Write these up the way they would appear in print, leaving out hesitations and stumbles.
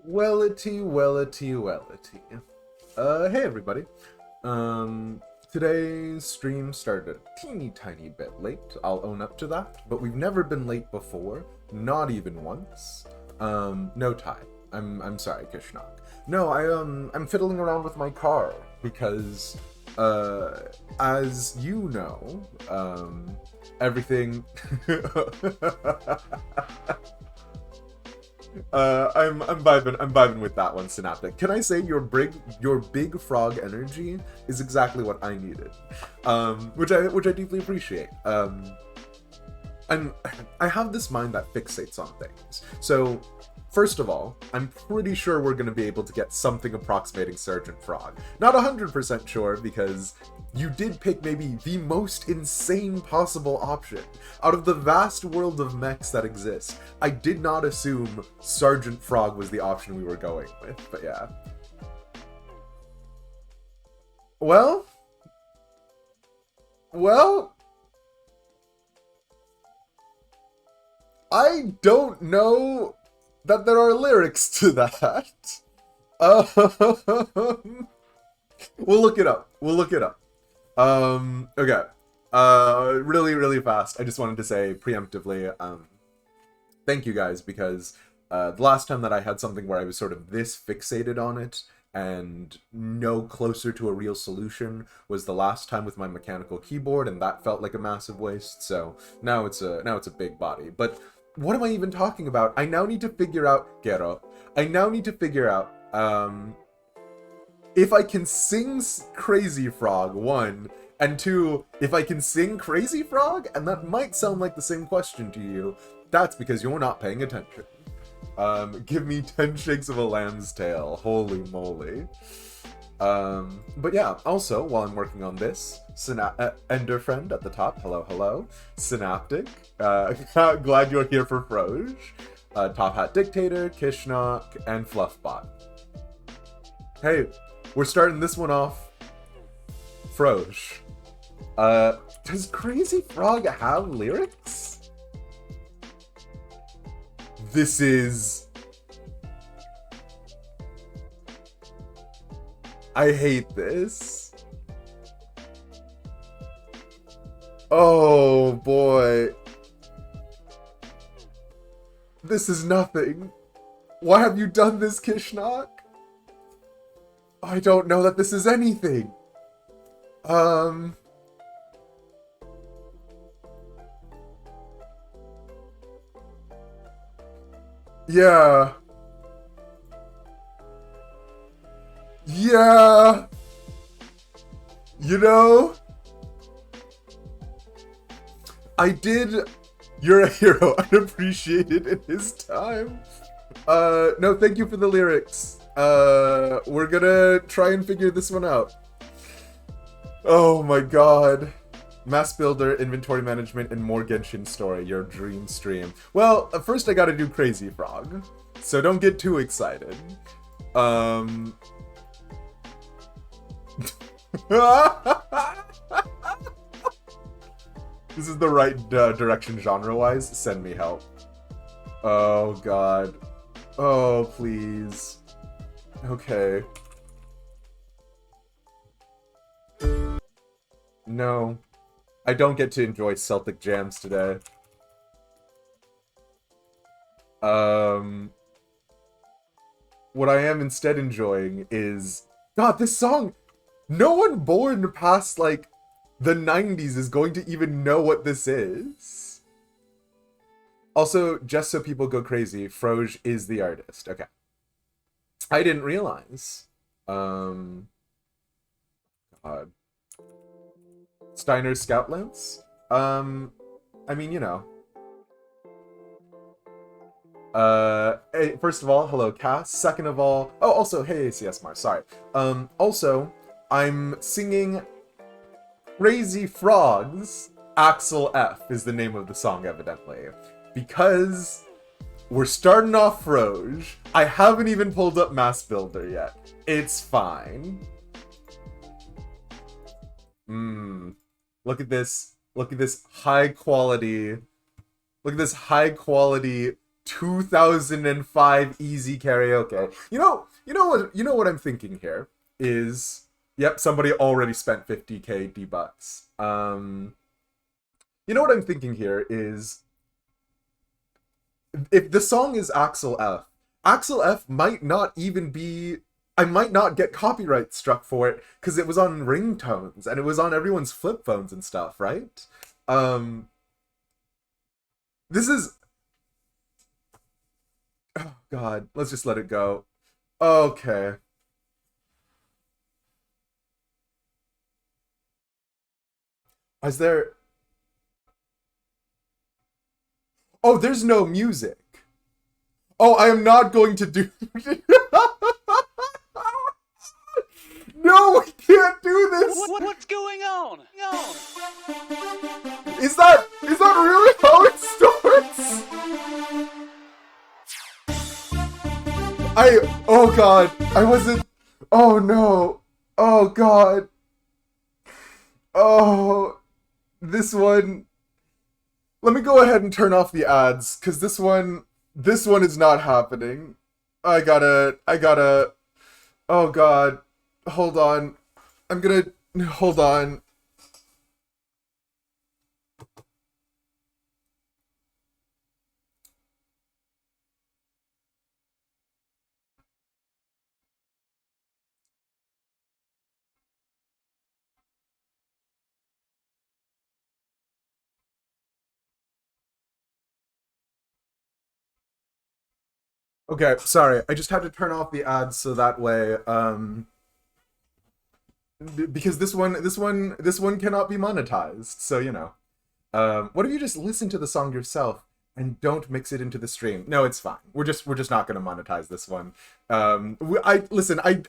Wellity, wellity, wellity. Hey everybody. Today's stream started a teeny tiny bit late. I'll own up to that, but we've never been late before, not even once. No tie. I'm sorry, Kishnak. No, I'm fiddling around with my car because, as you know, everything. I'm vibing with that one, Synaptic. Can I say your big frog energy is exactly what I needed, which I deeply appreciate. I have this mind that fixates on things. So, first of all, I'm pretty sure we're going to be able to get something approximating Sergeant Frog. Not 100% sure, because you did pick maybe the most insane possible option. Out of the vast world of mechs that exist, I did not assume Sergeant Frog was the option we were going with, but yeah. Well, I don't know that there are lyrics to that. We'll look it up. Okay. Really fast. I just wanted to say preemptively, thank you guys, because the last time that I had something where I was sort of this fixated on it and no closer to a real solution was the last time with my mechanical keyboard, and that felt like a massive waste. So now it's a big body. But what am I even talking about? I now need to figure out, Gero. I now need to figure out if I can sing Crazy Frog, one, and two, if I can sing Crazy Frog, and that might sound like the same question to you, that's because you're not paying attention. Give me 10 shakes of a lamb's tail, holy moly. But yeah, also, while I'm working on this, Ender Friend at the top, hello. Synaptic, glad you're here for Froj. Top Hat Dictator, Kishnak, and Fluffbot. Hey, we're starting this one off. Froj. Does Crazy Frog have lyrics? This is... I hate this. Oh boy. This is nothing. Why have you done this, Kishnak? I don't know that this is anything. Yeah. You know, I did. You're a hero, unappreciated in his time. No, thank you for the lyrics. We're gonna try and figure this one out. Oh my god. Mass Builder, Inventory Management, and more Genshin Story, your dream stream. Well, first I gotta do Crazy Frog, so don't get too excited. This is the right direction genre-wise. Send me help. Oh god. Oh, please. Okay. No. I don't get to enjoy Celtic jams today. What I am instead enjoying is... God, this song! No one born past, like, the 90s is going to even know what this is. Also, just so people go crazy, Froj is the artist. Okay. I didn't realize. God. Steiner's Scout Lance? I mean, you know. Hey, first of all, hello, Cass. Second of all... Oh, also, hey, ACS Mars, sorry. Also, I'm singing Crazy Frogs. Axel F is the name of the song, evidently. Because we're starting off Froj. I haven't even pulled up Mass Builder yet. It's fine. Look at this. Look at this high quality. Look at this high quality 2005 easy karaoke. You know what I'm thinking here is, yep, somebody already spent 50k D-bucks. You know what I'm thinking here is, if the song is Axel F might not even be, I might not get copyright struck for it because it was on ringtones and it was on everyone's flip phones and stuff, right? This is, oh god, let's just let it go. Okay. Is there, oh, there's no music. Oh, I am not going to do no, we can't do this. What's going on? Is that really how it starts? Oh god, I wasn't, oh no, oh god, oh, this one, let me go ahead and turn off the ads, because this one is not happening. I gotta, oh god, hold on, hold on. Okay, sorry. I just had to turn off the ads so that way, because this one cannot be monetized. So, you know. What if you just listen to the song yourself and don't mix it into the stream? No, it's fine. We're just not going to monetize this one. I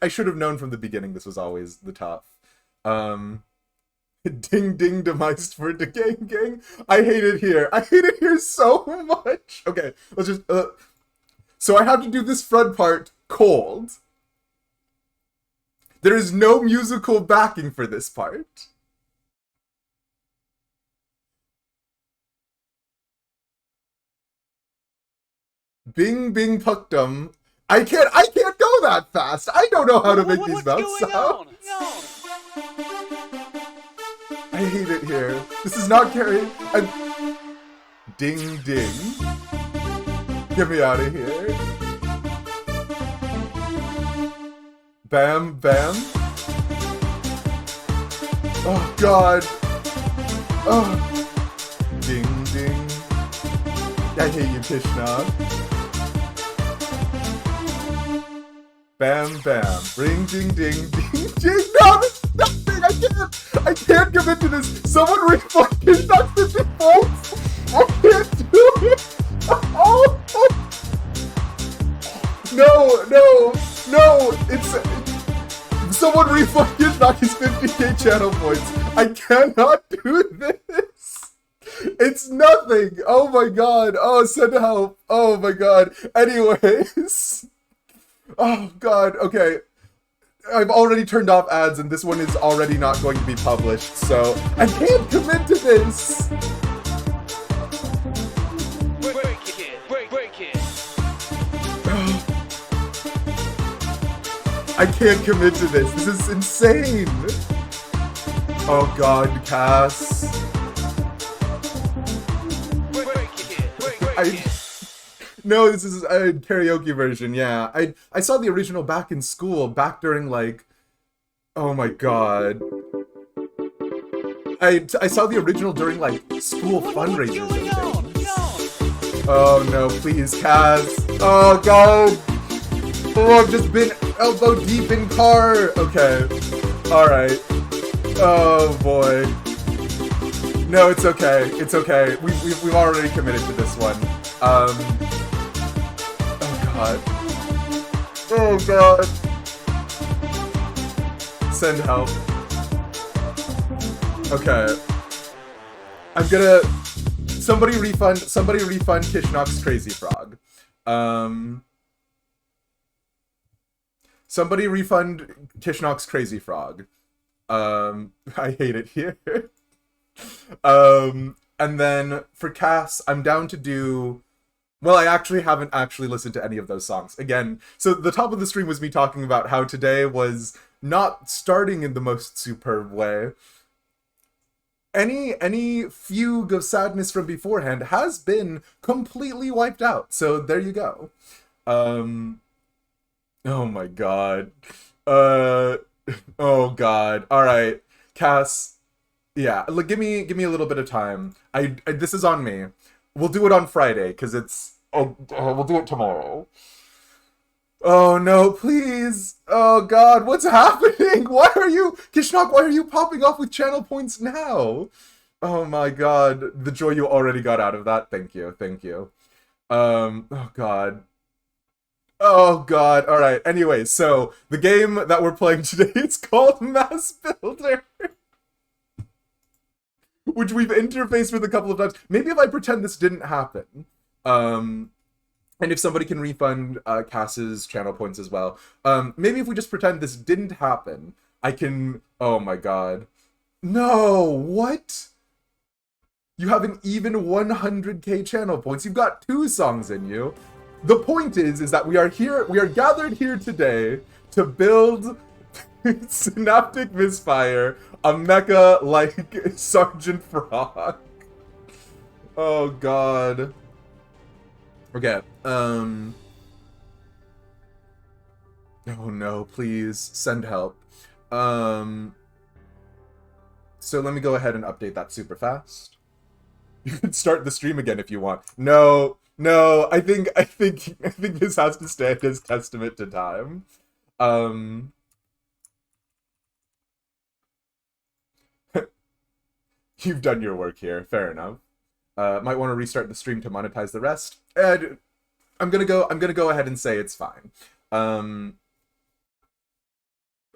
should have known from the beginning this was always the top. Ding ding demised for the gang. I hate it here. I hate it here so much. Okay, let's just so I have to do this front part cold. There is no musical backing for this part. Bing bing puckdom. I can't go that fast. I don't know how to make these mouse sounds. I hate it here. This is not carrying. Ding ding. Get me out of here. Bam, bam. Oh, God. Oh. Ding, ding. I hate you, Krishna. Bam, bam. Ring, ding, ding, ding, ding. No, this is nothing. I can't commit to this. Someone refund Krishna's 50 volts. I can't do it. Oh. No, someone refund his 50k channel points. I cannot do this. It's nothing. Oh my god. Oh, send help. Oh my god. Anyways. Oh god. Okay. I've already turned off ads and this one is already not going to be published, so I can't commit to this. I can't commit to this. This is insane. Oh god, Cass. No, this is a karaoke version, yeah. I saw the original back in school, back during like, oh my god. I saw the original during like school fundraisers and things. Oh no, please, Cass. Oh god. Oh, I've just been elbow deep in car. Okay. Alright. Oh boy. No, it's okay. It's okay. We've already committed to this one. Oh god. Oh god. Send help. Okay. I'm gonna somebody refund Kishnok's Crazy Frog. Somebody refund Kishnok's Crazy Frog. I hate it here. And then for Cass, I'm down to do Well, I actually haven't actually listened to any of those songs. Again, so the top of the stream was me talking about how today was not starting in the most superb way. Any fugue of sadness from beforehand has been completely wiped out. So there you go. Um oh my god. Uh oh god. All right. Cass, yeah, look, give me a little bit of time. I this is on me. We'll do it on Friday cuz it's we'll do it tomorrow. Oh no, please. Oh god, what's happening? Why are you Kishnok, why are you popping off with channel points now? Oh my god, the joy you already got out of that. Thank you. Thank you. Oh god. Oh god. All right. Anyway, so the game that we're playing today is called Mass Builder, which we've interfaced with a couple of times. Maybe if I pretend this didn't happen. Um and if somebody can refund Cass's channel points as well. Maybe if we just pretend this didn't happen, I can. Oh my god. No, what? You have an even 100k channel points. You've got 2 songs in you. The point is that we are gathered here today to build Synaptic Misfire, a mecha like Sergeant Frog. Oh god. Okay, oh no, please, send help. So let me go ahead and update that super fast. You can start the stream again if you want. No, no, I think this has to stand as testament to time. You've done your work here, fair enough. Might want to restart the stream to monetize the rest. I'm gonna go ahead and say it's fine.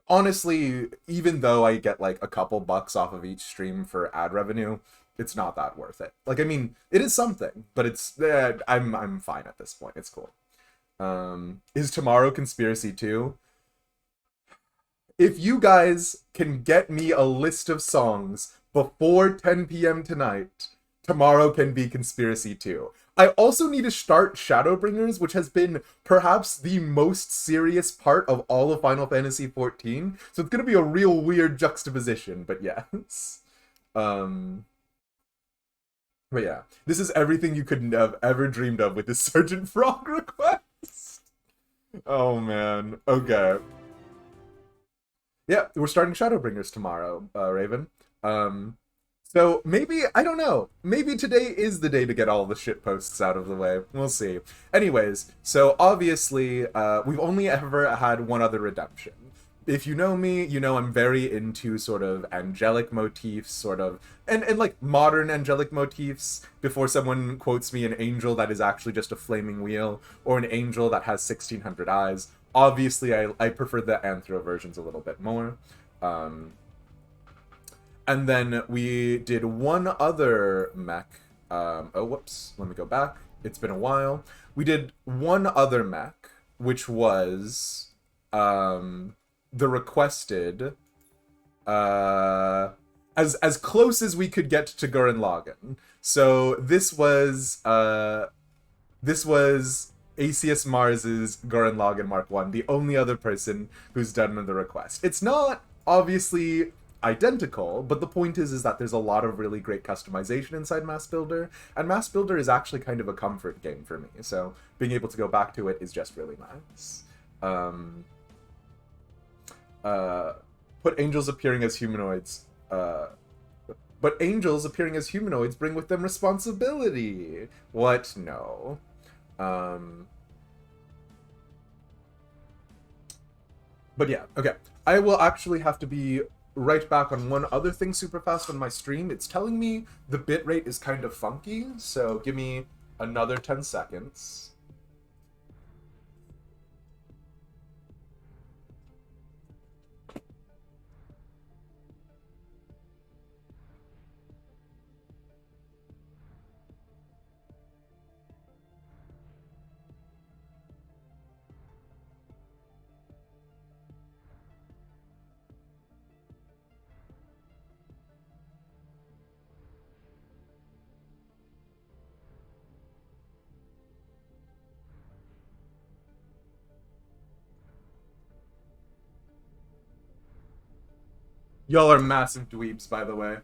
Honestly, even though I get like a couple bucks off of each stream for ad revenue, it's not that worth it. Like, I mean, it is something, but it's I'm fine at this point. It's cool. Is tomorrow conspiracy too? If you guys can get me a list of songs before 10 p.m. tonight, tomorrow can be conspiracy too. I also need to start Shadowbringers, which has been perhaps the most serious part of all of Final Fantasy XIV. So it's gonna be a real weird juxtaposition, but yes. But yeah, this is everything you could have ever dreamed of with this Sergeant Frog request. Oh man. Okay. Yeah, we're starting Shadowbringers tomorrow, Raven. So maybe, I don't know, maybe today is the day to get all the shit posts out of the way. We'll see. Anyways, so obviously, we've only ever had one other redemption. If you know me, you know I'm very into sort of angelic motifs, sort of, and like modern angelic motifs, before someone quotes me an angel that is actually just a flaming wheel, or an angel that has 1600 eyes. Obviously, I prefer the anthro versions a little bit more. And then we did one other mech. Oh, whoops. Let me go back. It's been a while. We did one other mech, which was the requested, as close as we could get to Gurren Lagann. So this was ACS Mars's Gurren Lagann Mark 1, the only other person who's done the request. It's not obviously identical, but the point is that there's a lot of really great customization inside Mass Builder, and Mass Builder is actually kind of a comfort game for me, so being able to go back to it is just really nice. Put angels appearing as humanoids. But angels appearing as humanoids bring with them responsibility. What? No. But yeah, okay. I will actually have to be right back on one other thing super fast on my stream. It's telling me the bitrate is kind of funky, so give me another 10 seconds. Y'all are massive dweebs, by the way.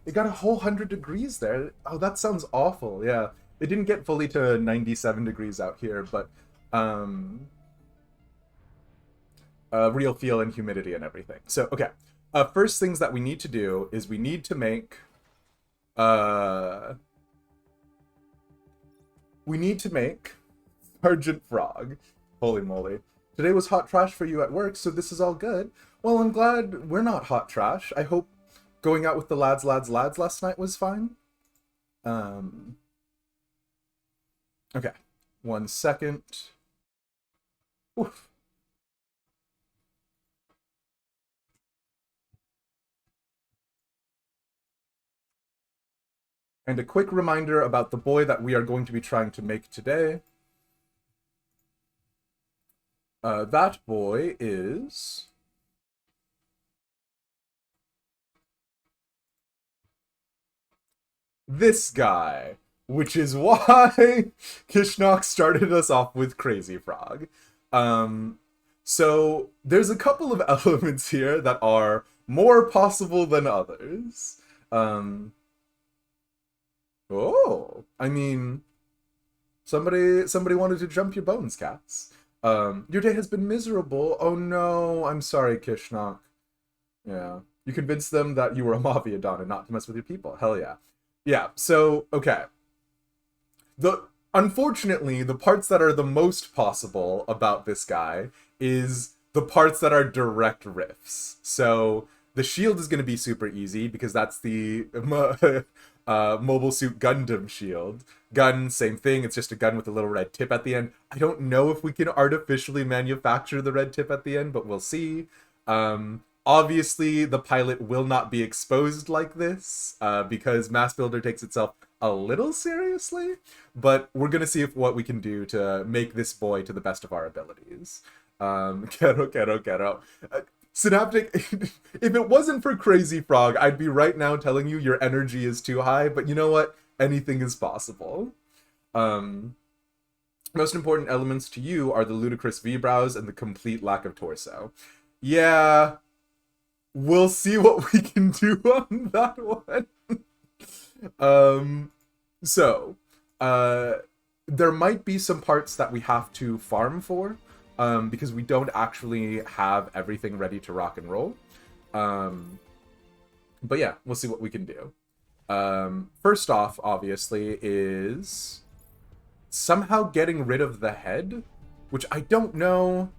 It got a whole 100 degrees there. Oh, that sounds awful. Yeah, it didn't get fully to 97 degrees out here, but real feel and humidity and everything. So, okay. First things that we need to do is we need to make Sergeant Frog. Holy moly. Today was hot trash for you at work, so this is all good. Well, I'm glad we're not hot trash. I hope going out with the lads last night was fine. Okay. 1 second. Oof. And a quick reminder about the boy that we are going to be trying to make today. That boy is... this guy, which is why Kishnok started us off with Crazy Frog. So there's a couple of elements here that are more possible than others. Oh, I mean, somebody wanted to jump your bones, cats. Your day has been miserable. Oh no, I'm sorry, Kishnok. Yeah, you convinced them that you were a Mafia Don and not to mess with your people. Hell yeah. Yeah, so, okay. Unfortunately, the parts that are the most possible about this guy is the parts that are direct riffs. So, the shield is going to be super easy because that's the Mobile Suit Gundam shield. Gun, same thing, it's just a gun with a little red tip at the end. I don't know if we can artificially manufacture the red tip at the end, but we'll see. Obviously, the pilot will not be exposed like this, because Mass Builder takes itself a little seriously, but we're going to see what we can do to make this boy to the best of our abilities. Kero. Synaptic, if it wasn't for Crazy Frog, I'd be right now telling you your energy is too high, but you know what? Anything is possible. Most important elements to you are the ludicrous V-brows and the complete lack of torso. Yeah... we'll see what we can do on that one. There might be some parts that we have to farm for, because we don't actually have everything ready to rock and roll. But yeah, we'll see what we can do. First off, obviously, is somehow getting rid of the head, which I don't know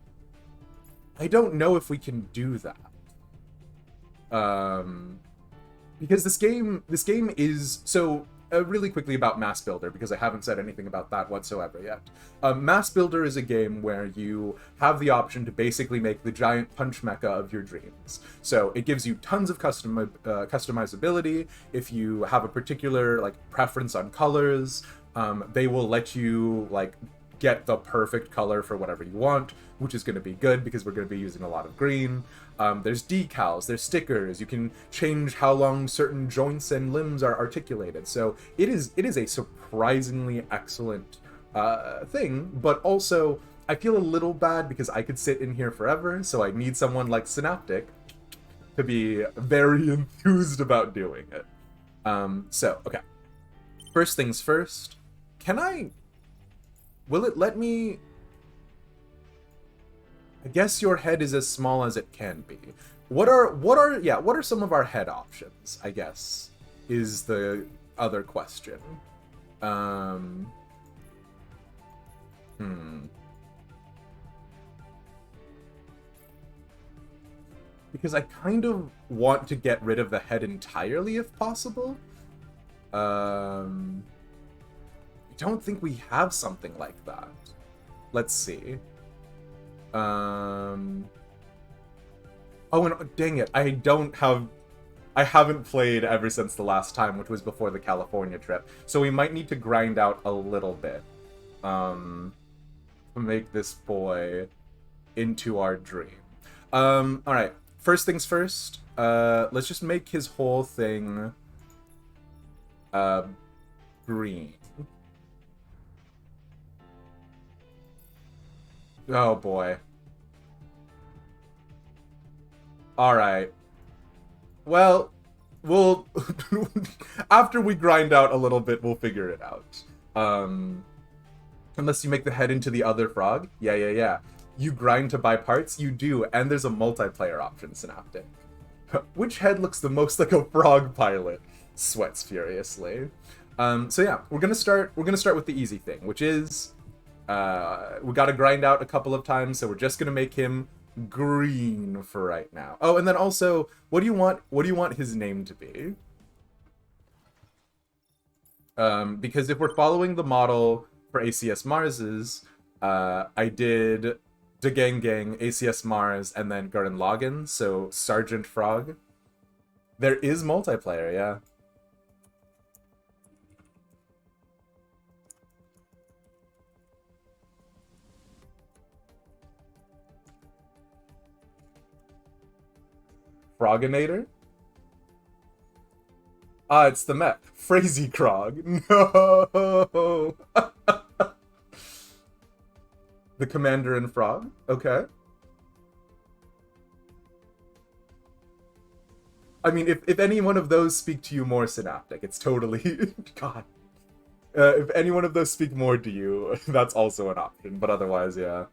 if we can do that. Because this game is so really quickly about Mass Builder, because I haven't said anything about that whatsoever yet. Mass Builder is a game where you have the option to basically make the giant punch mecha of your dreams. So it gives you tons of customizability. If you have a particular like preference on colors, they will let you like get the perfect color for whatever you want, which is going to be good because we're going to be using a lot of green. There's decals, there's stickers, you can change how long certain joints and limbs are articulated. So it is a surprisingly excellent thing, but also I feel a little bad because I could sit in here forever, so I need someone like Synaptic to be very enthused about doing it. Okay. First things first, will it let me... I guess your head is as small as it can be. What are some of our head options, I guess, is the other question. Because I kind of want to get rid of the head entirely if possible. I don't think we have something like that. Let's see. Oh, and dang it, I haven't played ever since the last time, which was before the California trip. So we might need to grind out a little bit to make this boy into our dream. Alright, first things first, let's just make his whole thing green. Oh boy. Alright. Well, we'll... after we grind out a little bit, we'll figure it out. Unless you make the head into the other frog. Yeah. You grind to buy parts? You do, and there's a multiplayer option, Synaptic. Which head looks the most like a frog pilot? Sweats furiously. So yeah, we're gonna start with the easy thing, which is we gotta grind out a couple of times, so we're just gonna make him green for right now. Oh, and then also, what do you want his name to be? Because if we're following the model for ACS Mars's, I did De Gang Gang, ACS Mars, and then Gurren Lagann, so Sergeant Frog. There is multiplayer, yeah. Froginator? Ah, it's the mech. Crazy Krog. No! The Commander and Frog? Okay. I mean, if any one of those speak to you more, Synaptic, it's totally... God. If any one of those speak more to you, that's also an option. But otherwise, yeah.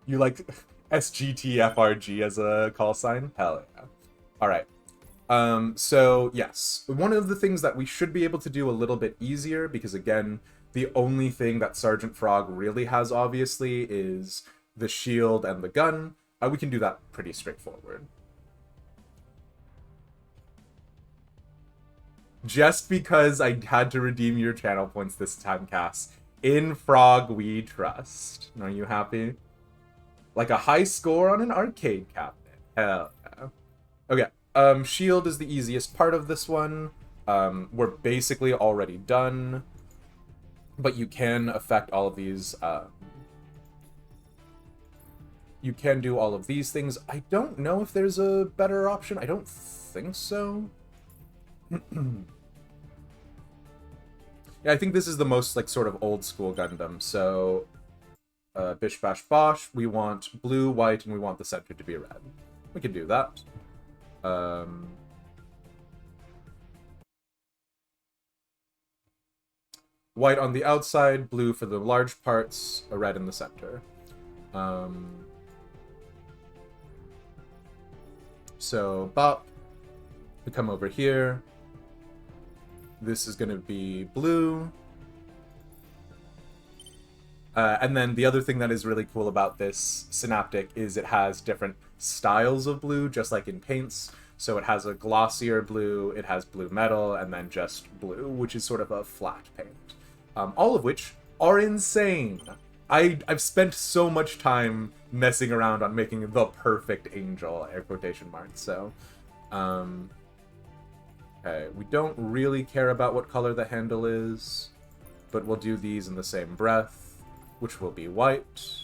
You like SGT FRG as a call sign? Hell yeah. Alright. So, yes. One of the things that we should be able to do a little bit easier, because again, the only thing that Sergeant Frog really has, obviously, is the shield and the gun. We can do that pretty straightforward. Just because I had to redeem your channel points this time, Cass. In Frog we trust. Are you happy? Like a high score on an arcade cabinet. Hell yeah. Okay, shield is the easiest part of this one. We're basically already done. But you can affect all of these, you can do all of these things. I don't know if there's a better option. I don't think so. Yeah, I think this is the most, like, sort of old school Gundam. So, bish bash bosh, we want blue, white, and we want the center to be red. We can do that. White on the outside, blue for the large parts, a red in the center. So, bop. We come over here. This is going to be blue. And then the other thing that is really cool about this Synaptic is it has different styles of blue, just like in paints. So it has a glossier blue, it has blue metal, and then just blue, which is sort of a flat paint. All of which are insane. I've spent so much time messing around on making the perfect angel, air quotation marks, so... okay, we don't really care about what color the handle is, but we'll do these in the same breath, which will be white.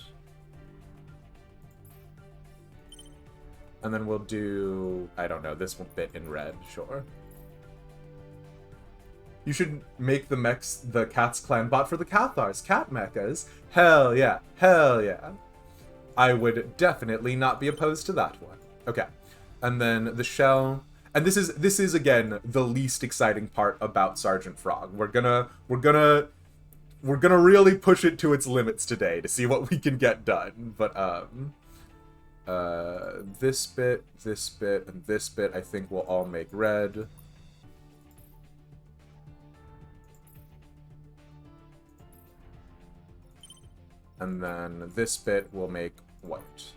And then we'll do, I don't know, this bit in red, sure. You should make the mechs the Cats Clan bot for the Cathars, cat mechas. Hell yeah, hell yeah. I would definitely not be opposed to that one. Okay, and then the shell, and this is again the least exciting part about Sergeant Frog. We're gonna really push it to its limits today to see what we can get done. But this bit, and this bit, I think will all make red. And then this bit will make white.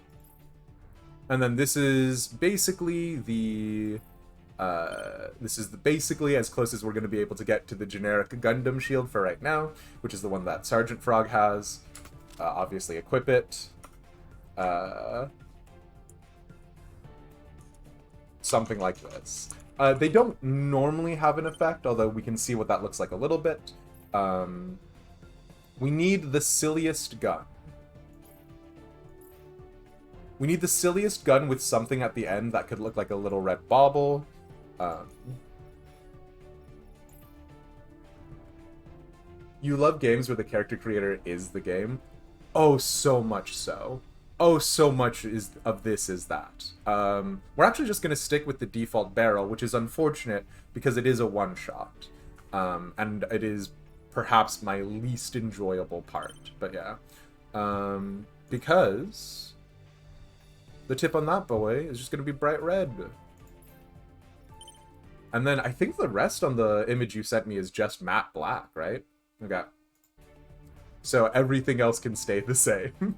And then this is basically the... basically as close as we're going to be able to get to the generic Gundam shield for right now, which is the one that Sergeant Frog has. Obviously equip it. Something like this. They don't normally have an effect, although we can see what that looks like a little bit. We need the silliest gun. We need the silliest gun with something at the end that could look like a little red bauble. You love games where the character creator is the game. Oh, so much so. Oh, so much of this is that. We're actually just going to stick with the default barrel, which is unfortunate because it is a one-shot. And it is perhaps my least enjoyable part. But yeah. Because the tip on that boy is just going to be bright red. And then I think the rest on the image you sent me is just matte black, right? Okay. So everything else can stay the same.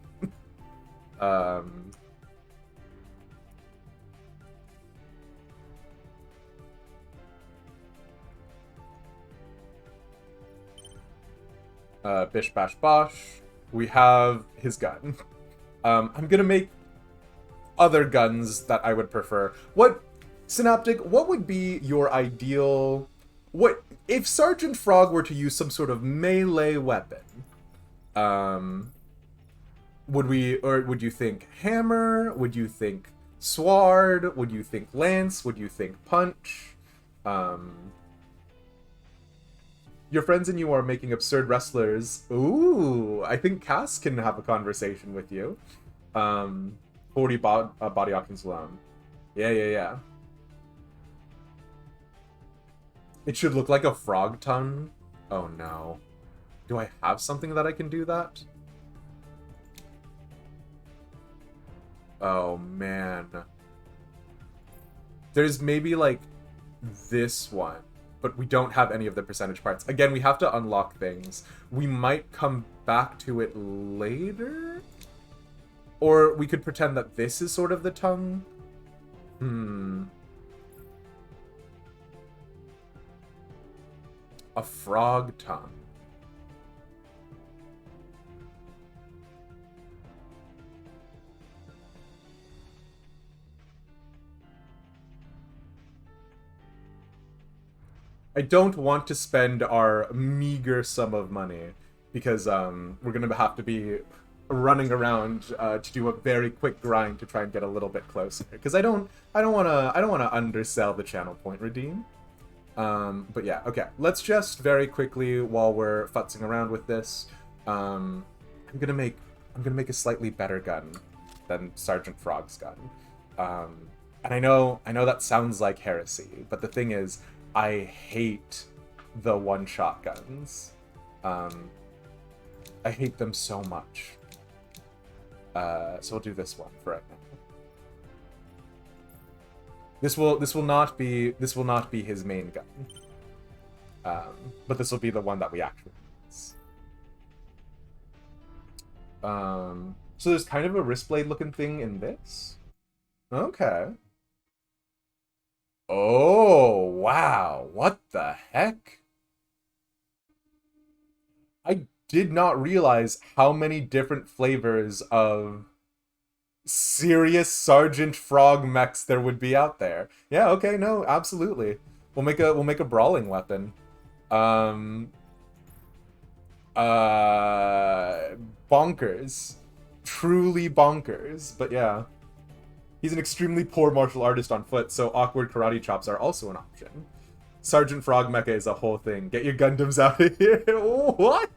Bish bash bosh. We have his gun. I'm gonna make other guns that I would prefer. What, Synaptic, what would be your ideal... What if Sergeant Frog were to use some sort of melee weapon? Would you think hammer? Would you think sword? Would you think lance? Would you think punch? Your friends and you are making absurd wrestlers. Ooh, I think Cass can have a conversation with you. 40 body options alone. Yeah. It should look like a frog tongue. Oh no. Do I have something that I can do that? Oh man. There's maybe like this one, but we don't have any of the percentage parts. Again, we have to unlock things. We might come back to it later? Or we could pretend that this is sort of the tongue. A frog tongue. I don't want to spend our meager sum of money because we're gonna have to be running around to do a very quick grind to try and get a little bit closer. Because I don't wanna undersell the channel point redeem. But yeah, okay. Let's just very quickly, while we're futzing around with this, I'm gonna make a slightly better gun than Sergeant Frog's gun. And I know that sounds like heresy, but the thing is, I hate the one-shot guns. I hate them so much. So we'll do this one for right now. This will not be his main gun. But this will be the one that we actually use. So there's kind of a wrist blade looking thing in this. Okay. Oh, wow. What the heck? I did not realize how many different flavors of serious Sergeant Frog mechs there would be out there. Yeah, okay, no, absolutely. We'll make a brawling weapon. Bonkers. Truly bonkers, but yeah. He's an extremely poor martial artist on foot, so awkward karate chops are also an option. Sergeant Frog mecha is a whole thing. Get your Gundams out of here. What?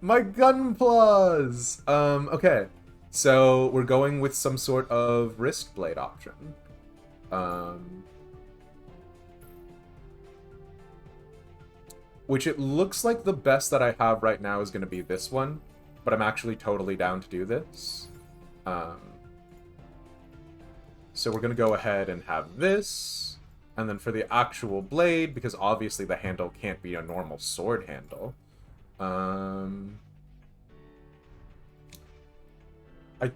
My Gunplas! Okay. So we're going with some sort of wrist blade option. Which it looks like the best that I have right now is going to be this one, but I'm actually totally down to do this. So we're going to go ahead and have this, and then for the actual blade, because obviously the handle can't be a normal sword handle. I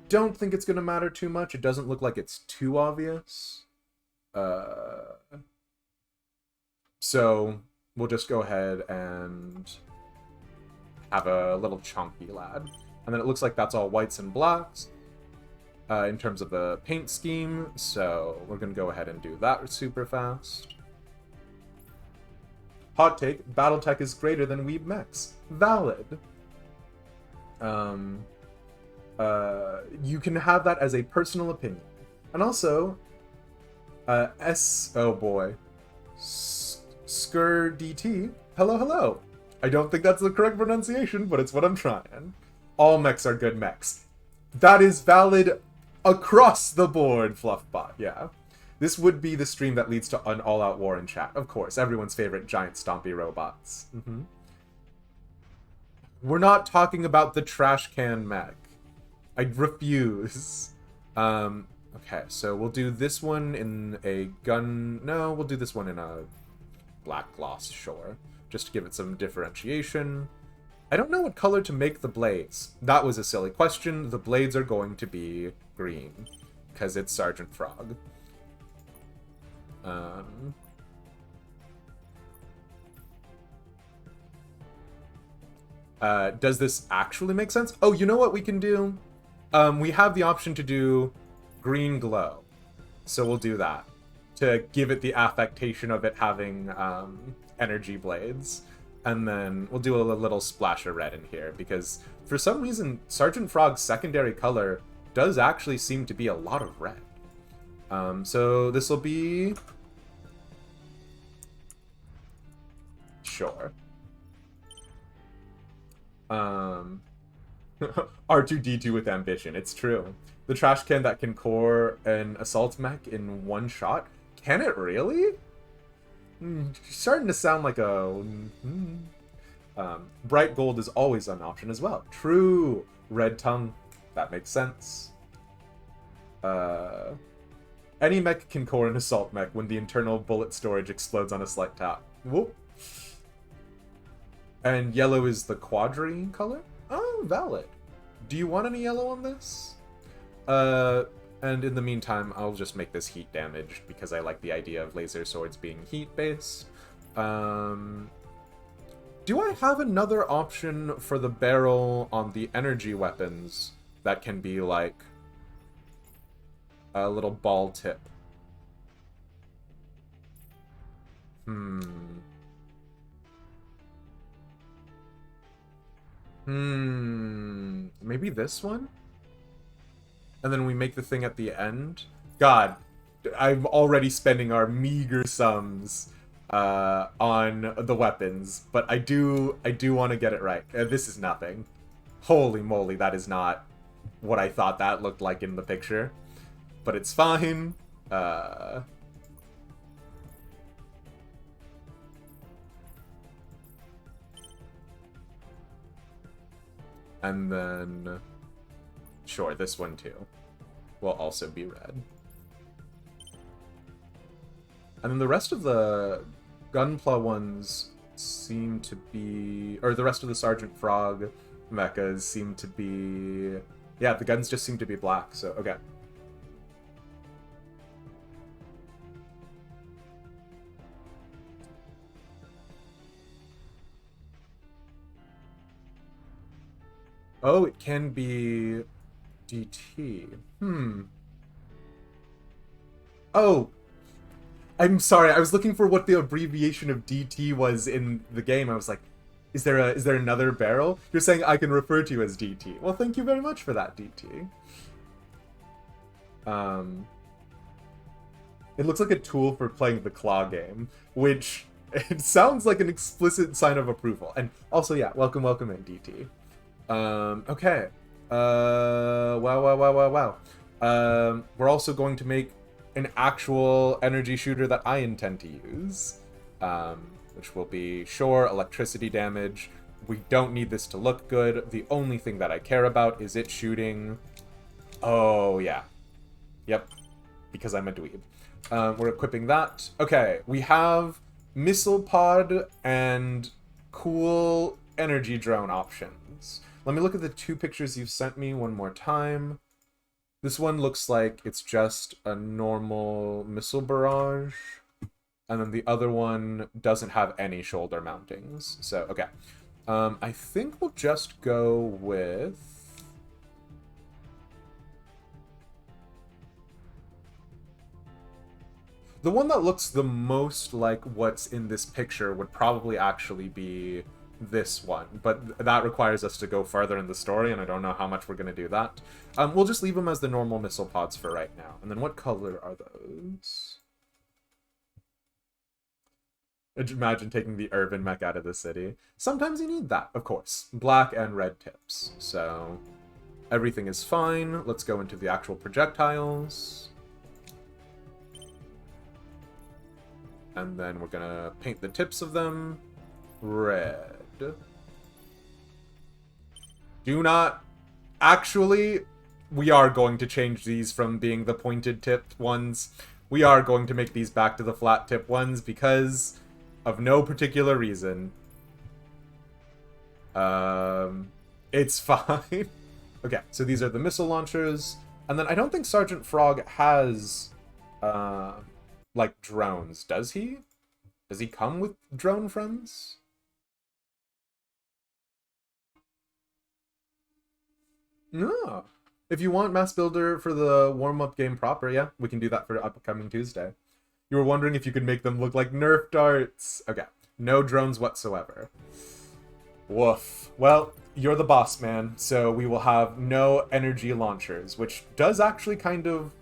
don't think it's going to matter too much. It doesn't look like it's too obvious. So we'll just go ahead and have a little chunky lad. And then it looks like that's all whites and blacks in terms of the paint scheme. So we're going to go ahead and do that super fast. Hot take, Battletech is greater than Weeb Mechs. Valid. You can have that as a personal opinion. And also, oh boy, Skur DT, hello. I don't think that's the correct pronunciation, but it's what I'm trying. All mechs are good mechs. That is valid across the board, Fluffbot, yeah. This would be the stream that leads to an all-out war in chat. Of course, everyone's favorite giant stompy robots. We're not talking about the trash can mech. I refuse. Okay, so we'll do this one in a gun... No, we'll do this one in a black gloss, sure. Just to give it some differentiation. I don't know what color to make the blades. That was a silly question. The blades are going to be green, because it's Sergeant Frog. Does this actually make sense? Oh, you know what we can do? We have the option to do green glow. So we'll do that. To give it the affectation of it having energy blades. And then we'll do a little splash of red in here. Because for some reason, Sergeant Frog's secondary color does actually seem to be a lot of red. So this will be... Sure. R2-D2 with ambition. It's true. The trash can that can core an assault mech in one shot. Can it really? Starting to sound like a... bright gold is always an option as well. True. Red tongue. That makes sense. Any mech can core an assault mech when the internal bullet storage explodes on a slight tap. Whoop. And yellow is the quadri color? Oh, valid. Do you want any yellow on this? And in the meantime, I'll just make this heat damaged because I like the idea of laser swords being heat-based. Do I have another option for the barrel on the energy weapons that can be like a little ball tip? Maybe this one? And then we make the thing at the end? God, I'm already spending our meager sums on the weapons, but I do want to get it right. This is nothing. Holy moly, that is not what I thought that looked like in the picture. But it's fine. And then... Sure, this one too will also be red. And then the rest of the Gunpla ones seem to be... Or the rest of the Sergeant Frog mechas seem to be... Yeah, the guns just seem to be black, so okay. Oh, it can be DT. Oh, I'm sorry. I was looking for what the abbreviation of DT was in the game. I was like, is there another barrel? You're saying I can refer to you as DT. Well, thank you very much for that, DT. It looks like a tool for playing the claw game, which it sounds like an explicit sign of approval. And also, yeah, welcome in, DT. Okay. Wow. We're also going to make an actual energy shooter that I intend to use. Which will be, sure, electricity damage. We don't need this to look good. The only thing that I care about is it shooting... Oh, yeah. Yep. Because I'm a dweeb. We're equipping that. Okay, we have missile pod and cool energy drone options. Let me look at the two pictures you've sent me one more time. This one looks like it's just a normal missile barrage. And then the other one doesn't have any shoulder mountings. So, okay. I think we'll just go with... The one that looks the most like what's in this picture would probably actually be this one, but that requires us to go further in the story, and I don't know how much we're going to do that. We'll just leave them as the normal missile pods for right now. And then what color are those? Imagine taking the urban mech out of the city. Sometimes you need that, of course. Black and red tips. So everything is fine. Let's go into the actual projectiles. And then we're gonna paint the tips of them red. Do not... Actually, we are going to change these from being the pointed tip ones. We are going to make these back to the flat tip ones because of no particular reason. It's fine. Okay, so these are the missile launchers. And then I don't think Sergeant Frog has, like, drones. Does he? Does he come with drone friends? No. If you want Mass Builder for the warm-up game proper, yeah, we can do that for upcoming Tuesday. You were wondering if you could make them look like Nerf darts. Okay, no drones whatsoever. Woof. Well, you're the boss, man, so we will have no energy launchers, which does actually kind of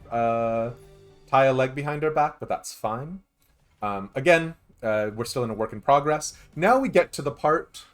tie a leg behind our back, but that's fine. Again, we're still in a work in progress. Now we get to the part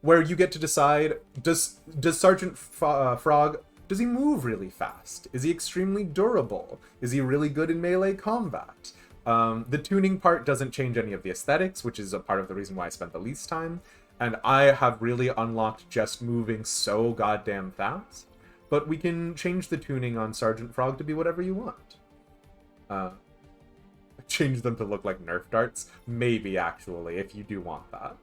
where you get to decide, does Sergeant Frog, does he move really fast? Is he extremely durable? Is he really good in melee combat? The tuning part doesn't change any of the aesthetics, which is a part of the reason why I spent the least time. And I have really unlocked just moving so goddamn fast. But we can change the tuning on Sergeant Frog to be whatever you want. Change them to look like Nerf darts? Maybe, actually, if you do want that.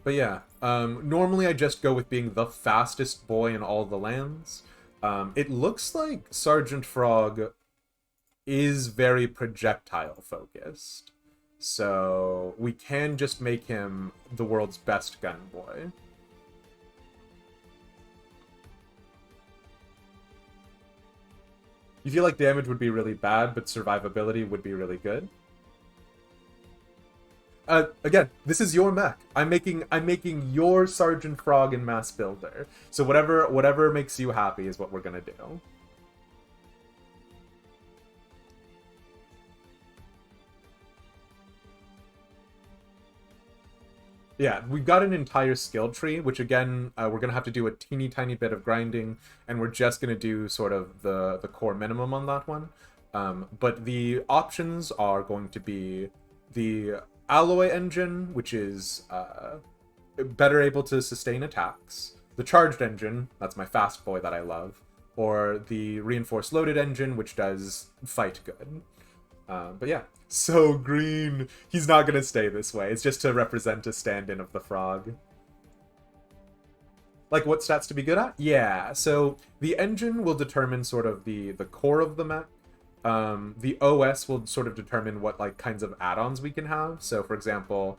But yeah, normally I just go with being the fastest boy in all the lands. It looks like Sergeant Frog is very projectile focused. So we can just make him the world's best gun boy. You feel like damage would be really bad, but survivability would be really good? Again, this is your mech. I'm making your Sergeant Frog and Mass Builder. So whatever makes you happy is what we're gonna do. Yeah, we've got an entire skill tree, which again, we're gonna have to do a teeny tiny bit of grinding, and we're just gonna do sort of the core minimum on that one. But the options are going to be the alloy engine, which is better able to sustain attacks. The charged engine, that's my fast boy that I love. Or the reinforced loaded engine, which does fight good. But yeah, so green. He's not gonna stay this way. It's just to represent a stand-in of the frog. Like what stats to be good at? Yeah, so the engine will determine sort of the core of the mech. The OS will sort of determine what like kinds of add-ons we can have. So for example,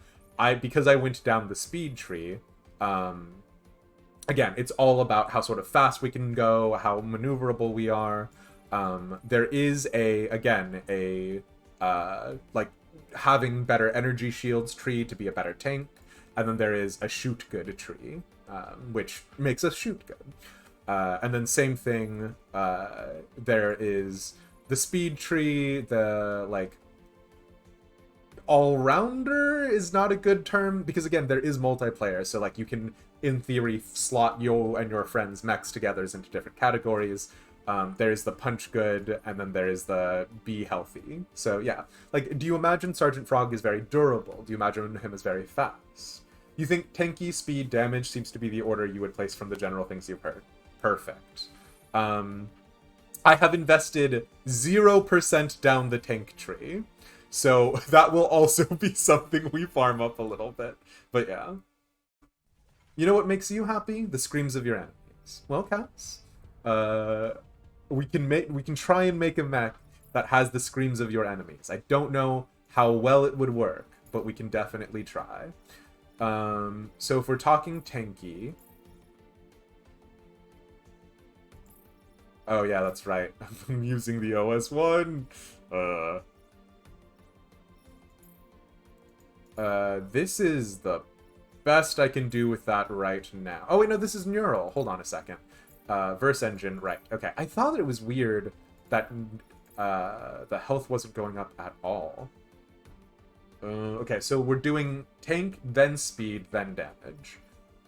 because I went down the speed tree, again, it's all about how sort of fast we can go, how maneuverable we are. There is like having better energy shields tree to be a better tank, and then there is a shoot good tree, which makes us shoot good. And then same thing, there is the speed tree, the like all-rounder is not a good term because again there is multiplayer, so like you can in theory slot you and your friends mechs together into different categories. There's the punch good, and then there is the be healthy. So yeah, like, do you imagine Sergeant Frog is very durable? Do you imagine him as very fast? You think tanky, speed, damage seems to be the order you would place from the general things you've heard. Perfect. I have invested 0% down the tank tree, so that will also be something we farm up a little bit. But yeah. You know what makes you happy? The screams of your enemies. Well, Cass, we can try and make a mech that has the screams of your enemies. I don't know how well it would work, but we can definitely try. So if we're talking tanky... Oh yeah, that's right. I'm using the OS one. This is the best I can do with that right now. Oh wait, no, this is neural. Hold on a second. Verse engine, right. Okay, I thought it was weird that the health wasn't going up at all. Okay, so we're doing tank, then speed, then damage.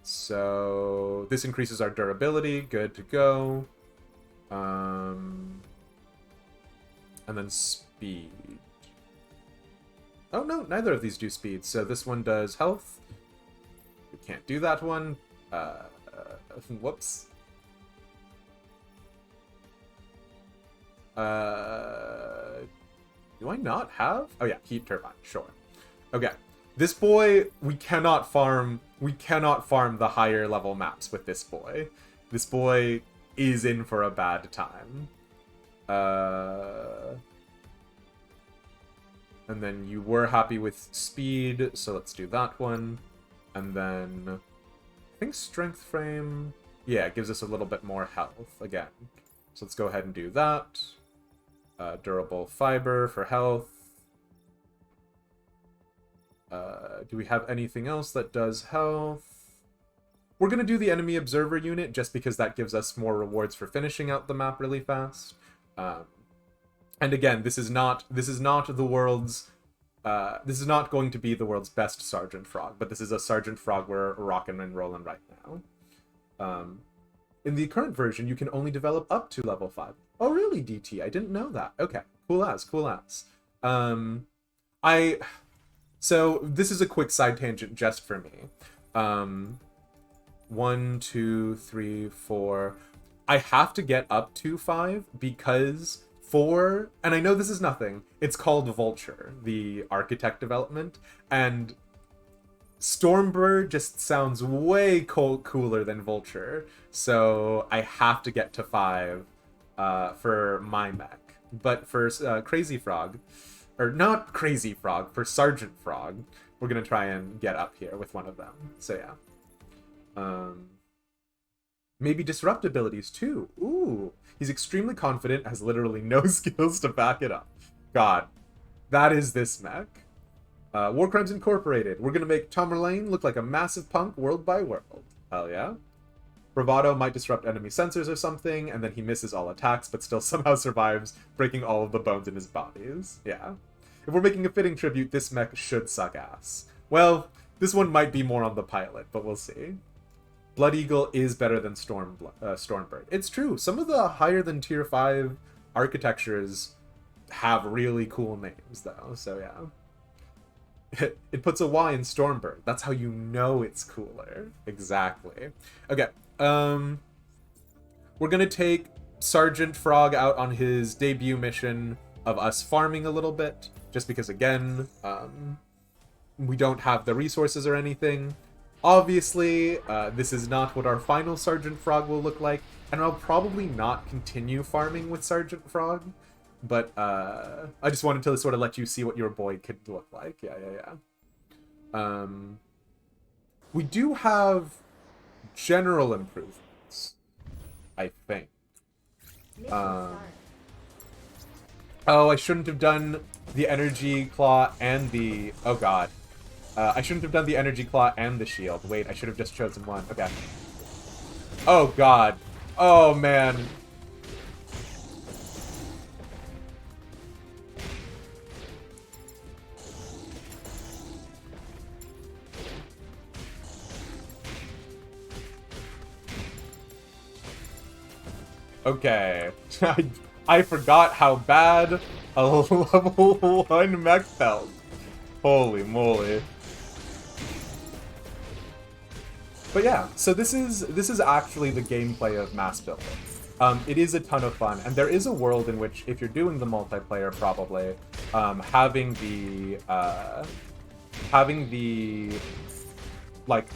So this increases our durability. Good to go. And then speed. Oh no, neither of these do speed. So this one does health. We can't do that one. Whoops. Do I not have? Oh yeah, heat turbine. Sure. Okay. This boy, we cannot farm the higher level maps with this boy. This boy is in for a bad time. And then you were happy with speed, so let's do that one. And then I think strength frame, yeah, it gives us a little bit more health again. So let's go ahead and do that. Durable fiber for health. Do we have anything else that does health? We're going to do the enemy observer unit just because that gives us more rewards for finishing out the map really fast. And again, this is not the world's this is not going to be the world's best Sergeant Frog, but this is a Sergeant Frog we're rocking and rolling right now. In the current version, you can only develop up to level 5. Oh, really, DT? I didn't know that. Okay, cool as. So this is a quick side tangent just for me. 1, 2, 3, 4. I have to get up to 5 because 4, and I know this is nothing, it's called Vulture, the architect development, and Stormbird just sounds way cooler than Vulture, so I have to get to 5 for my mech. But for Crazy Frog, or not Crazy Frog, for Sergeant Frog, we're gonna try and get up here with one of them. So yeah. Maybe disrupt abilities too. Ooh, he's extremely confident, has literally no skills to back it up. God, that is this mech. War Crimes Incorporated. We're gonna make Tamerlane look like a massive punk world by world. Hell yeah. Bravado might disrupt enemy sensors or something, and then he misses all attacks, but still somehow survives, breaking all of the bones in his bodies. Yeah. If we're making a fitting tribute, this mech should suck ass. Well, this one might be more on the pilot, but we'll see. Blood Eagle is better than Stormbird. It's true. Some of the higher than tier 5 architectures have really cool names, though, so yeah. It puts a Y in Stormbird. That's how you know it's cooler. Exactly. Okay. We're gonna take Sergeant Frog out on his debut mission of us farming a little bit, just because, again, we don't have the resources or anything. Obviously, this is not what our final Sergeant Frog will look like, and I'll probably not continue farming with Sergeant Frog, but I just wanted to sort of let you see what your boy could look like. Yeah. We do have general improvements, I think. Oh, I shouldn't have done the Energy Claw and the... Oh, God. I shouldn't have done the Energy Claw and the Shield. Wait, I should have just chosen one. Okay. Oh, God. Oh, man. Okay. I forgot how bad a level 1 mech felt. Holy moly. But yeah, so this is actually the gameplay of mass building. It is a ton of fun, and there is a world in which, if you're doing the multiplayer, probably having the like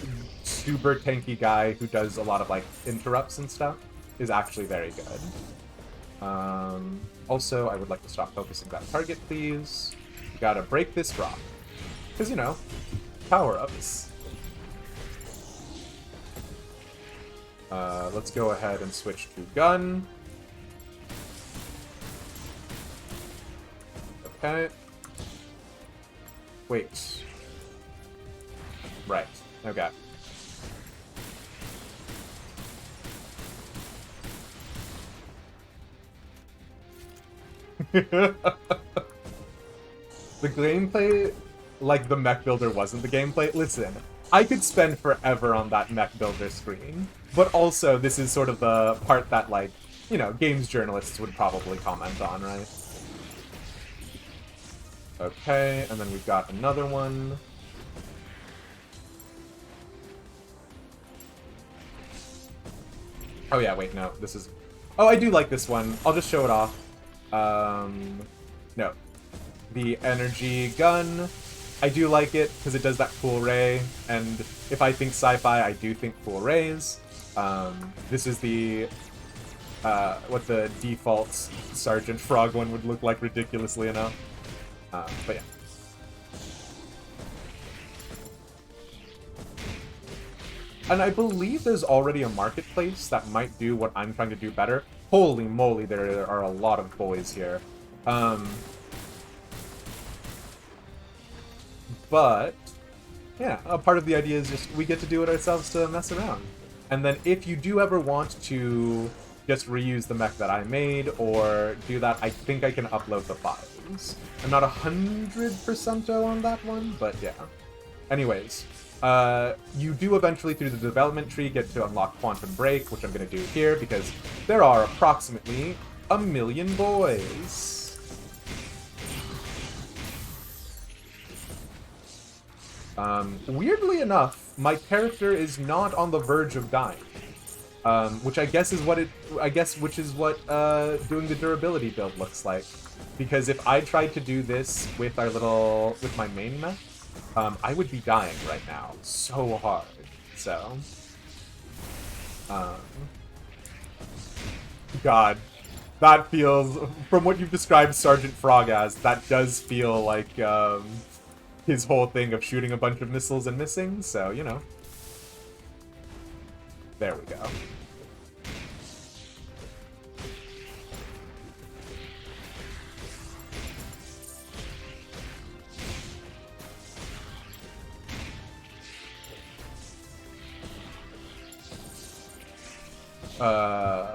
super tanky guy who does a lot of like interrupts and stuff is actually very good. Also, I would like to stop focusing that target, please. We gotta break this rock. Because, you know, power-ups. Let's go ahead and switch to gun. Okay. Wait. Right. Okay. The gameplay, like the mech builder wasn't the gameplay. Listen, I could spend forever on that mech builder screen, but also this is sort of the part that, like, you know, games journalists would probably comment on, right? Okay, and then we've got another one. Oh yeah, wait, no, this is... Oh, I do like this one. I'll just show it off. No. The energy gun. I do like it, because it does that cool ray, and if I think sci-fi, I do think cool rays. This is the... what the default Sergeant Frog one would look like, ridiculously enough. But yeah. And I believe there's already a marketplace that might do what I'm trying to do better. Holy moly, there are a lot of boys here. But, yeah, a part of the idea is just we get to do it ourselves to mess around. And then if you do ever want to just reuse the mech that I made, or do that, I think I can upload the files. I'm not 100% on that one, but yeah. Anyways, you do eventually, through the development tree, get to unlock Quantum Break, which I'm going to do here, because there are approximately 1 million boys. Weirdly enough, my character is not on the verge of dying. Which I guess is what doing the durability build looks like. Because if I tried to do this with my main mech, I would be dying right now so hard. So, God, that feels, from what you've described Sergeant Frog as, that does feel like his whole thing of shooting a bunch of missiles and missing. So, you know, there we go.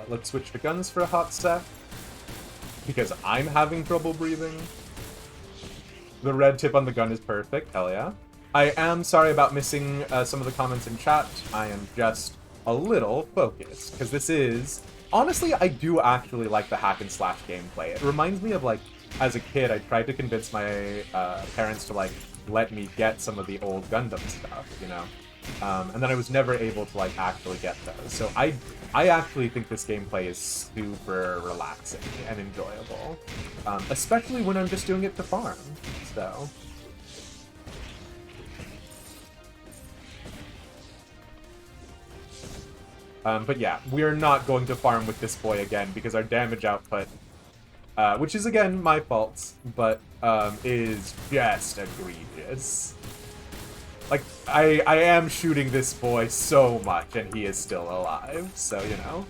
Let's switch to guns for a hot sec, because I'm having trouble breathing. The red tip on the gun is perfect, hell yeah. I am sorry about missing some of the comments in chat. I am just a little focused, because this is... Honestly, I do actually like the hack and slash gameplay. It reminds me of, like, as a kid, I tried to convince my parents to, like, let me get some of the old Gundam stuff, you know? And then I was never able to, like, actually get those. So I actually think this gameplay is super relaxing and enjoyable. Especially when I'm just doing it to farm, so... But yeah, we're not going to farm with this boy again, because our damage output, which is, again, my fault, but is just egregious. Like, I am shooting this boy so much, and he is still alive, so, you know.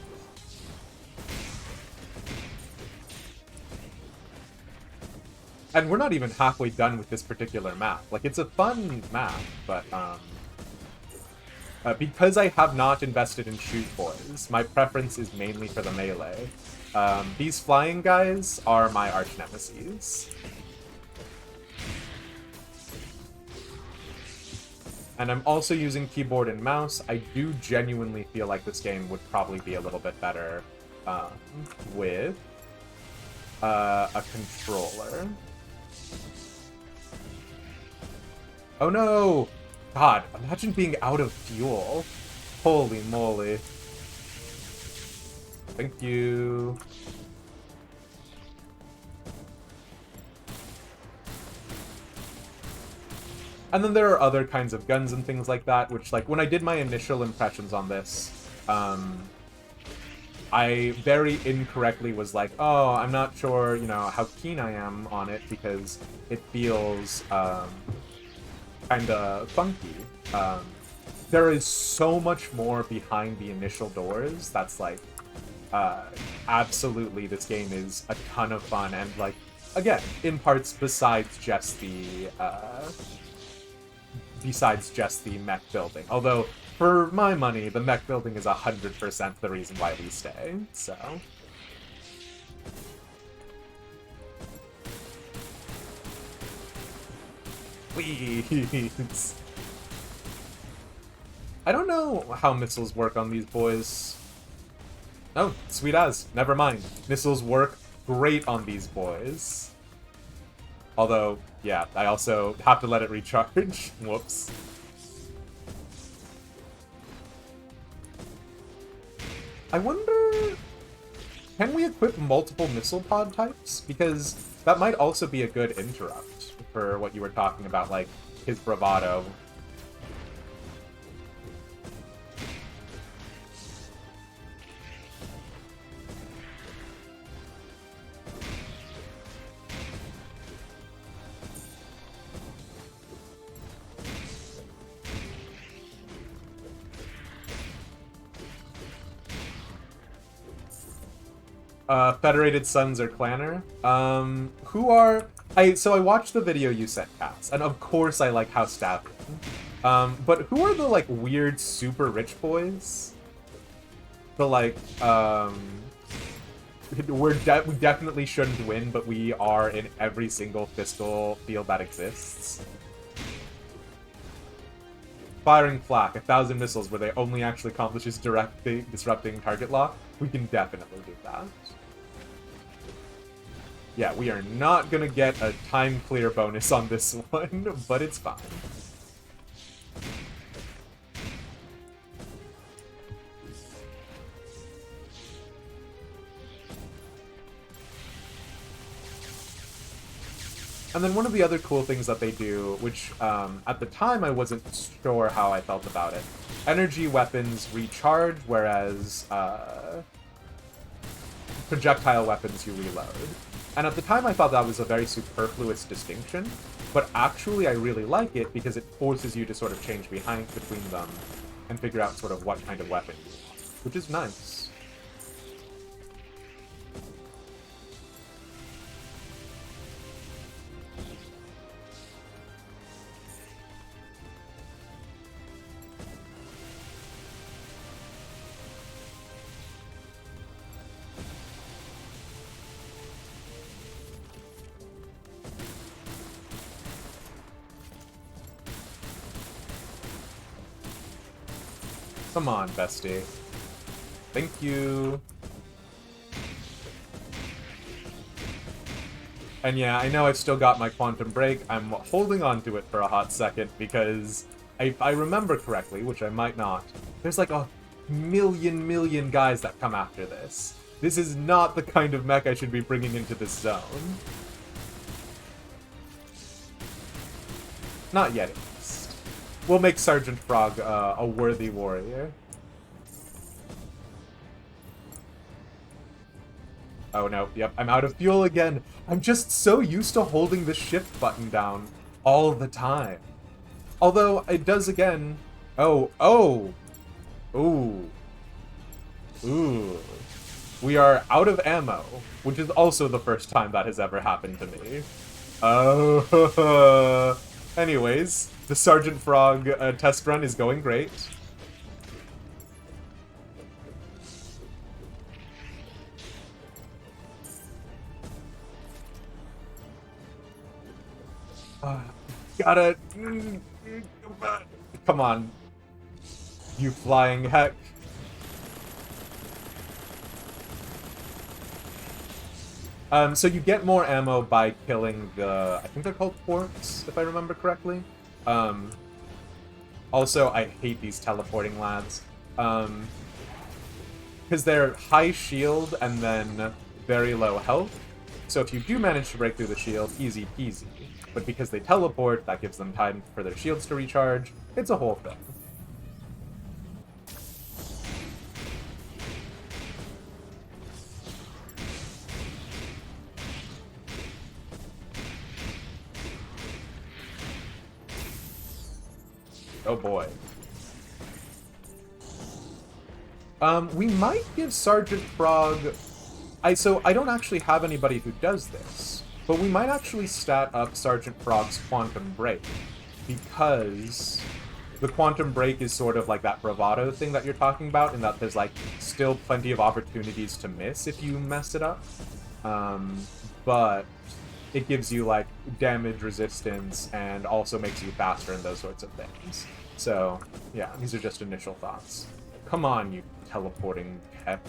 And we're not even halfway done with this particular map. Like, it's a fun map, but, because I have not invested in shoot boys, my preference is mainly for the melee. These flying guys are my arch nemesis. And I'm also using keyboard and mouse. I do genuinely feel like this game would probably be a little bit better with a controller. Oh no! God, imagine being out of fuel. Holy moly. Thank you. And then there are other kinds of guns and things like that, which, like, when I did my initial impressions on this, I very incorrectly was like, oh, I'm not sure, you know, how keen I am on it, because it feels, kinda funky. There is so much more behind the initial doors that's, like, absolutely, this game is a ton of fun, and, like, again, in parts besides just the mech building. Although, for my money, the mech building is 100% the reason why we stay, so... Please. I don't know how missiles work on these boys. Oh, sweet as. Never mind. Missiles work great on these boys. Although, yeah, I also have to let it recharge. Whoops. I wonder... Can we equip multiple missile pod types? Because that might also be a good interrupt for what you were talking about, like, his bravado. Federated Sons or Clanner. Who are... So I watched the video you sent, Cass, and of course I like House Stabbing. But who are the, like, weird super rich boys? The, like, we definitely shouldn't win, but we are in every single fiscal field that exists. Firing Flak, 1,000 missiles where they only actually accomplishes disrupting target lock. We can definitely do that. Yeah, we are not gonna get a time clear bonus on this one, but it's fine. And then one of the other cool things that they do, which at the time I wasn't sure how I felt about it, energy weapons recharge, whereas projectile weapons you reload. And at the time I thought that was a very superfluous distinction, but actually I really like it because it forces you to sort of change between them and figure out sort of what kind of weapon you want, which is nice. Come on, bestie. Thank you. And yeah, I know I've still got my Quantum Break. I'm holding on to it for a hot second because if I remember correctly, which I might not, there's like a million guys that come after this. This is not the kind of mech I should be bringing into this zone. Not yet, at least. We'll make Sergeant Frog a worthy warrior. Oh no, yep, I'm out of fuel again. I'm just so used to holding the shift button down all the time. Although, it does again... Ooh. We are out of ammo, which is also the first time that has ever happened to me. Oh. Anyways, the Sergeant Frog test run is going great. Gotta... Come on. You flying heck. So you get more ammo by killing the... I think they're called porks, if I remember correctly. Also, I hate these teleporting lads. Because they're high shield and then very low health. So if you do manage to break through the shield, easy peasy. But because they teleport, that gives them time for their shields to recharge. It's a whole thing. Oh boy. We might give Sergeant Frog... So I don't actually have anybody who does this, but we might actually stat up Sergeant Frog's Quantum Break, because the Quantum Break is sort of like that bravado thing that you're talking about, in that there's like still plenty of opportunities to miss if you mess it up. But it gives you like damage resistance and also makes you faster and those sorts of things. So yeah, these are just initial thoughts. Come on, you teleporting pep.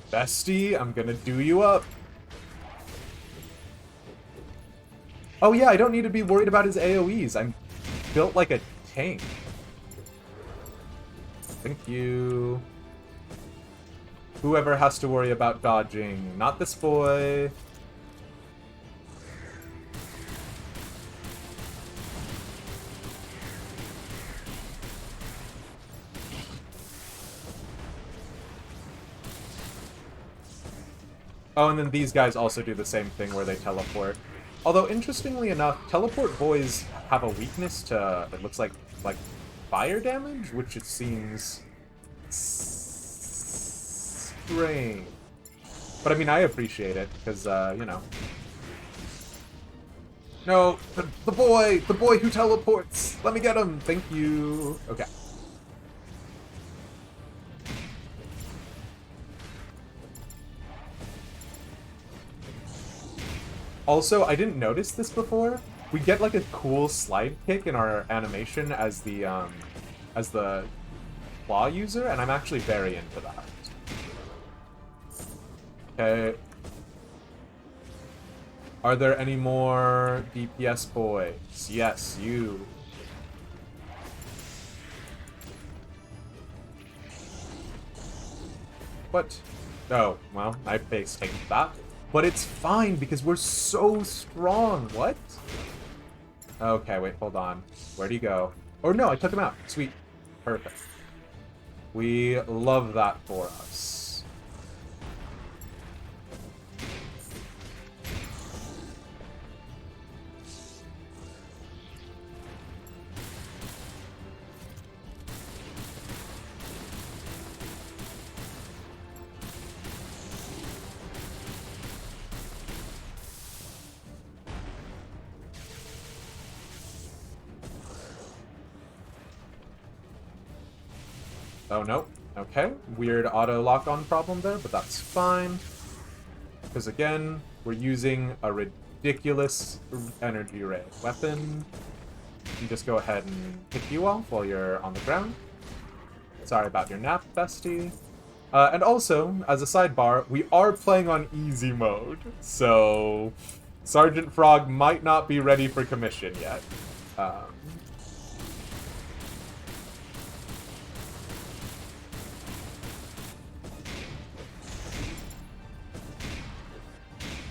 Bestie, I'm gonna do you up. Oh yeah, I don't need to be worried about his AoEs. I'm built like a tank. Thank you. Whoever has to worry about dodging. Not this boy. Oh, and then these guys also do the same thing where they teleport. Although, interestingly enough, teleport boys have a weakness to, it looks like fire damage, which it seems strange. But I mean, I appreciate it, because, you know. No, the boy who teleports! Let me get him! Thank you! Okay. Also, I didn't notice this before. We get like a cool slide kick in our animation as the claw user, and I'm actually very into that. Okay. Are there any more DPS boys? Yes, you. What? Oh, well, I face tanked that. But it's fine, because we're so strong. What? Okay, wait, hold on. Where'd he go? Oh, no, I took him out. Sweet. Perfect. We love that for us. Oh, no. Okay. Weird auto lock-on problem there, but that's fine. Because, again, we're using a ridiculous energy ray weapon. You just go ahead and pick you off while you're on the ground. Sorry about your nap, bestie. And also, as a sidebar, we are playing on easy mode, so Sergeant Frog might not be ready for commission yet.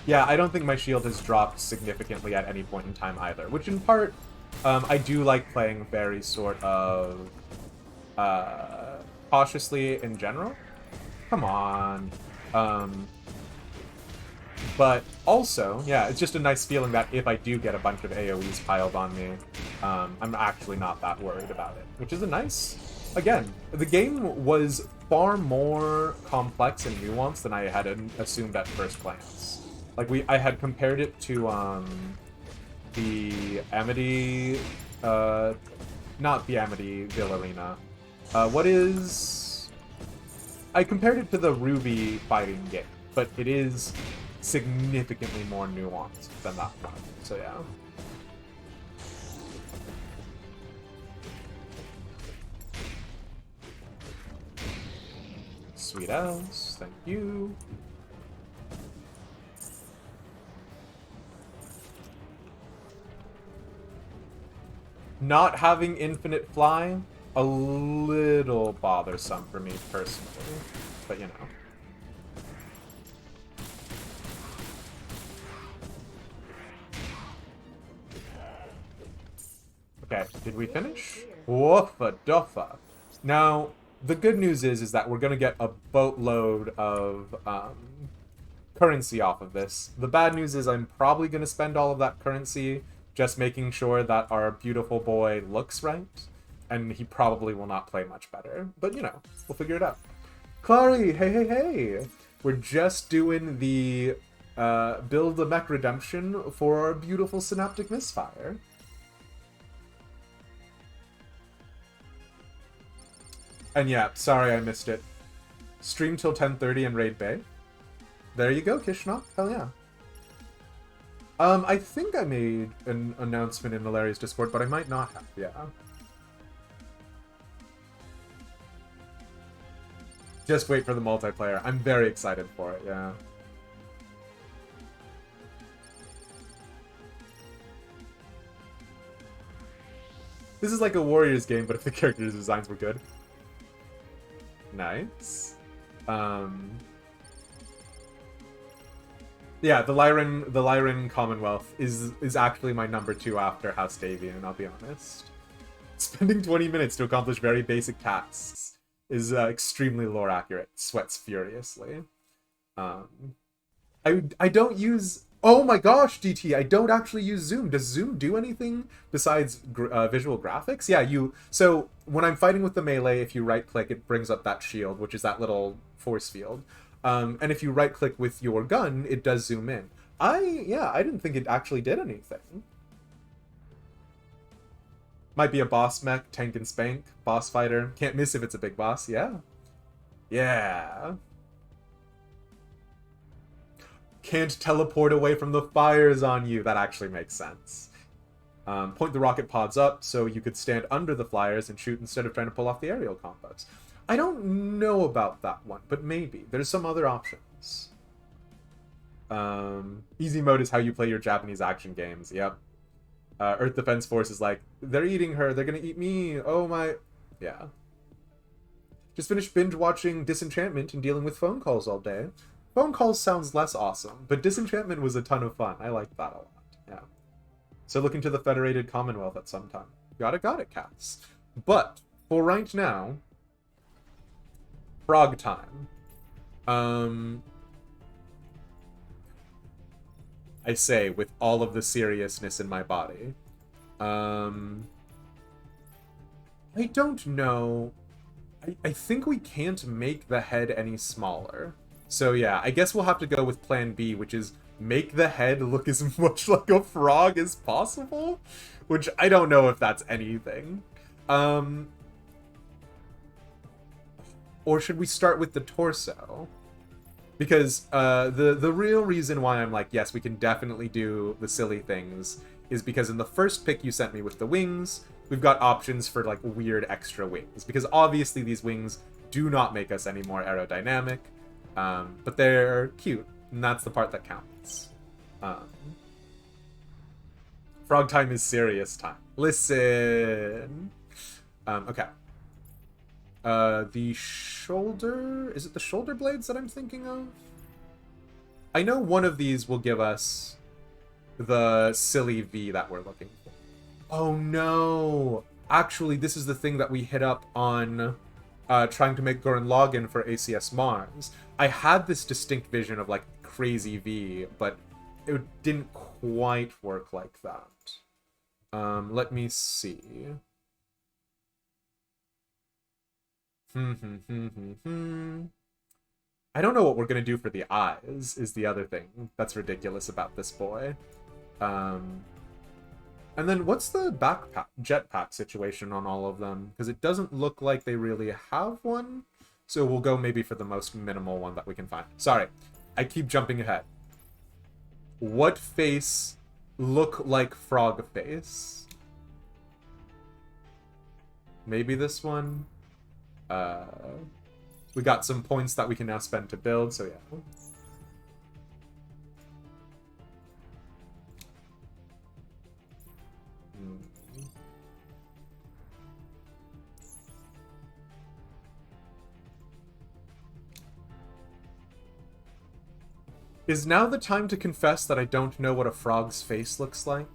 Yeah, I don't think my shield has dropped significantly at any point in time either, which in part, I do like playing very sort of cautiously in general. Come on. But also, yeah, it's just a nice feeling that if I do get a bunch of AoEs piled on me, I'm actually not that worried about it, which is a nice... Again, the game was far more complex and nuanced than I had assumed at first glance. Like, I had compared it to, the Amity, not the Amityville Arena. What is... I compared it to the Ruby fighting game, but it is significantly more nuanced than that one, so yeah. Sweet ass, thank you. Not having infinite fly, a little bothersome for me personally, but you know. Okay, did we finish? Woofa duffa. Now, the good news is that we're gonna get a boatload of currency off of this. The bad news is I'm probably gonna spend all of that currency just making sure that our beautiful boy looks right, and he probably will not play much better. But, you know, we'll figure it out. Clary, hey, hey, hey! We're just doing the build a mech redemption for our beautiful Synaptic Misfire. And yeah, sorry I missed it. Stream till 10:30 in Raid Bay. There you go, Kishnok. Hell yeah. I think I made an announcement in Valeria's Discord, but I might not have, yeah. Just wait for the multiplayer. I'm very excited for it, yeah. This is like a Warriors game, but if the characters' designs were good. Nice. Yeah, the Lyran Commonwealth is actually my number 2 after House Davian, I'll be honest. Spending 20 minutes to accomplish very basic tasks is extremely lore accurate. Sweats furiously. I don't use... Oh my gosh, DT, I don't actually use Zoom. Does Zoom do anything besides visual graphics? Yeah, so when I'm fighting with the melee, if you right-click, it brings up that shield, which is that little force field. And if you right-click with your gun, it does zoom in. I didn't think it actually did anything. Might be a boss mech, tank and spank, boss fighter. Can't miss if it's a big boss, yeah. Yeah. Can't teleport away from the fires on you. That actually makes sense. Point the rocket pods up so you could stand under the flyers and shoot instead of trying to pull off the aerial combos. I don't know about that one, but maybe. There's some other options. Easy mode is how you play your Japanese action games. Yep. Earth Defense Force is like, they're eating her, they're gonna eat me. Oh my... Yeah. Just finished binge watching Disenchantment and dealing with phone calls all day. Phone calls sounds less awesome, but Disenchantment was a ton of fun. I liked that a lot. Yeah. So looking to the Federated Commonwealth at some time. Got it, cats. But, for right now... Frog time. I say, with all of the seriousness in my body. I don't know. I think we can't make the head any smaller. So yeah, I guess we'll have to go with plan B, which is make the head look as much like a frog as possible? Which I don't know if that's anything. Or should we start with the torso? Because the real reason why I'm like, yes, we can definitely do the silly things is because in the first pick you sent me with the wings, we've got options for like weird extra wings. Because obviously these wings do not make us any more aerodynamic, but they're cute, and that's the part that counts. Frog time is serious time. Listen! Okay. The shoulder... Is it the shoulder blades that I'm thinking of? I know one of these will give us the silly V that we're looking for. Oh no! Actually, this is the thing that we hit up on trying to make Gurren Lagann for ACS Mars. I had this distinct vision of, like, crazy V, but it didn't quite work like that. Let me see... I don't know what we're gonna do for the eyes, is the other thing that's ridiculous about this boy. And then what's the backpack, jetpack situation on all of them? Because it doesn't look like they really have one. So we'll go maybe for the most minimal one that we can find. Sorry, I keep jumping ahead. What face look like frog face? Maybe this one? We got some points that we can now spend to build, so yeah. Is now the time to confess that I don't know what a frog's face looks like?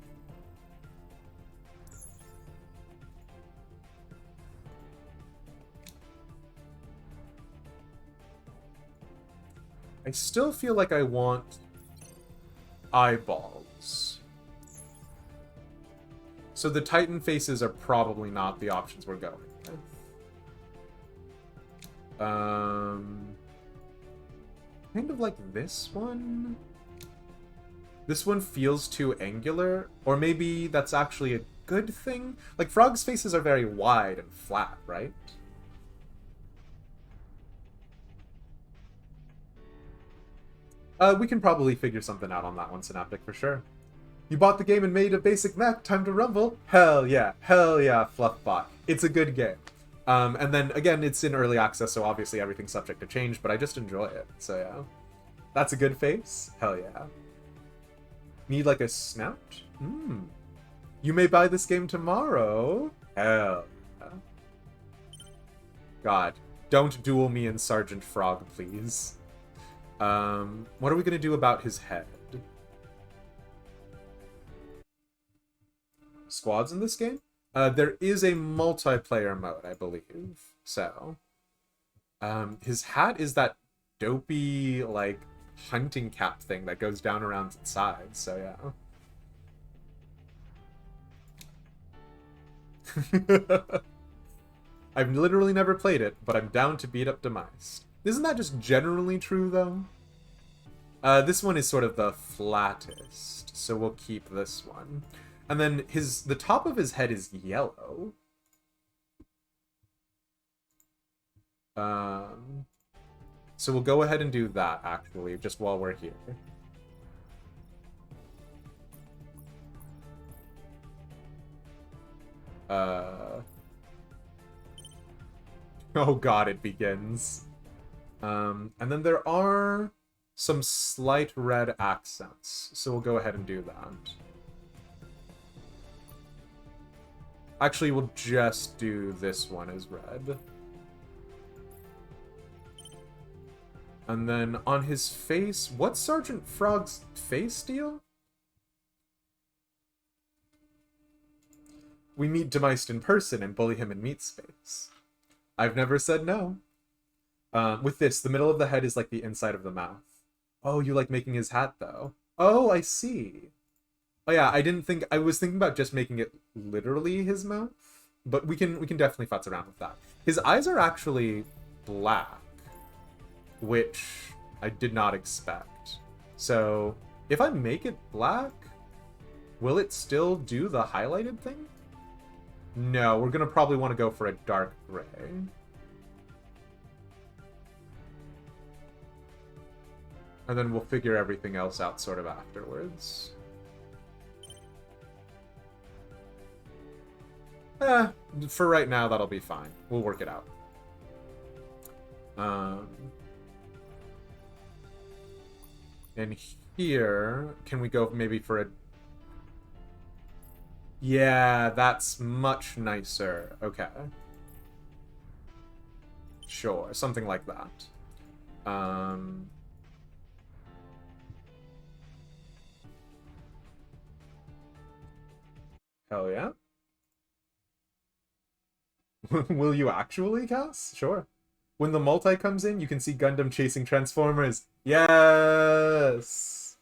I still feel like I want eyeballs. So the Titan faces are probably not the options we're going with. Kind of like this one? This one feels too angular, or maybe that's actually a good thing? Like, frogs' faces are very wide and flat, right? We can probably figure something out on that one, Synaptic, for sure. You bought the game and made a basic mech, time to rumble? Hell yeah, Fluffbot. It's a good game. And then, again, it's in early access, so obviously everything's subject to change, but I just enjoy it, so yeah. That's a good face? Hell yeah. Need like a snout? You may buy this game tomorrow. Hell yeah. God, don't duel me and Sergeant Frog, please. What are we gonna do about his head? Squads in this game? There is a multiplayer mode, I believe. So, his hat is that dopey, like, hunting cap thing that goes down around its sides, so yeah. I've literally never played it, but I'm down to beat up Demise. Isn't that just generally true, though? This one is sort of the flattest, so we'll keep this one. And then the top of his head is yellow. So we'll go ahead and do that, actually, just while we're here. Oh god, it begins. And then there are some slight red accents, so we'll go ahead and do that. Actually, we'll just do this one as red. And then on his face, what's Sergeant Frog's face deal? We meet Demeist in person and bully him in meat space. I've never said no. With this, the middle of the head is like the inside of the mouth. Oh, you like making his hat, though. Oh, I see. Oh yeah, I was thinking about just making it literally his mouth, but we can definitely futz around with that. His eyes are actually black, which I did not expect. So, if I make it black, will it still do the highlighted thing? No, we're gonna probably want to go for a dark gray. And then we'll figure everything else out sort of afterwards. For right now, that'll be fine. We'll work it out. And here, can we go maybe for a... Yeah, that's much nicer. Okay. Sure, something like that. Hell yeah. Will you actually, Cass? Sure. When the multi comes in, you can see Gundam chasing Transformers. Yes!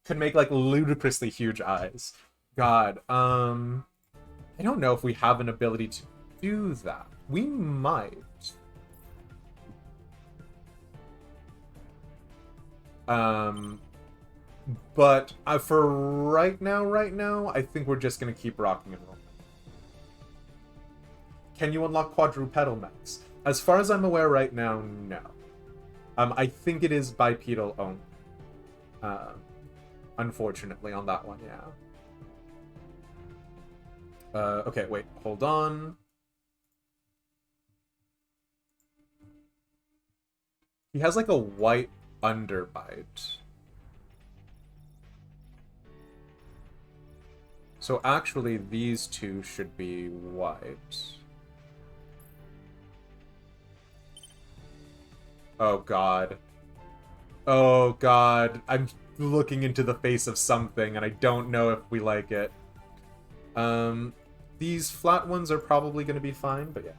Can make, like, ludicrously huge eyes. God, I don't know if we have an ability to do that. We might. But for right now, I think we're just gonna keep rocking and rolling. Can you unlock quadrupedal mechs? As far as I'm aware right now, no. I think it is bipedal only. Unfortunately, on that one, yeah. Okay, wait, hold on. He has like a white underbite. So actually, these two should be white. Oh god. Oh god. I'm looking into the face of something, and I don't know if we like it. These flat ones are probably going to be fine, but yeah.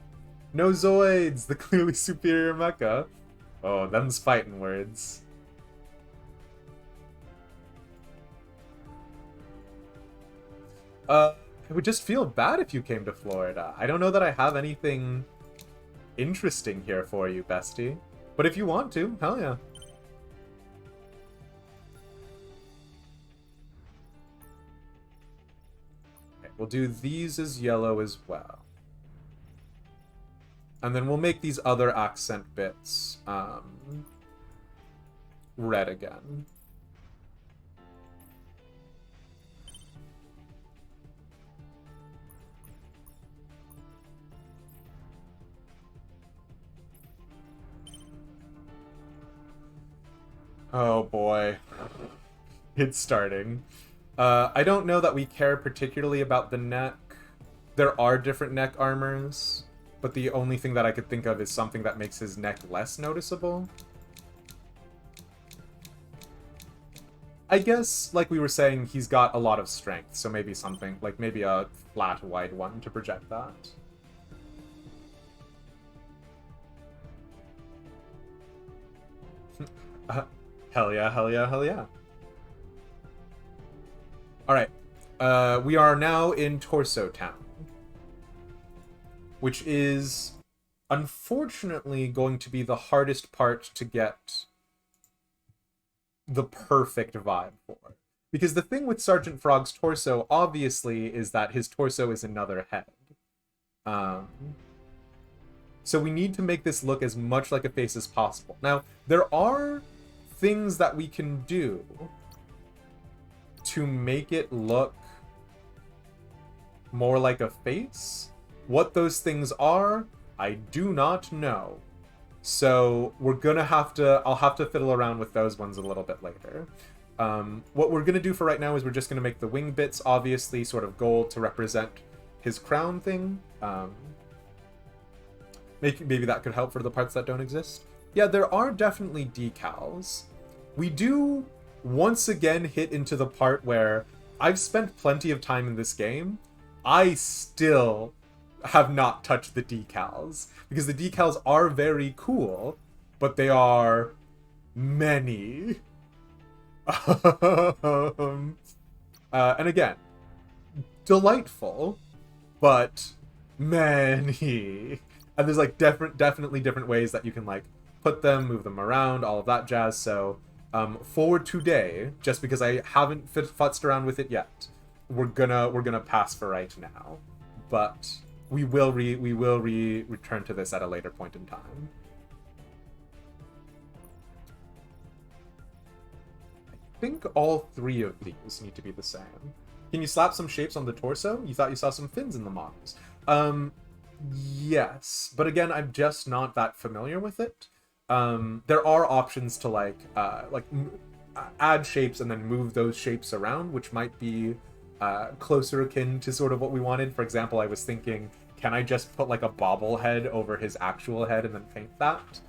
No Zoids! The clearly superior mecha. Oh, them's fighting words. I would just feel bad if you came to Florida. I don't know that I have anything interesting here for you, bestie. But if you want to, hell yeah. we'll do these as yellow as well. And then we'll make these other accent bits red again. Oh boy. It's starting. I don't know that we care particularly about the neck. There are different neck armors, but the only thing that I could think of is something that makes his neck less noticeable. I guess, like we were saying, he's got a lot of strength, so maybe something, like maybe a flat, wide one to project that. Hell yeah, hell yeah, hell yeah. Alright, we are now in Torso Town, which is unfortunately going to be the hardest part to get the perfect vibe for. Because the thing with Sergeant Frog's torso, obviously, is that his torso is another head. So we need to make this look as much like a face as possible. Now, there are things that we can do to make it look more like a face. What those things are, I do not know. So we're gonna I'll have to fiddle around with those ones a little bit later. What we're gonna do for right now is we're just gonna make the wing bits obviously sort of gold to represent his crown thing. Maybe that could help for the parts that don't exist. Yeah, there are definitely decals. We do once again hit into the part where I've spent plenty of time in this game. I still have not touched the decals, because the decals are very cool, but they are many. And again, delightful, but many. And there's like definitely different ways that you can like put them, move them around, all of that jazz. So for today, just because I haven't futzed around with it yet, we're gonna pass for right now. But we will return to this at a later point in time. I think all three of these need to be the same. Can you slap some shapes on the torso? You thought you saw some fins in the models. Yes, but again, I'm just not that familiar with it. There are options to like add shapes and then move those shapes around, which might be closer akin to sort of what we wanted. For example, I was thinking, can I just put like a bobblehead over his actual head and then paint that?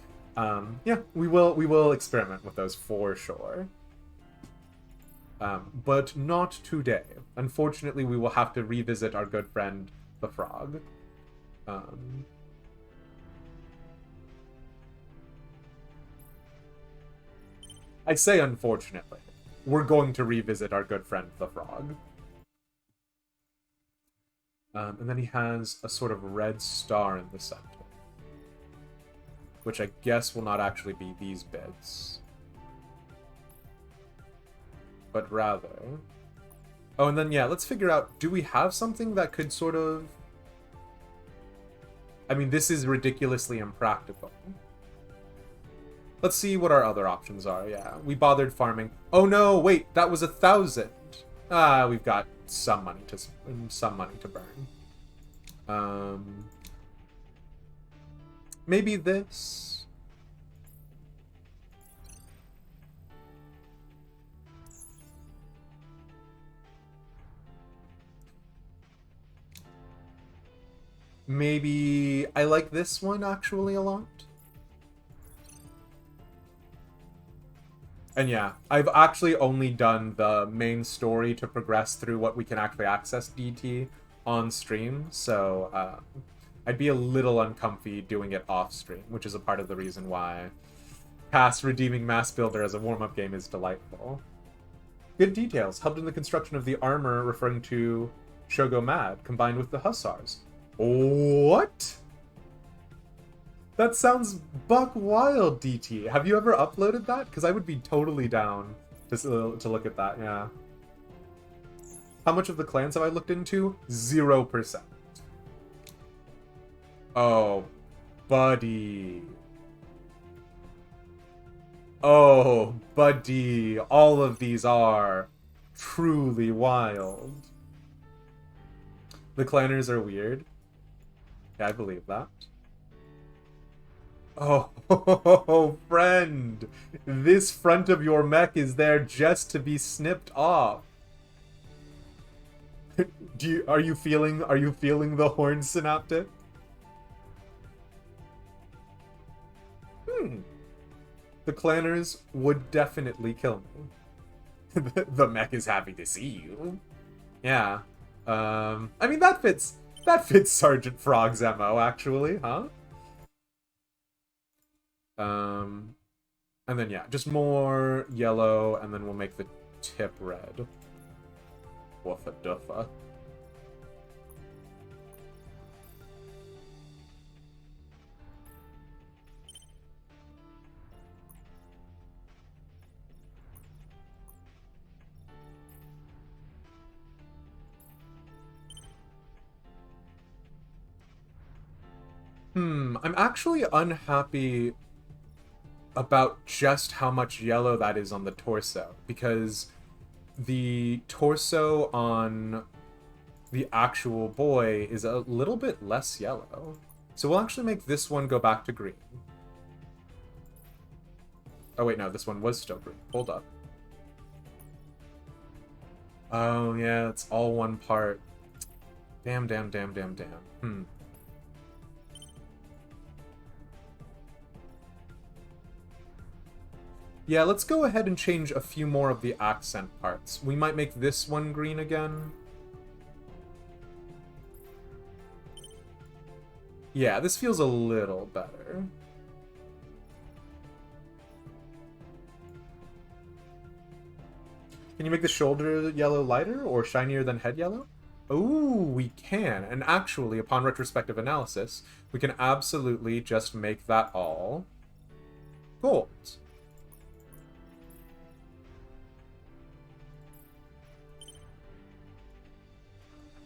Yeah, we will experiment with those for sure. But not today. Unfortunately, we will have to revisit our good friend, the frog. I say unfortunately. We're going to revisit our good friend, the frog. And then he has a sort of red star in the center, which I guess will not actually be these bits, but rather... Oh, and then, yeah, let's figure out, do we have something that could sort of... I mean, this is ridiculously impractical. Let's see what our other options are. Yeah, we bothered farming. Oh no, wait, that was 1,000. Ah, we've got some money to burn. Maybe this. Maybe I like this one actually a lot. And yeah, I've actually only done the main story to progress through what we can actually access DT on stream, so I'd be a little uncomfy doing it off stream, which is a part of the reason why past redeeming Mass Builder as a warm-up game is delightful. Good details. Helped in the construction of the armor referring to Shogo Mad, combined with the Hussars. What? That sounds buck wild, DT. Have you ever uploaded that? Because I would be totally down to look at that, yeah. How much of the clans have I looked into? 0%. Oh, buddy. Oh, buddy. All of these are truly wild. The clanners are weird. Yeah, I believe that. Oh, friend. This front of your mech is there just to be snipped off. Are you feeling the horn synaptic? The clanners would definitely kill me. The mech is happy to see you. Yeah. I mean that fits Sergeant Frog's MO actually, huh? And then yeah, just more yellow, and then we'll make the tip red. Woofa duffa. I'm actually unhappy about just how much yellow that is on the torso, because the torso on the actual boy is a little bit less yellow. So we'll actually make this one go back to green. Oh wait, no, this one was still green. Hold up. Oh yeah, it's all one part. Damn. Yeah, let's go ahead and change a few more of the accent parts. We might make this one green again. Yeah, this feels a little better. Can you make the shoulder yellow lighter or shinier than head yellow? Ooh, we can. And actually, upon retrospective analysis, we can absolutely just make that all gold.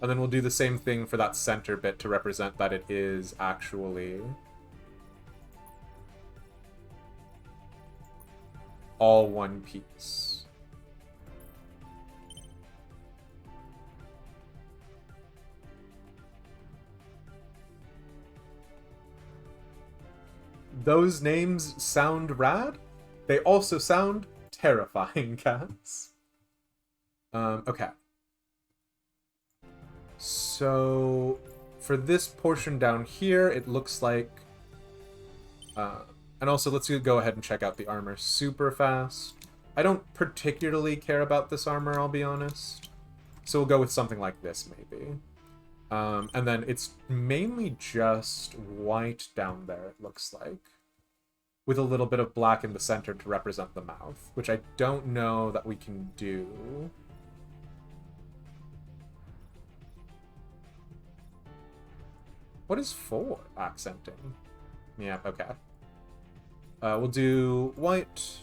And then we'll do the same thing for that center bit to represent that it is actually all one piece. Those names sound rad. They also sound terrifying, cats. Okay. So, for this portion down here, it looks like... and also, let's go ahead and check out the armor super fast. I don't particularly care about this armor, I'll be honest. So we'll go with something like this, maybe. And then it's mainly just white down there, it looks like. With a little bit of black in the center to represent the mouth, which I don't know that we can do. What is for accenting? Yeah, okay. We'll do white.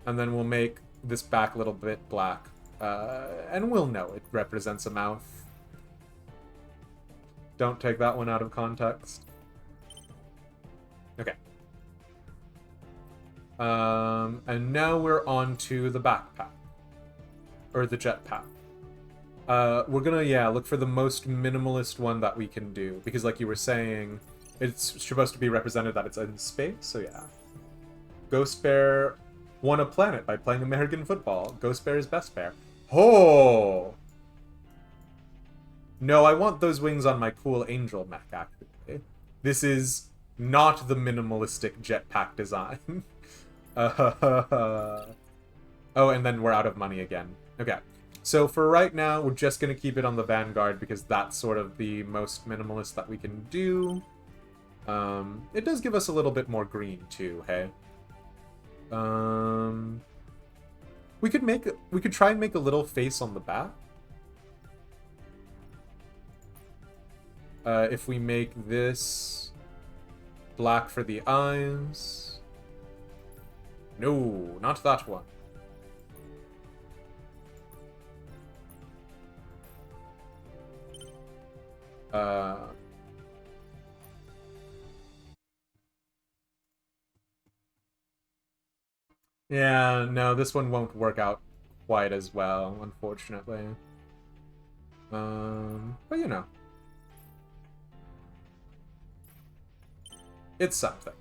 And then we'll make this back a little bit black. And we'll know it represents a mouth. Don't take that one out of context. Okay. And now we're on to the backpack. Or the jetpack. We're gonna, yeah, look for the most minimalist one that we can do. Because like you were saying, it's supposed to be represented that it's in space, so yeah. Ghost Bear won a planet by playing American football. Ghost Bear is best bear. Oh! No, I want those wings on my cool angel mech, actually. This is not the minimalistic jetpack design. Oh, and then we're out of money again. Okay. So for right now, we're just going to keep it on the Vanguard because that's sort of the most minimalist that we can do. It does give us a little bit more green too, hey? We could try and make a little face on the back. If we make this black for the eyes. No, not that one. Yeah, no, this one won't work out quite as well, unfortunately. But you know. It's something.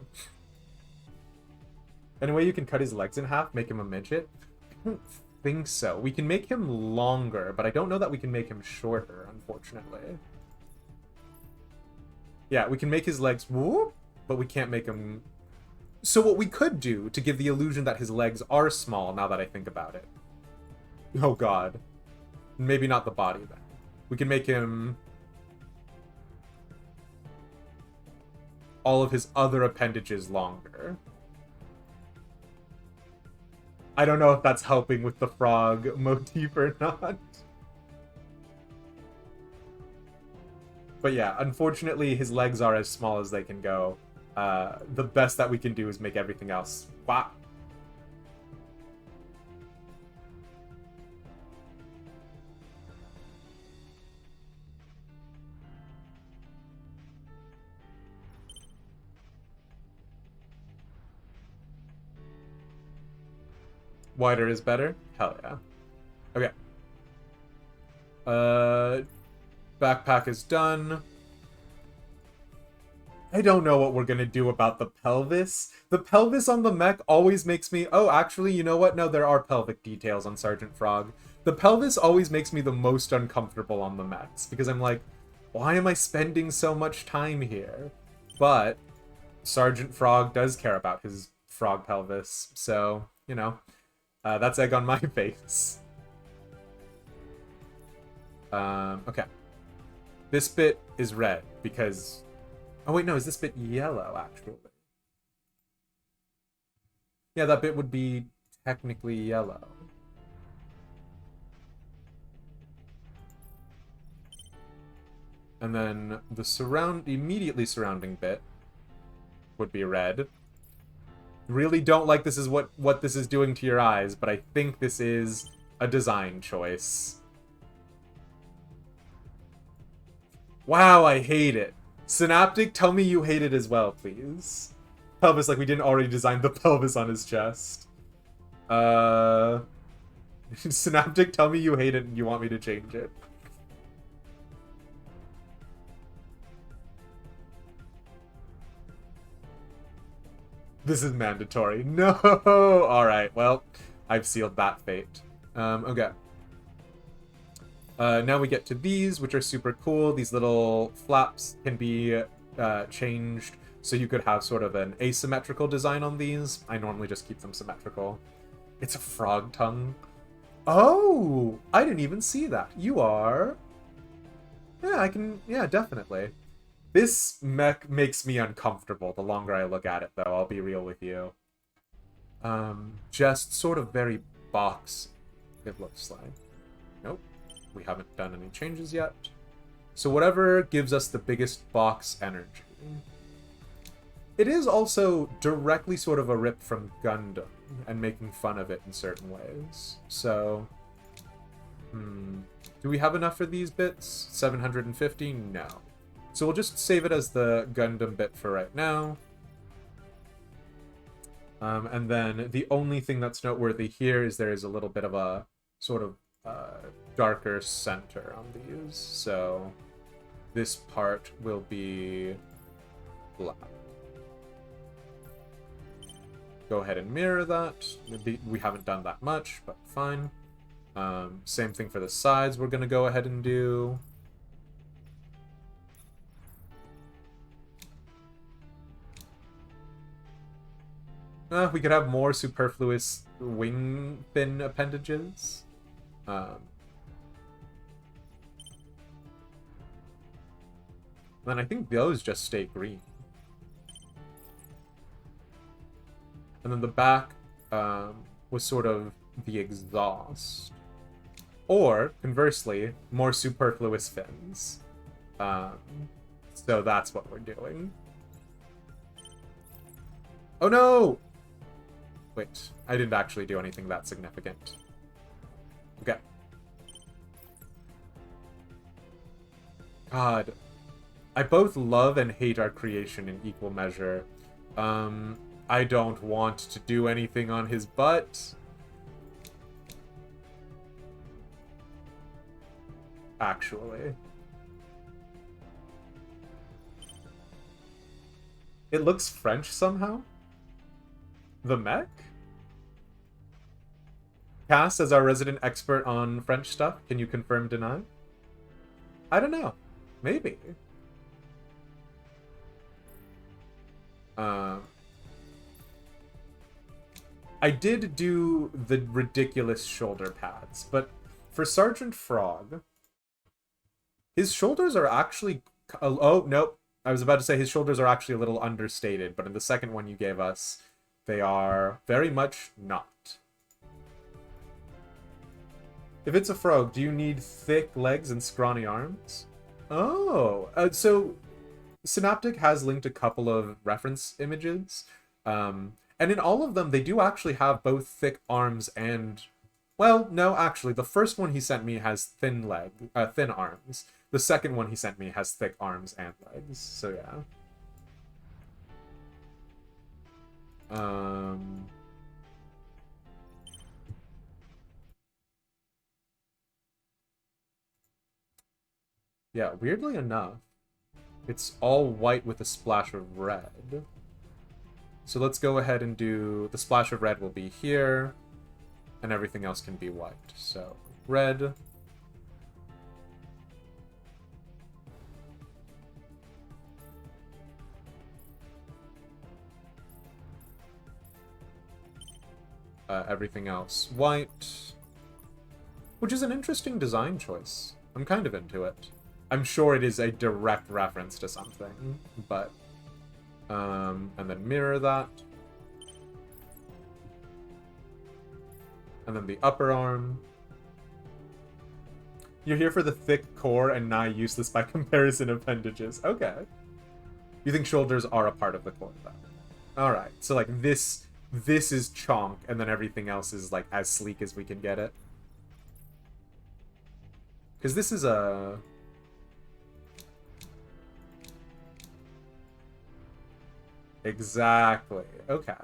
Anyway, you can cut his legs in half, make him a midget? I don't think so. We can make him longer, but I don't know that we can make him shorter, unfortunately. Yeah, we can make his legs whoop, but we can't make him... So what we could do to give the illusion that his legs are small, now that I think about it. Oh god. Maybe not the body, then. We can make him... all of his other appendages longer. I don't know if that's helping with the frog motif or not. But yeah, unfortunately, his legs are as small as they can go. The best that we can do is make everything else. Wow. Wider is better? Hell yeah. Okay. Backpack is done. I don't know what we're gonna do about the pelvis. The pelvis on the mech always makes me... Oh, actually, you know what? No, there are pelvic details on Sergeant Frog. The pelvis always makes me the most uncomfortable on the mechs, because I'm like, why am I spending so much time here? But Sergeant Frog does care about his frog pelvis, so, you know, that's egg on my face. Okay. This bit is red, because... Oh wait, no, is this bit yellow, actually? Yeah, that bit would be technically yellow. And then the immediately surrounding bit would be red. Really don't like this is what this is doing to your eyes, but I think this is a design choice. Wow, I hate it. Synaptic, tell me you hate it as well, please. Pelvis, like we didn't already design the pelvis on his chest. Synaptic, tell me you hate it and you want me to change it. This is mandatory. No! Alright, well, I've sealed that fate. Okay. Now we get to these, which are super cool. These little flaps can be changed, so you could have sort of an asymmetrical design on these. I normally just keep them symmetrical. It's a frog tongue. Oh! I didn't even see that. You are... Yeah, I can... Yeah, definitely. This mech makes me uncomfortable the longer I look at it, though, I'll be real with you. Just sort of very boxy, it looks like. Nope. We haven't done any changes yet. So whatever gives us the biggest box energy. It is also directly sort of a rip from Gundam and making fun of it in certain ways. So, do we have enough for these bits? 750? No. So we'll just save it as the Gundam bit for right now. And then the only thing that's noteworthy here is there is a little bit of a sort of darker center on these. So this part will be black. Go ahead and mirror that. We haven't done that much, but fine. Same thing for the sides we're going to go ahead and do. We could have more superfluous wing fin appendages. Then I think those just stay green. And then the back was sort of the exhaust. Or, conversely, more superfluous fins. So that's what we're doing. Oh no! Wait, I didn't actually do anything that significant. Okay. God. I both love and hate our creation in equal measure. I don't want to do anything on his butt. Actually. It looks French somehow? The mech? Cass, as our resident expert on French stuff, can you confirm, deny? I don't know. Maybe. I did do the ridiculous shoulder pads, but for Sergeant Frog, his shoulders are actually... Oh, nope. I was about to say his shoulders are actually a little understated, but in the second one you gave us, they are very much not. If it's a frog, do you need thick legs and scrawny arms? Oh, so Synaptic has linked a couple of reference images, and in all of them, they do actually have both thick arms and... Well, no, actually, the first one he sent me has thin arms. The second one he sent me has thick arms and legs, so yeah. Yeah, weirdly enough, it's all white with a splash of red. So let's go ahead and do... The splash of red will be here, and everything else can be white. So, red... everything else white, which is an interesting design choice. I'm kind of into it. I'm sure it is a direct reference to something, but and then mirror that, and then the upper arm. You're here for the thick core and nigh useless by comparison appendages. Okay. You think shoulders are a part of the core though. All right. So like this is chonk, and then everything else is like as sleek as we can get it. Because this is a... Exactly. Okay.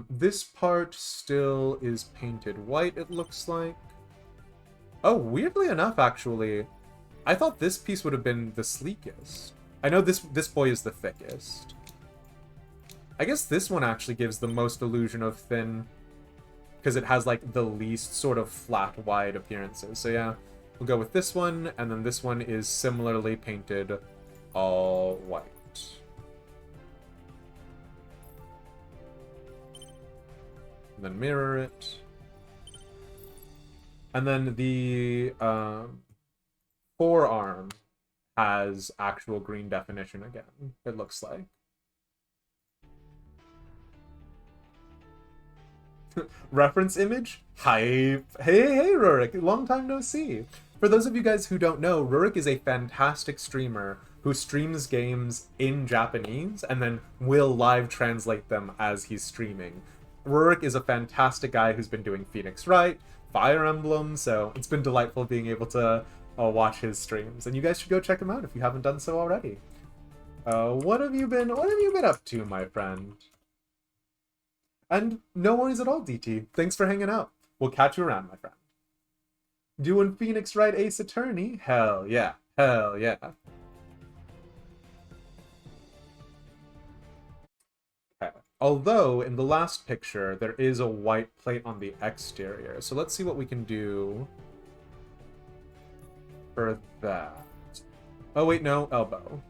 This part still is painted white, it looks like. Oh, weirdly enough, actually, I thought this piece would have been the sleekest. I know this boy is the thickest. I guess this one actually gives the most illusion of thin, because it has, like, the least sort of flat, wide appearances. So yeah, we'll go with this one, and then this one is similarly painted all white. And then mirror it. And then the forearm has actual green definition again, it looks like. Reference image? Hype! Hey, Rurik! Long time no see! For those of you guys who don't know, Rurik is a fantastic streamer who streams games in Japanese and then will live translate them as he's streaming. Rurik is a fantastic guy who's been doing Phoenix Wright, Fire Emblem, so it's been delightful being able to watch his streams. And you guys should go check him out if you haven't done so already. What have you been up to, my friend? And no worries at all, DT. Thanks for hanging out. We'll catch you around, my friend. Doing Phoenix Wright Ace Attorney? Hell yeah. Hell yeah. Okay. Although, in the last picture, there is a white plate on the exterior. So let's see what we can do for that. Oh, wait, no. Elbow.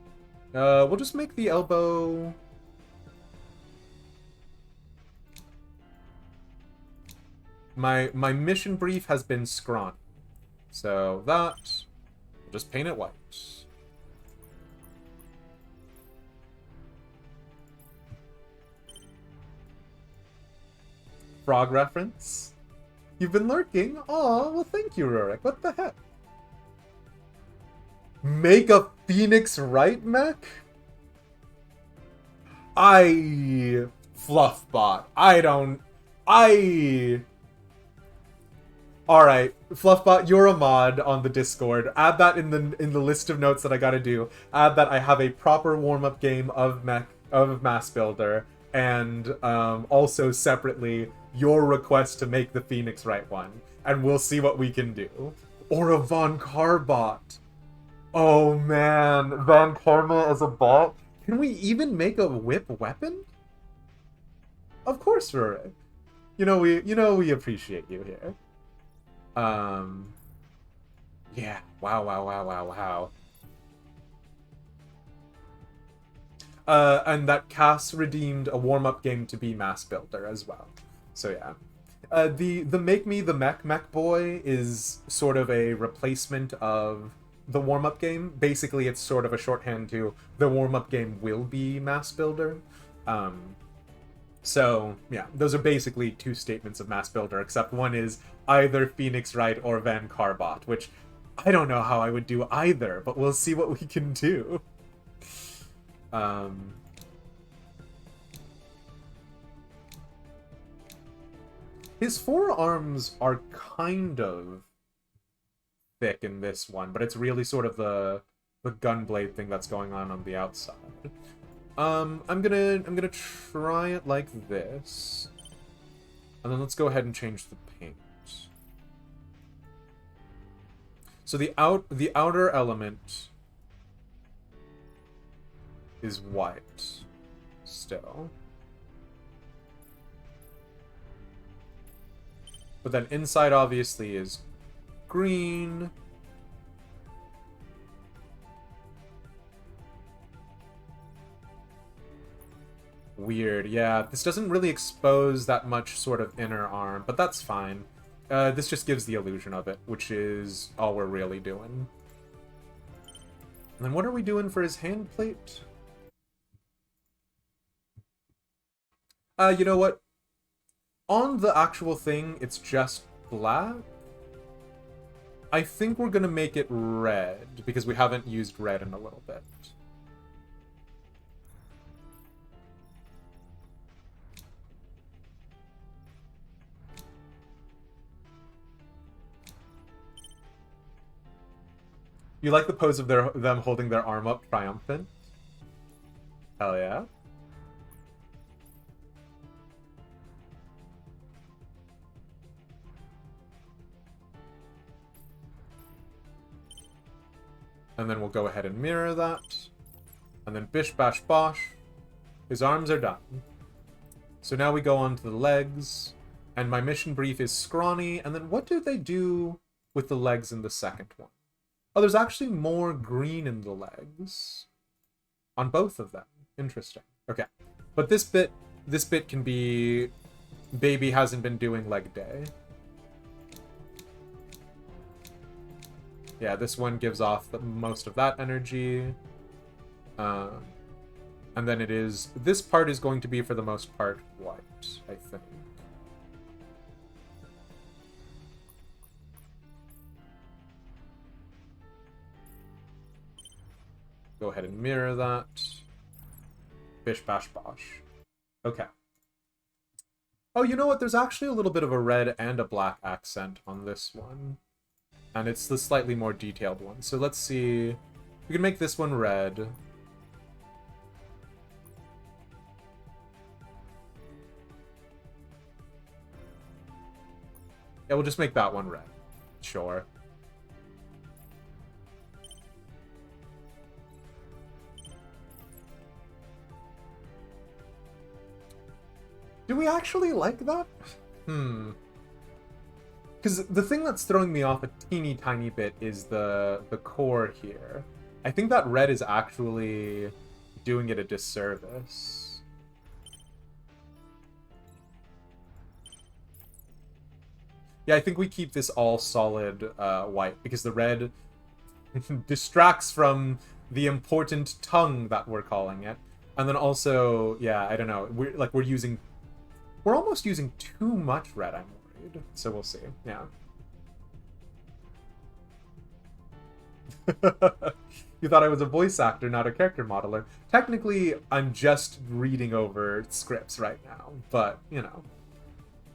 We'll just make the elbow... My mission brief has been scrawny. So that, we'll just paint it white. Frog reference? You've been lurking? Aw, well thank you, Rurik. What the heck? Make a Phoenix Wright mech? Fluffbot. Alright, Fluffbot, you're a mod on the Discord. Add that in the list of notes that I gotta do. Add that I have a proper warm-up game of Mass Builder, and also separately your request to make the Phoenix Wright one. And we'll see what we can do. Or a Von Carbot. Oh man, Von Karma as a bot? Can we even make a whip weapon? Of course, Rurik. You know we appreciate you here. Yeah. Wow. And that Cass redeemed a warm-up game to be Mass Builder as well. So yeah. The Make Me the Mech Boy is sort of a replacement of the warm-up game. Basically, it's sort of a shorthand to the warm-up game will be Mass Builder. So, yeah, those are basically two statements of Mass Builder, except one is either Phoenix Wright or Van Carbot, which I don't know how I would do either, but we'll see what we can do. His forearms are kind of thick in this one, but it's really sort of the gunblade thing that's going on the outside. I'm gonna try it like this, and then let's go ahead and change the paint. So the outer element is white still, but then inside obviously is green. Weird, yeah. This doesn't really expose that much sort of inner arm, but that's fine. This just gives the illusion of it, which is all we're really doing. And then what are we doing for his hand plate? You know what? On the actual thing, it's just black. I think we're gonna make it red, because we haven't used red in a little bit. You like the pose of them holding their arm up, triumphant? Hell yeah. And then we'll go ahead and mirror that. And then bish bash bosh. His arms are done. So now we go on to the legs. And my mission brief is scrawny. And then what do they do with the legs in the second one? Oh, there's actually more green in the legs. On both of them. Interesting. Okay. But this bit can be... Baby hasn't been doing leg day. Yeah, this one gives off most of that energy. And then it is... This part is going to be, for the most part, white, I think. Go ahead and mirror that. Bish bash bosh. Okay. Oh, you know what? There's actually a little bit of a red and a black accent on this one. And it's the slightly more detailed one. So let's see. We can make this one red. Yeah, we'll just make that one red. Sure. Do we actually like that? Because the thing that's throwing me off a teeny tiny bit is the core here. I think that red is actually doing it a disservice. Yeah, I think we keep this all solid white, because the red distracts from the important tongue that we're calling it. And then also, yeah, I don't know, we're almost using too much red, I'm worried. So we'll see. Yeah. You thought I was a voice actor, not a character modeler. Technically, I'm just reading over scripts right now. But, you know.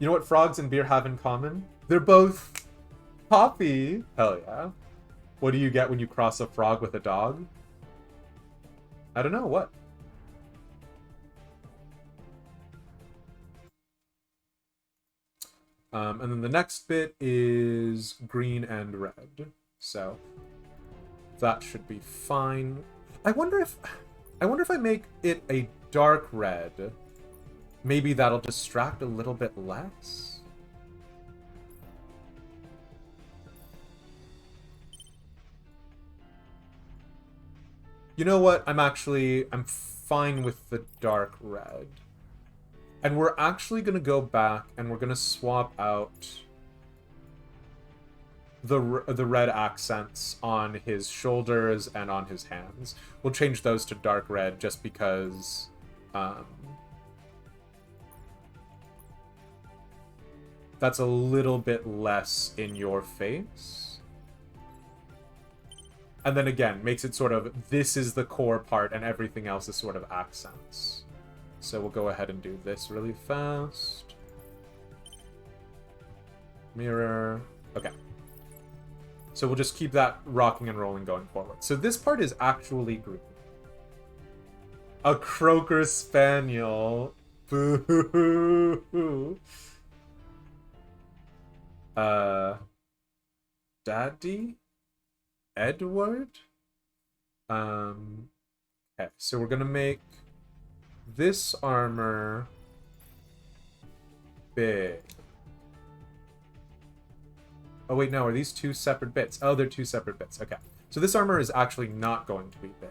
You know what frogs and beer have in common? They're both Poppy! Hell yeah. What do you get when you cross a frog with a dog? I don't know, what? And then the next bit is green and red. So that should be fine. I wonder if I make it a dark red, maybe that'll distract a little bit less. You know what? I'm fine with the dark red. And we're actually going to go back and we're going to swap out the red accents on his shoulders and on his hands. We'll change those to dark red just because that's a little bit less in your face. And then again, makes it sort of, this is the core part and everything else is sort of accents. So we'll go ahead and do this really fast. Mirror. Okay. So we'll just keep that rocking and rolling going forward. So this part is actually green. A Croaker Spaniel. Boo-hoo-hoo. Daddy? Edward? Okay, so we're gonna make this armor big. Oh wait, no, are these two separate bits? Oh, they're two separate bits. Okay. So this armor is actually not going to be big.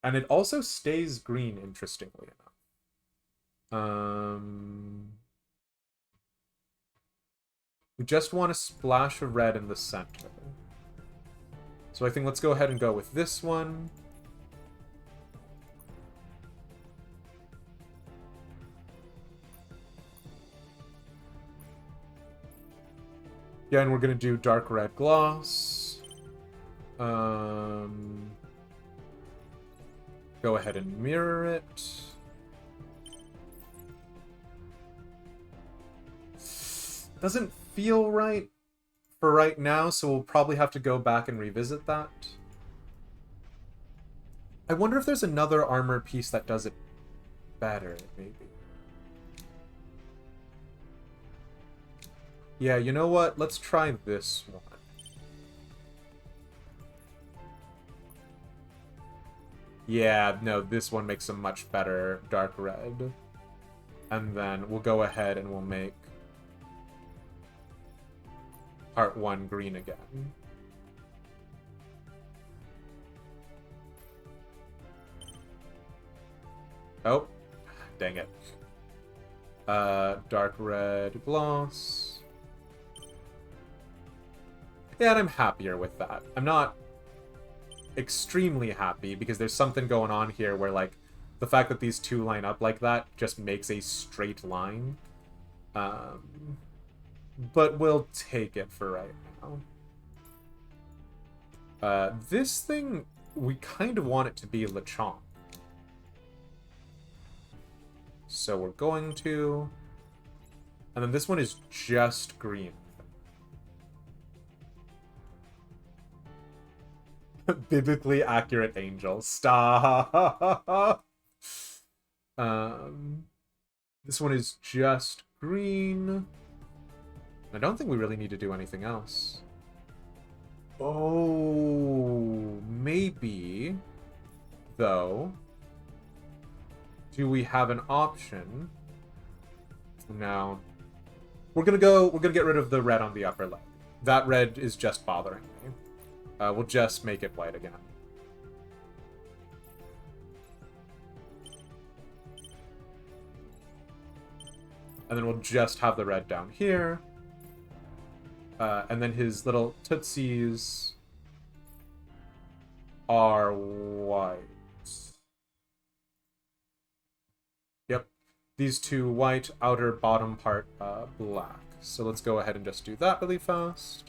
And it also stays green, interestingly enough. We just want a splash of red in the center. So I think let's go ahead and go with this one. Yeah, and we're going to do dark red gloss. Go ahead and mirror it. Doesn't feel right for right now, so we'll probably have to go back and revisit that. I wonder if there's another armor piece that does it better, maybe. Yeah, you know what? Let's try this one. Yeah, no, this one makes a much better dark red. And then we'll go ahead and we'll make part 1 green again. Oh, dang it. Dark red gloss. Yeah, and I'm happier with that. I'm not extremely happy because there's something going on here where, like, the fact that these two line up like that just makes a straight line. But we'll take it for right now. This thing, we kind of want it to be Lechonk. So we're going to... And then this one is just green. Biblically accurate angel. Stop! This one is just green. I don't think we really need to do anything else. Oh, maybe, though. Do we have an option? No. We're gonna get rid of the red on the upper leg. That red is just bothering me. We'll just make it white again. And then we'll just have the red down here. And then his little tootsies are white. Yep. These two white, outer bottom part black. So let's go ahead and just do that really fast.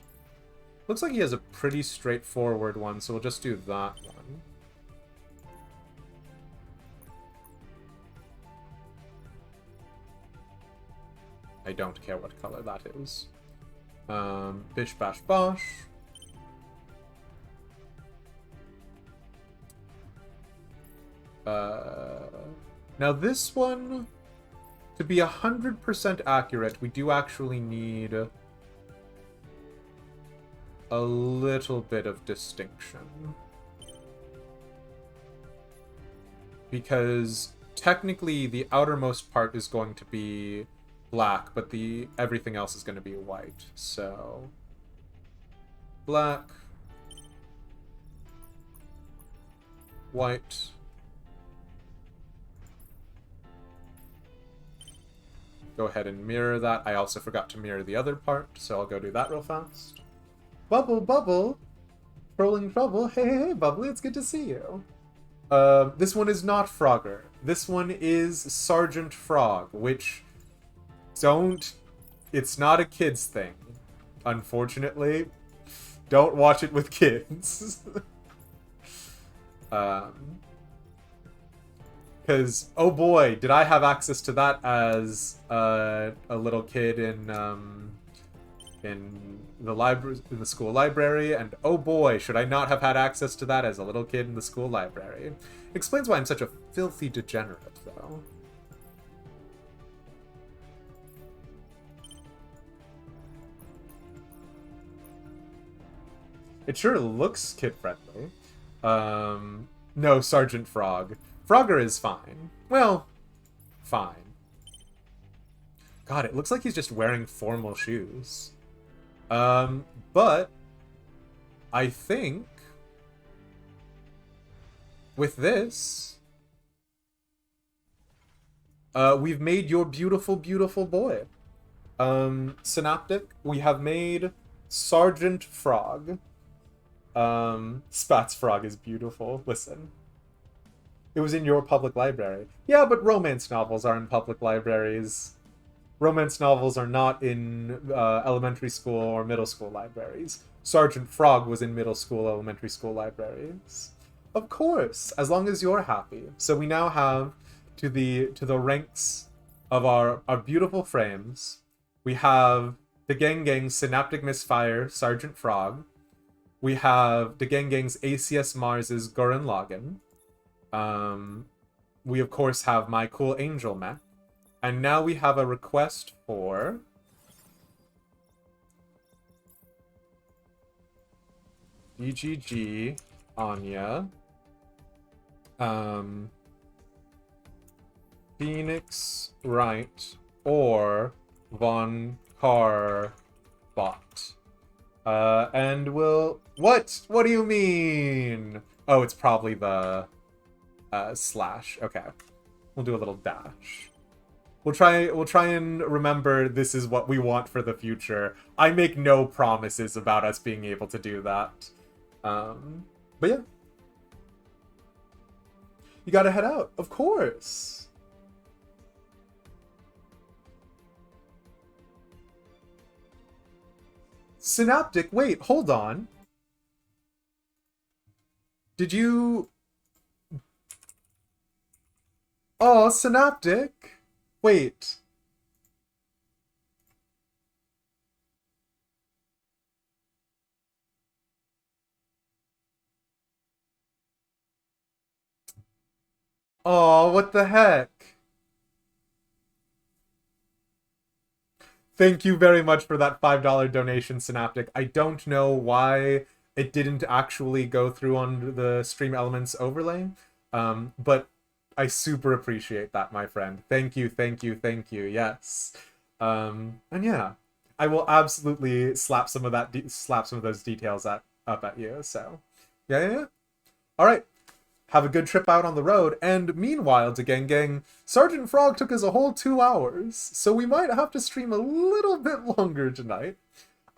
Looks like he has a pretty straightforward one, so we'll just do that one. I don't care what color that is. Bish bash bosh. Now this one, to be 100% accurate, we do actually need a little bit of distinction. Because technically the outermost part is going to be black, but everything else is going to be white. So black, white, go ahead and mirror that. I also forgot to mirror the other part, so I'll go do that real fast. Bubble, Bubble, trolling trouble. Hey, hey, hey, Bubbly, it's good to see you. This one is not Frogger. This one is Sergeant Frog, which it's not a kid's thing, unfortunately. Don't watch it with kids. Because, oh boy, did I have access to that as a little kid in the school library, and oh boy, should I not have had access to that as a little kid in the school library. Explains why I'm such a filthy degenerate, though. It sure looks kid-friendly. No, Sergeant Frog. Frogger is fine. Well, fine. God, it looks like he's just wearing formal shoes. But I think with this, we've made your beautiful, beautiful boy. Synaptic, we have made Sergeant Frog. Spats Frog is beautiful. Listen. It was in your public library. Yeah, but romance novels are in public libraries. Romance novels are not in elementary school or middle school libraries. Sergeant Frog was in middle school, elementary school libraries. Of course, as long as you're happy. So we now have to the ranks of our beautiful frames. We have the Gengang's Synaptic Misfire, Sergeant Frog. We have the Gengang's ACS Mars's Gurren Lagann. We of course have My Cool Angel Mech. And now we have a request for EGG, Anya, Phoenix Wright, or Von Carbot. And we'll... What? What do you mean? Oh, it's probably the slash. Okay. We'll do a little dash. We'll try and remember this is what we want for the future. I make no promises about us being able to do that. But yeah. You gotta head out, of course. Synaptic, wait, hold on. Did you... Oh, Synaptic. Wait. Oh, what the heck? Thank you very much for that $5 donation, Synaptic. I don't know why it didn't actually go through on the Stream Elements overlay, but I super appreciate that, my friend. Thank you, thank you, thank you. Yes. And yeah, I will absolutely slap some of those details up at you. So, yeah. All right. Have a good trip out on the road. And meanwhile, to Gang, Sergeant Frog took us a whole 2 hours, so we might have to stream a little bit longer tonight.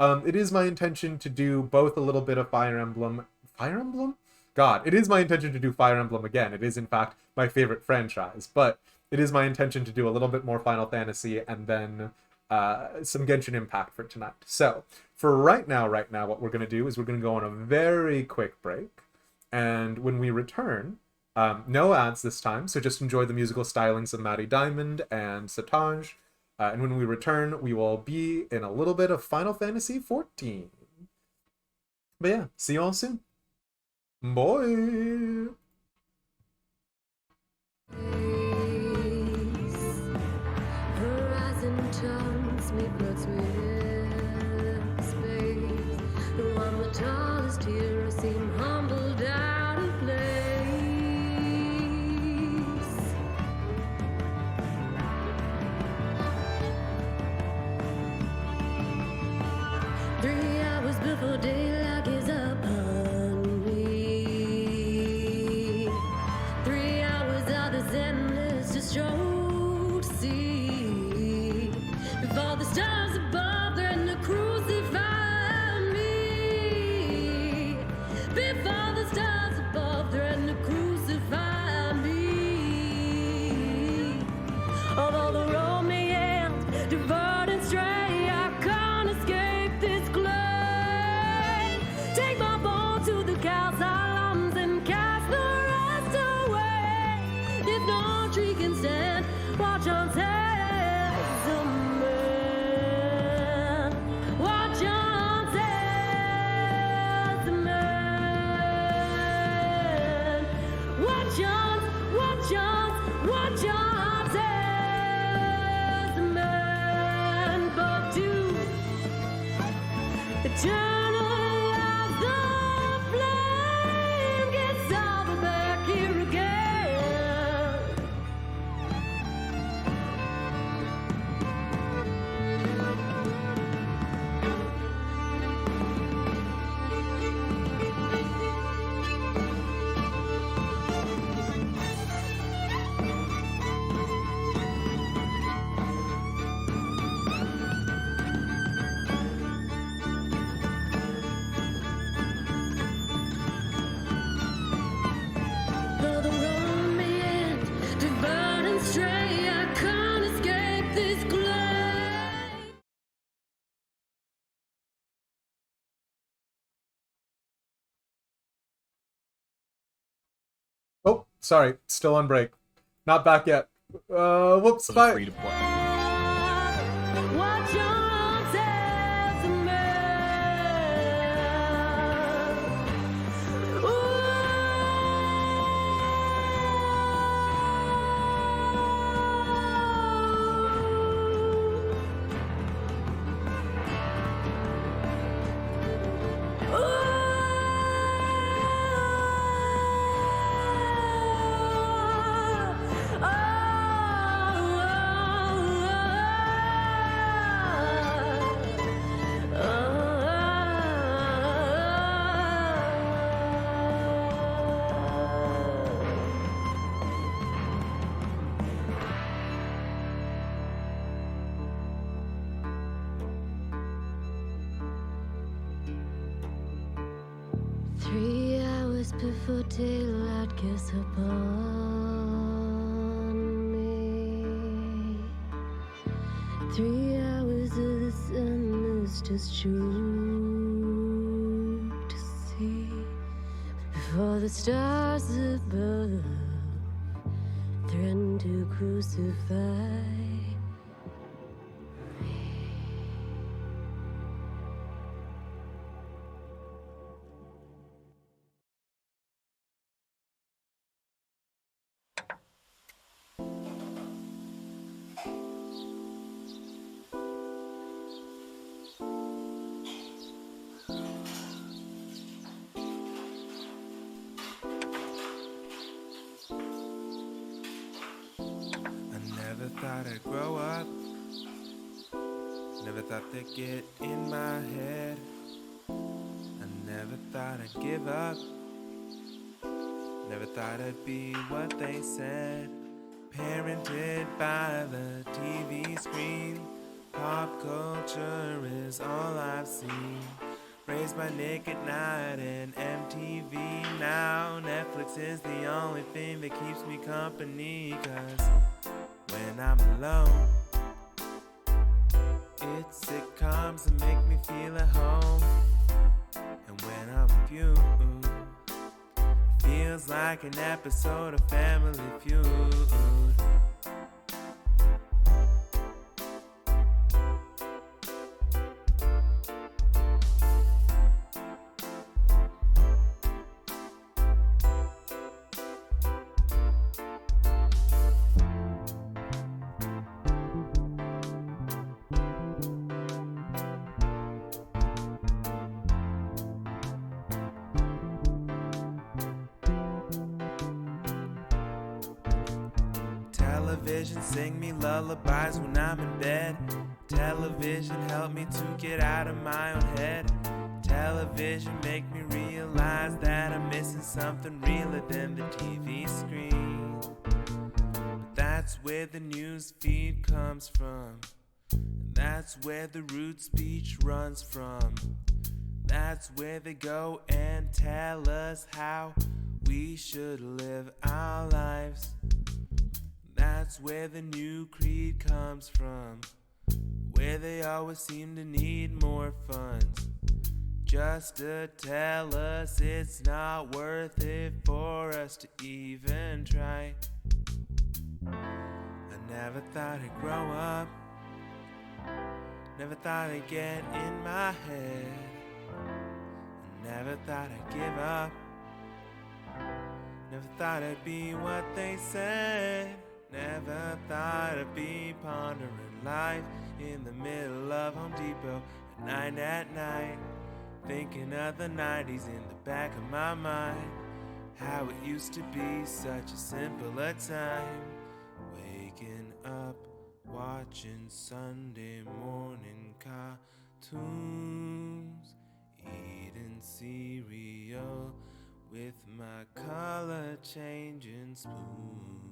It is my intention to do both a little bit of Fire Emblem. Fire Emblem? God, it is my intention to do Fire Emblem again. It is, in fact, my favorite franchise. But it is my intention to do a little bit more Final Fantasy and then some Genshin Impact for tonight. So, for right now, what we're going to do is we're going to go on a very quick break. And when we return, no ads this time, so just enjoy the musical stylings of Maddie Diamond and Sataj. And when we return, we will be in a little bit of Final Fantasy XIV. But yeah, see you all soon. Bye! Horizon turns me floods with space. Though I'm the tallest here, I seem humbled out of place. 3 hours before daylight is upon me. 3 hours of this endless destruction. See, before the stars above threaten to crucify me. Before the stars above threaten to crucify me. Although the road may end, divert and stray, I can't escape this clay. Take my bones to the castles and cast the rest away. If no tree can stand, watch on as a man. Watch on as a man. Watch on as a man. But to eternal as the flame gets all back here again. Though the road may end, divert and stray, I can't escape this clay. Oh, sorry, still on break. Not back yet. Whoops, Feel bye. free to play. Watch on as a man. Three hours before daylight gets upon me. 3 hours of the sun is just true to see. Before the stars above threaten to crucify. Never thought I'd grow up. Never thought they'd get in my head. I never thought I'd give up. Never thought I'd be what they said. Parented by the TV screen. Pop culture is all I've seen. Raised by Nick at Night and MTV now. Netflix is the only thing that keeps me company. 'Cause when I'm alone, it's sitcoms that make me feel at home. And when I'm with you, it feels like an episode of Family Feud. Television sing me lullabies when I'm in bed. Television help me to get out of my own head. Television make me realize that I'm missing something realer than the TV screen. But that's where the news feed comes from. That's where the root speech runs from. That's where they go and tell us how we should live our lives. That's where the new creed comes from, where they always seem to need more funds, just to tell us it's not worth it for us to even try. I never thought I'd grow up, never thought I'd get in my head, I never thought I'd give up, never thought I'd be what they said, never thought I'd be pondering life in the middle of Home Depot at night, thinking of the 90s in the back of my mind, how it used to be such a simpler time, waking up, watching Sunday morning cartoons, eating cereal with my color changing spoon,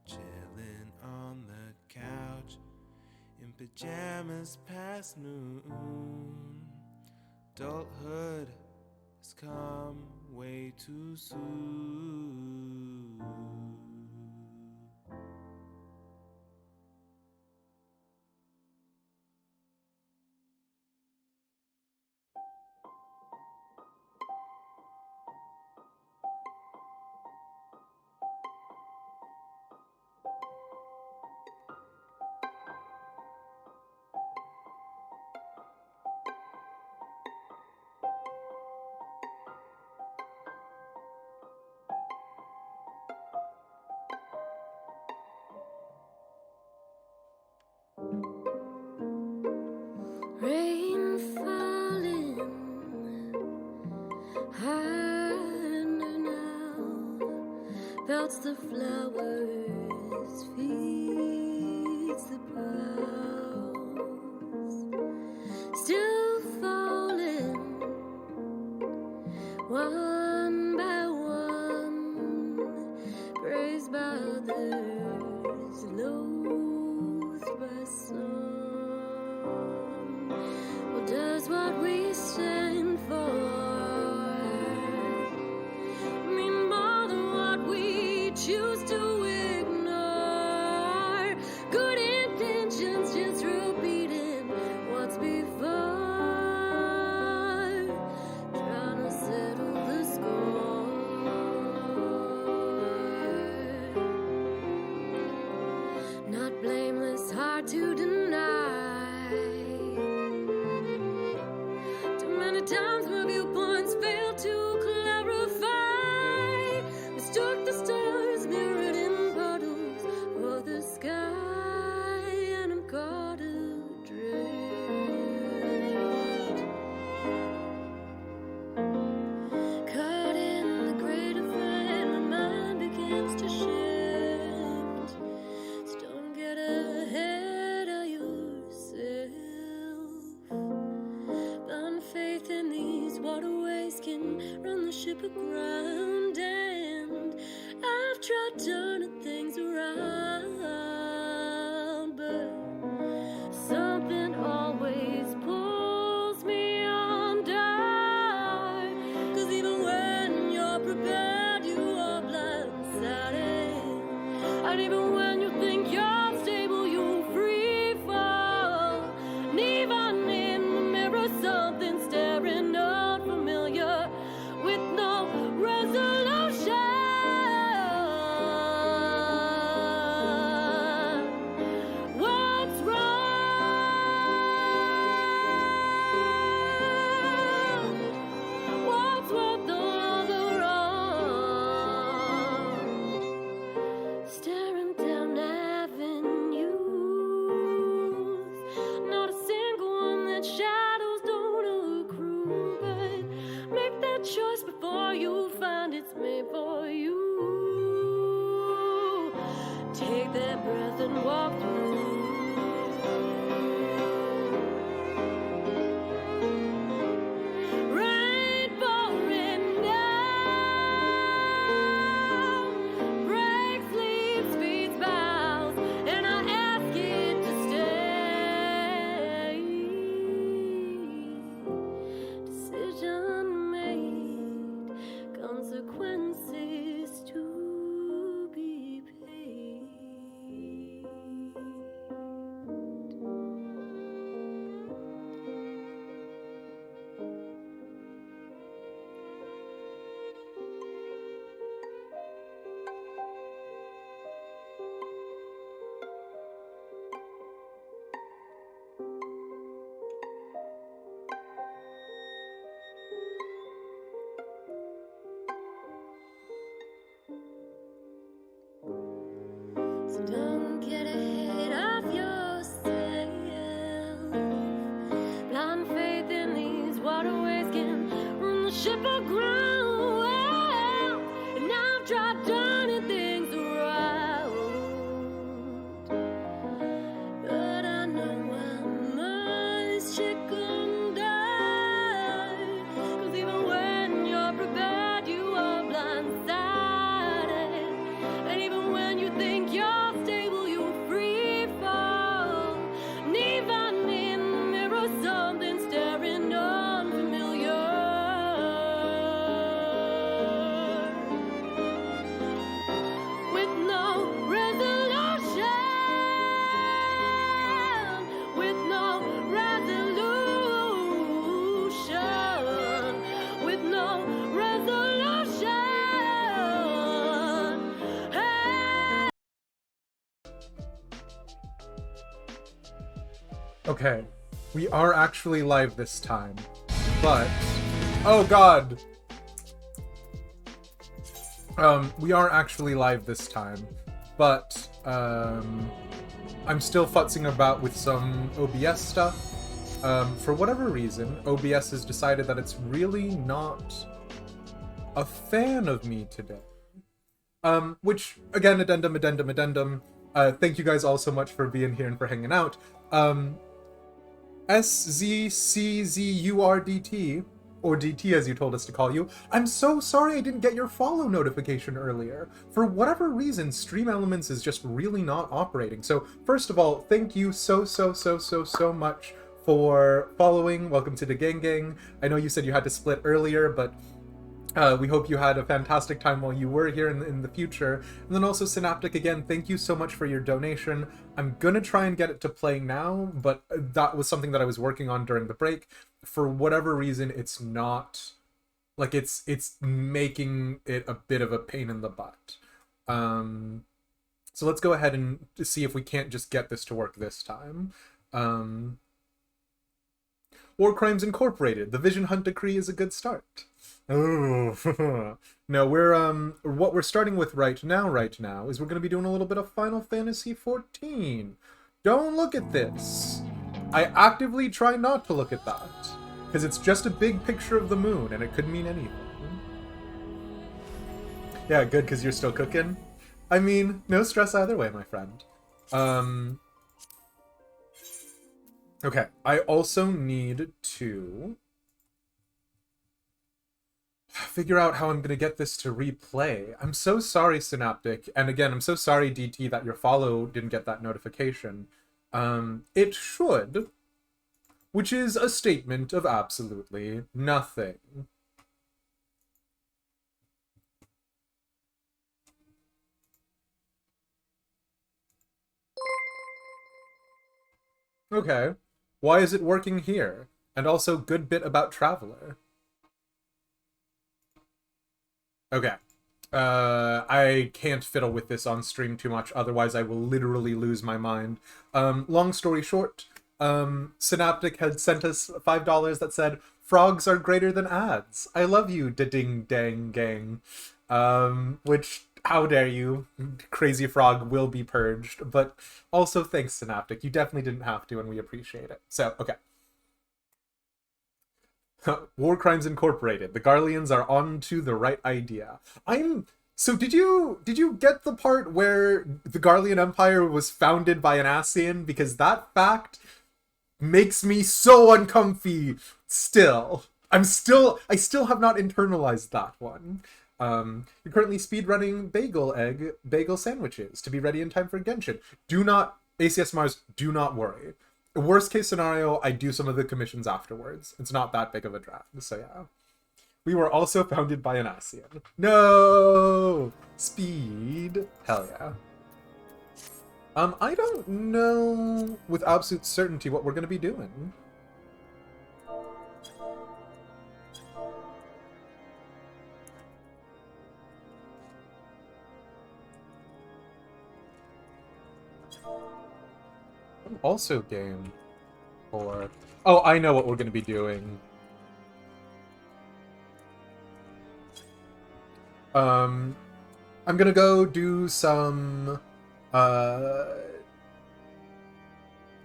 chilling on the couch in pajamas past noon. Adulthood has come way too soon. Rain falling harder now, belts the flowers, feeds the crows, still falling one by one, praised by others, loathed by some. Does what we stand for mean more than what we choose to ignore? Good intentions just repeating what's before, trying to settle the score. Not blameless, hard to deny. Times my viewpoints fail to clarify. Mistook the stars mirrored in puddles for the sky, and I'm caught adrift, caught in the great affair. My mind begins to shift, so don't get ahead of yourself. Faith in these waterways can run the ship aground, and I've tried turning things around, but something always pulls me under, 'cause even when you're prepared, you are blindsided, and even when you think you're stable, you free fall, and even in the mirror something staring unfamiliar with no resolution. What's wrong? What's worth all the wrong? Staring down avenues, not a single one that shadows don't accrue, but make that choice before you find it's made for you. Take that and walk through. Rain pouring down, breaks leaves, feet bows, and I ask it to stay. Decision made, consequences to be paid. So don't get ahead of yourself. Blind faith in these waterways can run the ship aground. And I've tried turning things around, but I know I must chicken die. 'Cause even when you're prepared, you are blindsided. And even when you think you're stable, you free fall. And even in the mirror, something staring unfamiliar. With no resolution, with no resolution, with no resolution. Hey. Okay, we are actually live this time, but oh god, we are actually live this time, but I'm still futzing about with some OBS stuff. For whatever reason, OBS has decided that it's really not a fan of me today. Which, again, addendum. Thank you guys all so much for being here and for hanging out. SZCZURDT, or DT as you told us to call you, I'm so sorry I didn't get your follow notification earlier. For whatever reason, Stream Elements is just really not operating. So, first of all, thank you so much for following. Welcome to the gang. I know you said you had to split earlier, but we hope you had a fantastic time while you were here in the future. And then also Synaptic, again, thank you so much for your donation. I'm gonna try and get it to play now, but that was something that I was working on during the break. For whatever reason, it's not, like, it's making it a bit of a pain in the butt. So let's go ahead and see if we can't just get this to work this time. War Crimes Incorporated, the Vision Hunt Decree is a good start. Oh, no, what we're starting with right now is we're going to be doing a little bit of Final Fantasy XIV. Don't look at this. I actively try not to look at that, because it's just a big picture of the moon, and it could mean anything. Yeah, good, because you're still cooking? I mean, no stress either way, my friend. Okay, I also need to figure out how I'm going to get this to replay. I'm so sorry, Synaptic. And again, I'm so sorry, DT, that your follow didn't get that notification. It should, which is a statement of absolutely nothing. Okay, why is it working here? And also, good bit about Traveler. Okay. I can't fiddle with this on stream too much, otherwise I will literally lose my mind. Long story short, Synaptic had sent us $5 that said, "Frogs are greater than ads. I love you, da-ding-dang gang." Which, how dare you? Crazy Frog will be purged. But also, thanks, Synaptic. You definitely didn't have to, and we appreciate it. So, okay. War Crimes Incorporated. The Garleans are on to the right idea. I'm So did you get the part where the Garlean Empire was founded by an Ascian? Because that fact makes me so uncomfy still. I still have not internalized that one. You're currently speedrunning bagel sandwiches to be ready in time for Genshin. Do not, ACS Mars, do not worry. Worst case scenario, I do some of the commissions afterwards. It's not that big of a drag, so yeah. We were also founded by an Ascian. No! Speed. Hell yeah. I don't know with absolute certainty what we're going to be doing. I'm also game for... Oh, I know what we're going to be doing. I'm gonna go do some,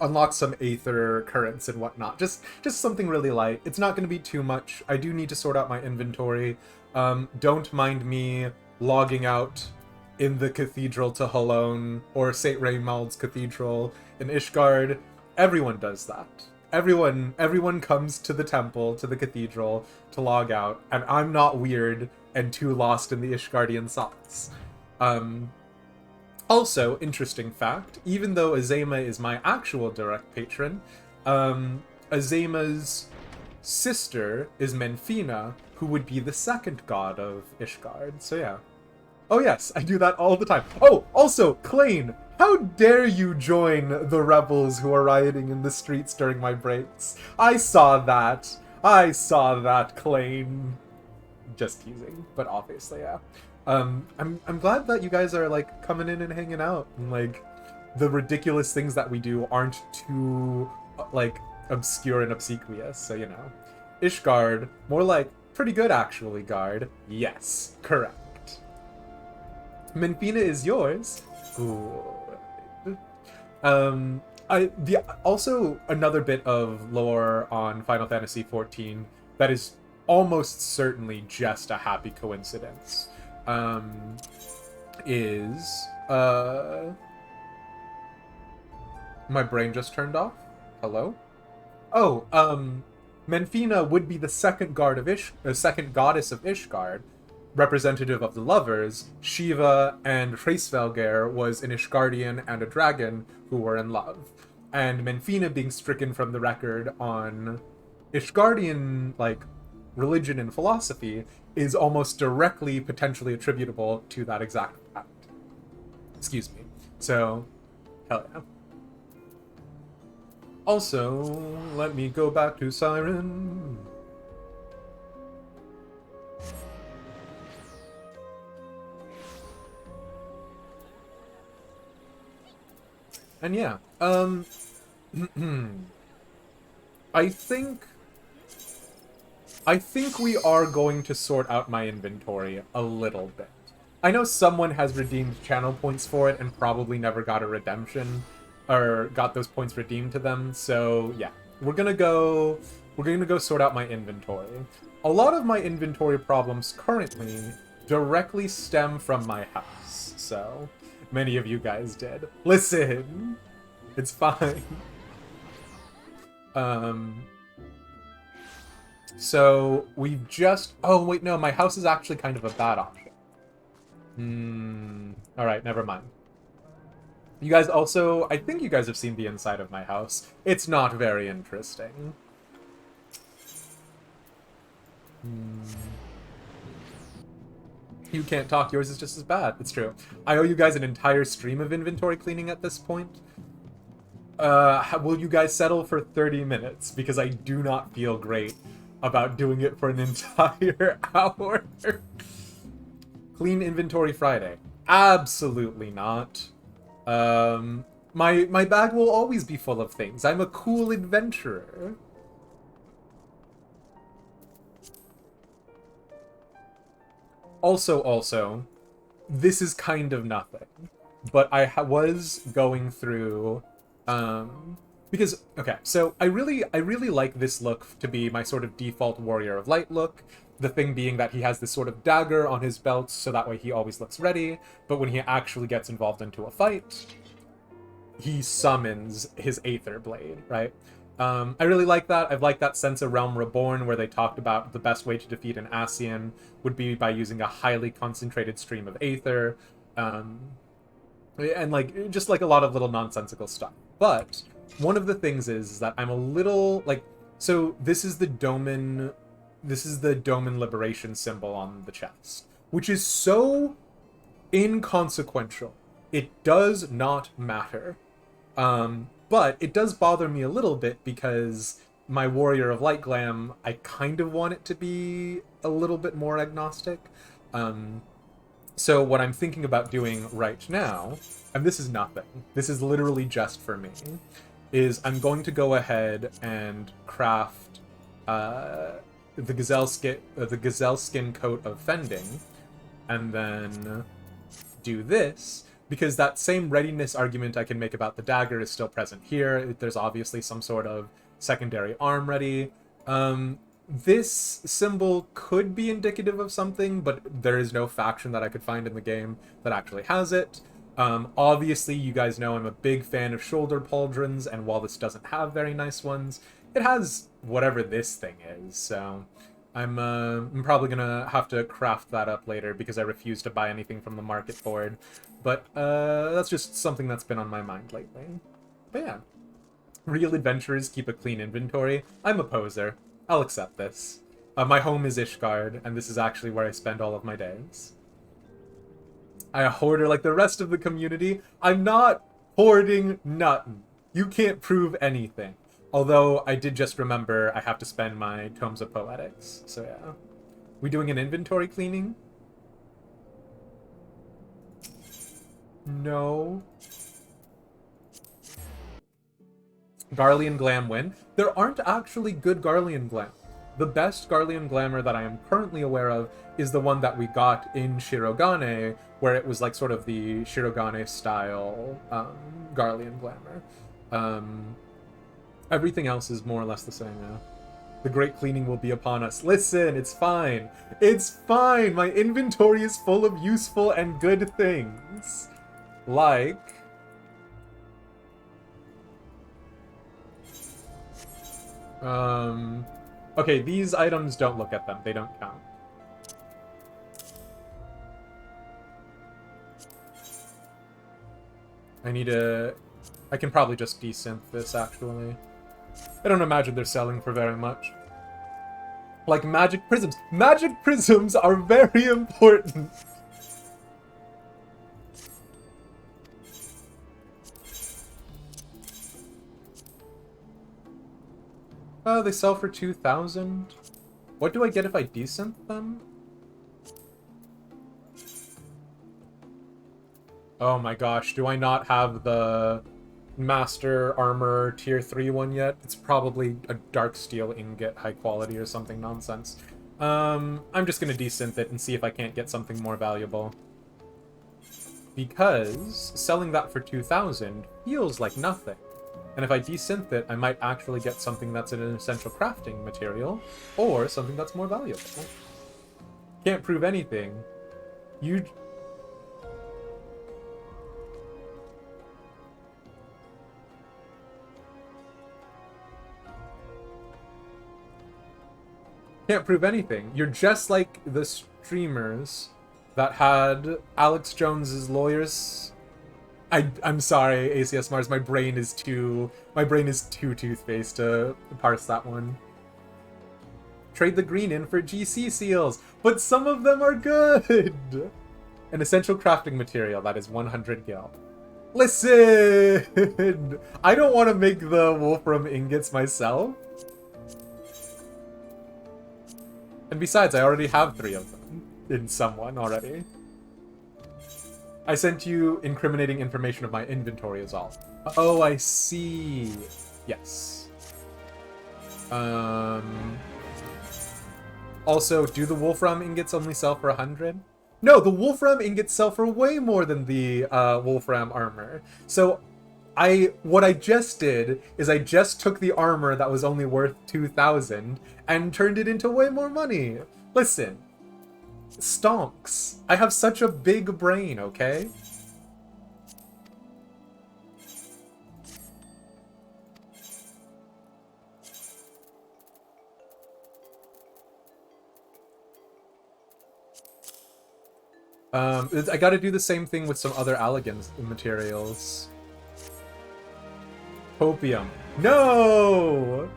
unlock some Aether currents and whatnot. Just something really light. It's not gonna be too much. I do need to sort out my inventory. Don't mind me logging out in the cathedral to Halone, or St. Raymald's Cathedral in Ishgard. Everyone does that. Everyone comes to the temple, to the cathedral, to log out, and I'm not weird and too lost in the Ishgardian thoughts. Also, interesting fact, even though Azema is my actual direct patron, Azema's sister is Menfina, who would be the second god of Ishgard, so yeah. Oh yes, I do that all the time. Oh, also, Klain, how dare you join the rebels who are rioting in the streets during my breaks? I saw that, Klain. Just teasing, but obviously, yeah. I'm glad that you guys are like coming in and hanging out, and like the ridiculous things that we do aren't too like obscure and obsequious. So you know, Ishgard, more like pretty good actually. Guard, yes, correct. Menfina is yours. Good. Also another bit of lore on Final Fantasy XIV that is almost certainly just a happy coincidence. My brain just turned off. Hello? Oh, Menfina would be the second second goddess of Ishgard, representative of the lovers. Shiva and Hraesvelgr was an Ishgardian and a dragon who were in love. And Menfina being stricken from the record on Ishgardian, like, religion and philosophy is almost directly potentially attributable to that exact fact. Excuse me. So, hell yeah. Also, let me go back to Siren. And yeah, I think we are going to sort out my inventory a little bit. I know someone has redeemed channel points for it and probably never got a redemption, or got those points redeemed to them, so yeah. We're gonna go sort out my inventory. A lot of my inventory problems currently directly stem from my house, so many of you guys did. Listen! It's fine. So, we've just... Oh, wait, no, my house is actually kind of a bad option. Alright, never mind. You guys also... I think you guys have seen the inside of my house. It's not very interesting. You can't talk, yours is just as bad. It's true. I owe you guys an entire stream of inventory cleaning at this point. Will you guys settle for 30 minutes? Because I do not feel great about doing it for an entire hour. Clean inventory Friday. Absolutely not. My bag will always be full of things. I'm a cool adventurer. Also, this is kind of nothing, but I was going through because okay, so I really like this look to be my sort of default Warrior of Light look. The thing being that he has this sort of dagger on his belt, so that way he always looks ready. But when he actually gets involved into a fight, he summons his Aether Blade, right? I really like that. I've liked that sense of Realm Reborn, where they talked about the best way to defeat an Ascian would be by using a highly concentrated stream of Aether, and like just like a lot of little nonsensical stuff. But one of the things is that I'm a little like, so this is the Doman liberation symbol on the chest, which is so inconsequential. It does not matter. But it does bother me a little bit because my Warrior of Light glam, I kind of want it to be a little bit more agnostic. So what I'm thinking about doing right now, and this is nothing, this is literally just for me, is I'm going to go ahead and craft the gazelle skin coat of Fending, and then do this, because that same readiness argument I can make about the dagger is still present here. There's obviously some sort of secondary arm ready. This symbol could be indicative of something, but there is no faction that I could find in the game that actually has it. Obviously, you guys know I'm a big fan of shoulder pauldrons, and while this doesn't have very nice ones, it has whatever this thing is, so I'm probably gonna have to craft that up later because I refuse to buy anything from the market board. But that's just something that's been on my mind lately. But yeah, real adventurers keep a clean inventory. I'm a poser. I'll accept this. My home is Ishgard, and this is actually where I spend all of my days. I a hoarder like the rest of the community. I'm not hoarding nothing. You can't prove anything. Although, I did just remember I have to spend my Tomes of Poetics. So yeah. We doing an inventory cleaning? No. Garlean Glam win? There aren't actually good Garlean Glam. The best Garlean Glamour that I am currently aware of is the one that we got in Shirogane, where it was like sort of the Shirogane style Garlean Glamour. Everything else is more or less the same now. The great cleaning will be upon us. Listen, it's fine. It's fine. My inventory is full of useful and good things. Like... Okay, these items, don't look at them. They don't count. I can probably just desynth this, actually. I don't imagine they're selling for very much. Like magic prisms. Magic prisms are very important! Oh, they sell for 2,000? What do I get if I desynth them? Oh my gosh, do I not have the Master Armor Tier 3 one yet? It's probably a Dark Steel Ingot high quality or something nonsense. I'm just gonna desynth it and see if I can't get something more valuable. Because selling that for 2,000 feels like nothing. And if I desynth it, I might actually get something that's an essential crafting material, or something that's more valuable. Can't prove anything. You... Can't prove anything. You're just like the streamers that had Alex Jones's lawyers... I'm sorry, ACS Mars, my brain is too toothpaste to parse that one. Trade the green in for GC seals, but some of them are good! An essential crafting material, that is 100 gil. Listen! I don't want to make the Wolfram ingots myself. And besides, I already have 3 of them in someone already. I sent you incriminating information of my inventory is all. Oh, I see. Yes. Also, do the Wolfram ingots only sell for 100? No, the Wolfram ingots sell for way more than the Wolfram armor. So, what I just did is I just took the armor that was only worth 2,000 and turned it into way more money. Listen, stonks. I have such a big brain, okay? I gotta do the same thing with some other Allegan materials. Copium. No!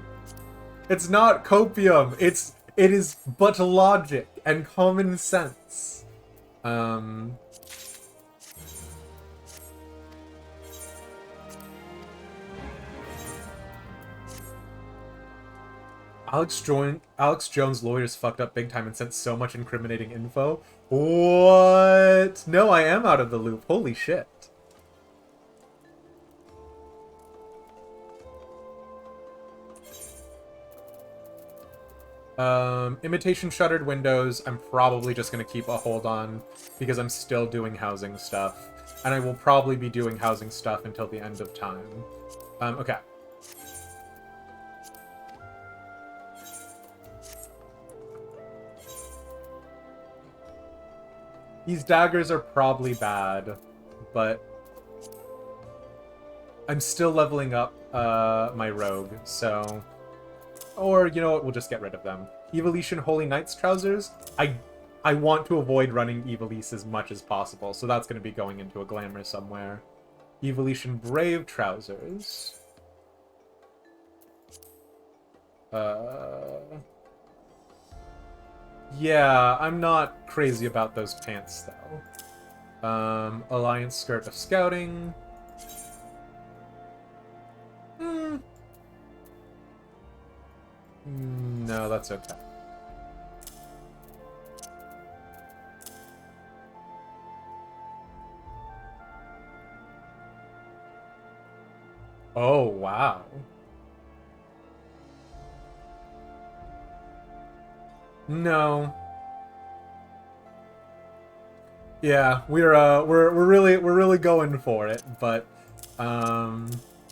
It's not copium. It is but logic and common sense. Alex Jones' lawyers fucked up big time and sent so much incriminating info. What? No, I am out of the loop. Holy shit. Imitation shuttered windows, I'm probably just gonna keep a hold on because I'm still doing housing stuff. And I will probably be doing housing stuff until the end of time. Okay. These daggers are probably bad, but I'm still leveling up my rogue, so... Or, you know what, we'll just get rid of them. Evolution Holy Knight's trousers? I want to avoid running Evilise as much as possible, so that's going to be going into a glamour somewhere. Evolution Brave trousers. Yeah, I'm not crazy about those pants, though. Alliance Skirt of Scouting. No, that's okay. Oh, wow. No. Yeah, we're really going for it, but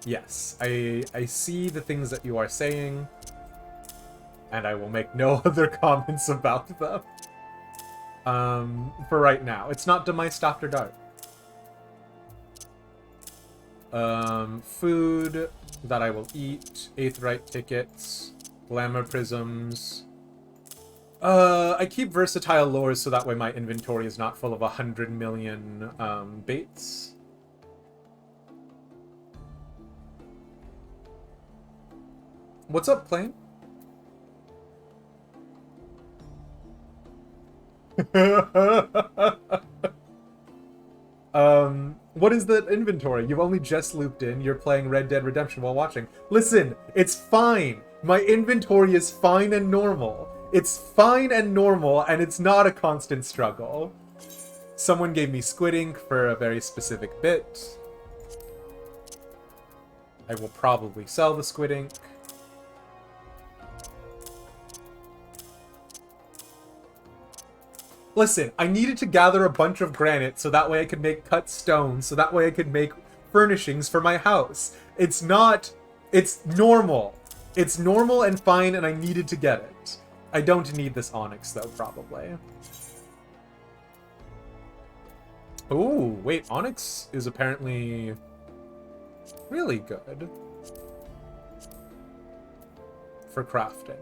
yes, I see the things that you are saying, and I will make no other comments about them. For right now, it's not demiced after dark. Food that I will eat, Aetheryte tickets, glamour prisms. I keep versatile lures so that way my inventory is not full of 100 million baits. What's up, Plane? What is the inventory? You've only just looped in. You're playing Red Dead Redemption while watching. Listen, it's fine. My inventory is fine and normal. It's fine and normal, and it's not a constant struggle. Someone gave me squid ink for a very specific bit. I will probably sell the squid ink. Listen, I needed to gather a bunch of granite so that way I could make cut stone, so that way I could make furnishings for my house. It's not... It's normal. It's normal and fine, and I needed to get it. I don't need this onyx, though, probably. Ooh, wait, onyx is apparently really good for crafting.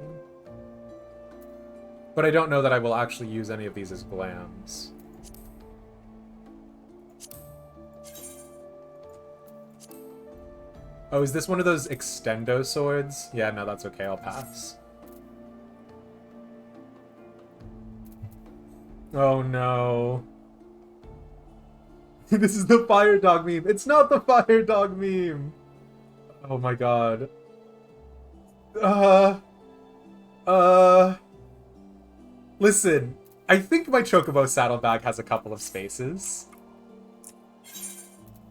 But I don't know that I will actually use any of these as glams. Oh, is this one of those extendo swords? Yeah, no, that's okay, I'll pass. Oh no. This is the fire dog meme. It's not the fire dog meme. Oh my god. Listen, I think my Chocobo saddlebag has a couple of spaces.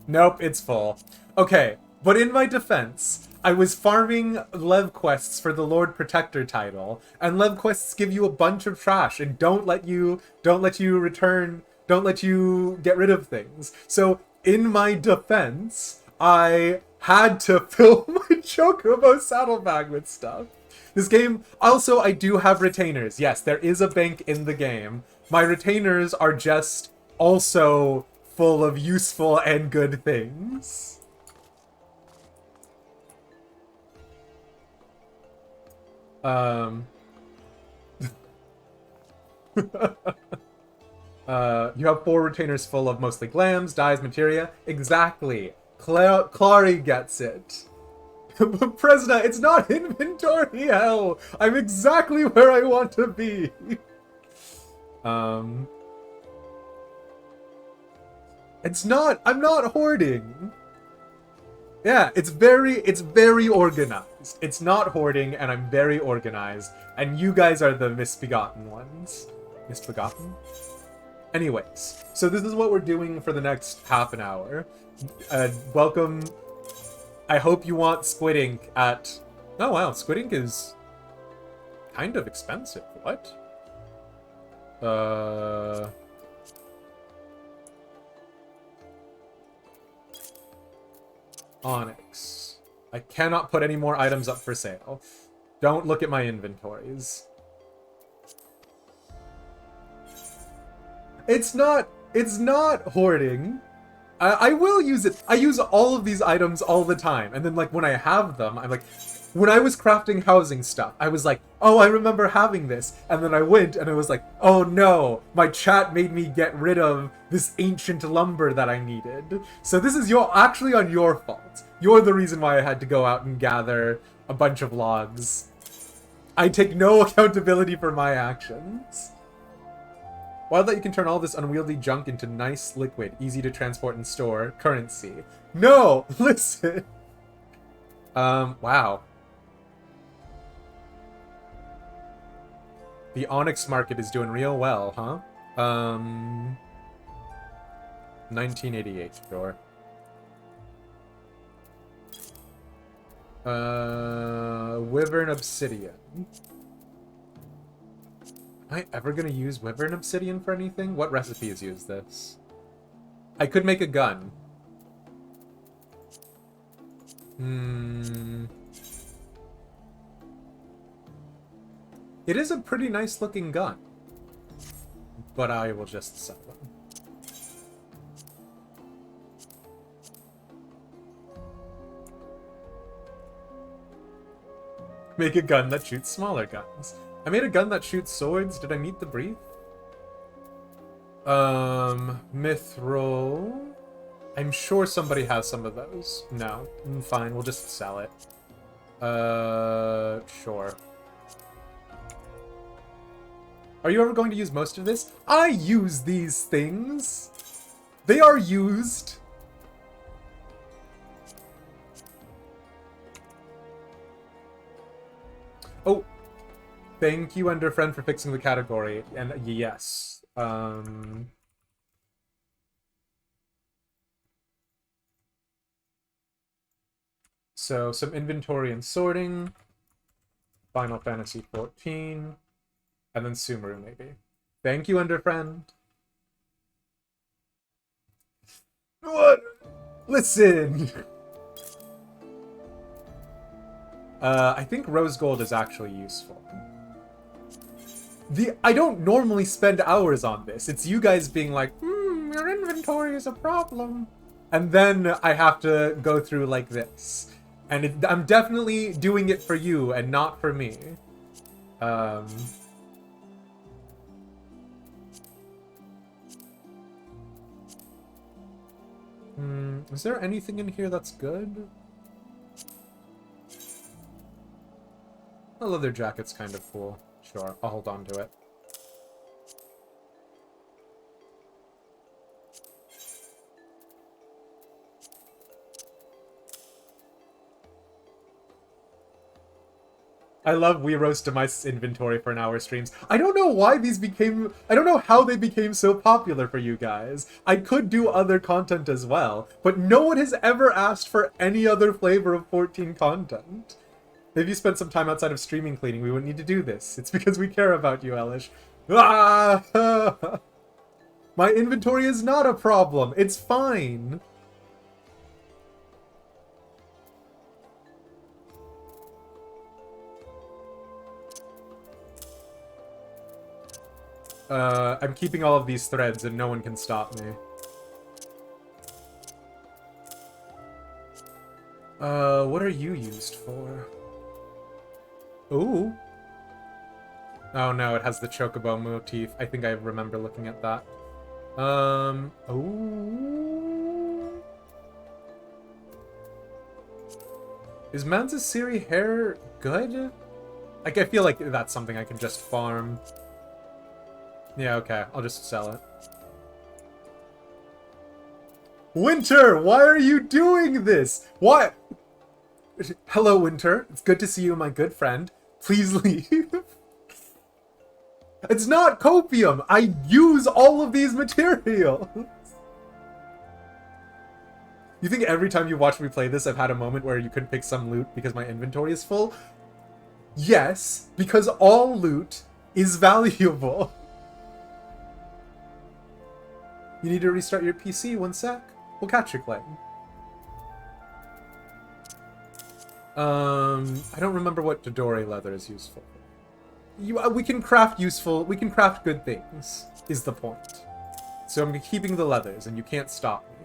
Nope, it's full. Okay, but in my defense, I was farming Lev quests for the Lord Protector title, and Lev quests give you a bunch of trash and don't let you get rid of things. So in my defense, I had to fill my Chocobo saddlebag with stuff. This game, also, I do have retainers. Yes, there is a bank in the game. My retainers are just also full of useful and good things. You have 4 retainers full of mostly glams, dyes, materia. Exactly. Clary gets it. But Presna, it's not inventory hell! I'm exactly where I want to be! It's not, I'm not hoarding! Yeah, it's very organized. It's not hoarding, and I'm very organized. And you guys are the misbegotten ones. Misbegotten? Anyways, so this is what we're doing for the next half an hour. Welcome. I hope you want Squid Ink at... Oh wow, Squid Ink is kind of expensive. What? Onyx. I cannot put any more items up for sale. Don't look at my inventories. It's not hoarding. I will use it. I use all of these items all the time. And then, like, when I have them, I'm like... When I was crafting housing stuff, I was like, oh, I remember having this. And then I went and I was like, oh no, my chat made me get rid of this ancient lumber that I needed. So this is actually on your fault. You're the reason why I had to go out and gather a bunch of logs. I take no accountability for my actions. Wild that you can turn all this unwieldy junk into nice liquid, easy to transport and store, currency. No! Listen! Wow. The Onyx market is doing real well, huh? 1988, sure. Wyvern Obsidian. Am I ever gonna use Wyvern Obsidian for anything? What recipes use this? I could make a gun. It is a pretty nice looking gun. But I will just sell them. Make a gun that shoots smaller guns. I made a gun that shoots swords. Did I meet the brief? Mithril. I'm sure somebody has some of those. No. Fine, we'll just sell it. Sure. Are you ever going to use most of this? I use these things! They are used! Oh! Thank you, Enderfriend, for fixing the category. And yes. So, some inventory and sorting. Final Fantasy 14. And then Sumeru, maybe. Thank you, Enderfriend. What? Listen! I think rose gold is actually useful. I don't normally spend hours on this. It's you guys being like, your inventory is a problem. And then I have to go through like this. And I'm definitely doing it for you and not for me. Is there anything in here that's good? The leather jacket's kind of cool. Sure, I'll hold on to it. I love We Roast Demise inventory for an hour streams. I don't know why these became... I don't know how they became so popular for you guys. I could do other content as well, but no one has ever asked for any other flavor of 14 content. If you spent some time outside of streaming cleaning, we wouldn't need to do this. It's because we care about you, Elish. Ah! My inventory is not a problem. It's fine. I'm keeping all of these threads and no one can stop me. What are you used for? Ooh. Oh no, it has the chocobo motif. I think I remember looking at that. Ooh. Is Manzasiri hair good? Like, I feel like that's something I can just farm. Yeah, okay. I'll just sell it. Winter, why are you doing this? What? Hello, Winter. It's good to see you, my good friend. Please leave. It's not copium. I use all of these materials. You think every time you watch me play this, I've had a moment where you couldn't pick some loot because my inventory is full? Yes, because all loot is valuable. You need to restart your PC, one sec. We'll catch you, Clayton. I don't remember what Dodori leather is useful for. We can craft good things, is the point. So I'm keeping the leathers, and you can't stop me.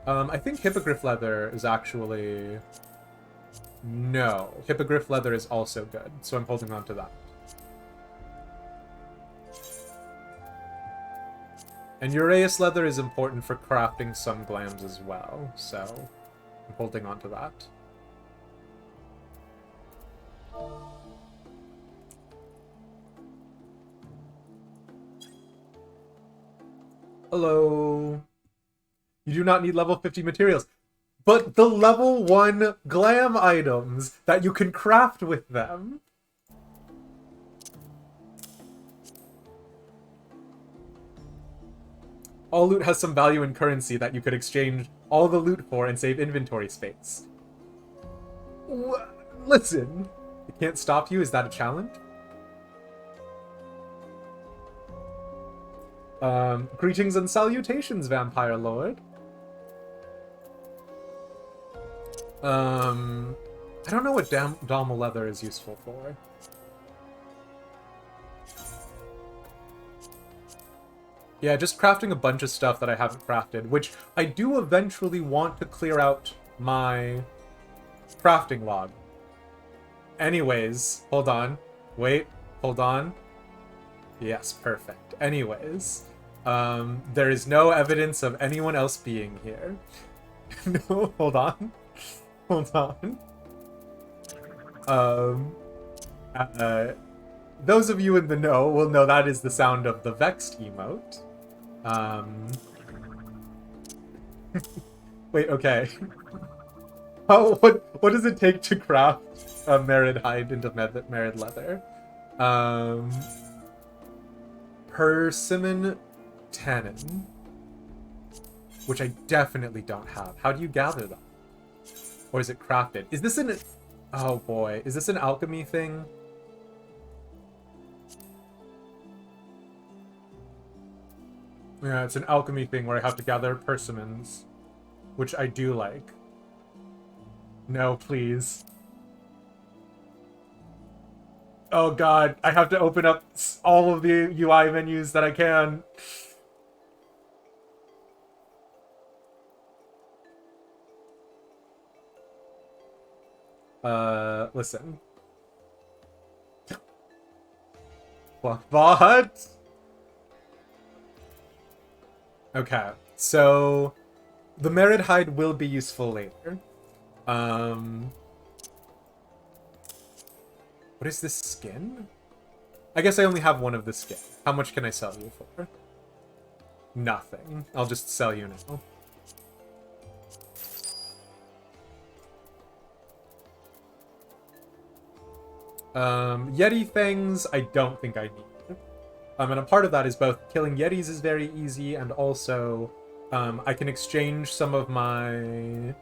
I think hippogriff leather is actually... No. Hippogriff leather is also good, so I'm holding on to that. And Uraeus leather is important for crafting some glams as well, so I'm holding on to that. Hello. You do not need level 50 materials. But the level 1 glam items that you can craft with them. All loot has some value in currency that you could exchange all the loot for and save inventory space. Listen. It can't stop you? Is that a challenge? Greetings and salutations, Vampire Lord. I don't know what Dalma leather is useful for. Yeah, just crafting a bunch of stuff that I haven't crafted, which I do eventually want to clear out my crafting log. Anyways, hold on. Wait, hold on. Yes, perfect. Anyways, there is no evidence of anyone else being here. No, hold on. Hold on. Those of you in the know will know that is the sound of the vexed emote. Wait, okay. What does it take to craft a merid hide into merid leather? Persimmon tannin, which I definitely don't have. How do you gather them? Or is it crafted? Is this an... Oh boy. Is this an alchemy thing? Yeah, it's an alchemy thing where I have to gather persimmons. Which I do like. No, please. Oh god, I have to open up all of the UI menus that I can. Listen. What? Okay, so the merid hide will be useful later. What is this skin? I guess I only have one of the skin. How much can I sell you for? Nothing. I'll just sell you now. Yeti things, I don't think I need. And a part of that is both killing Yetis is very easy, and also, I can exchange some of my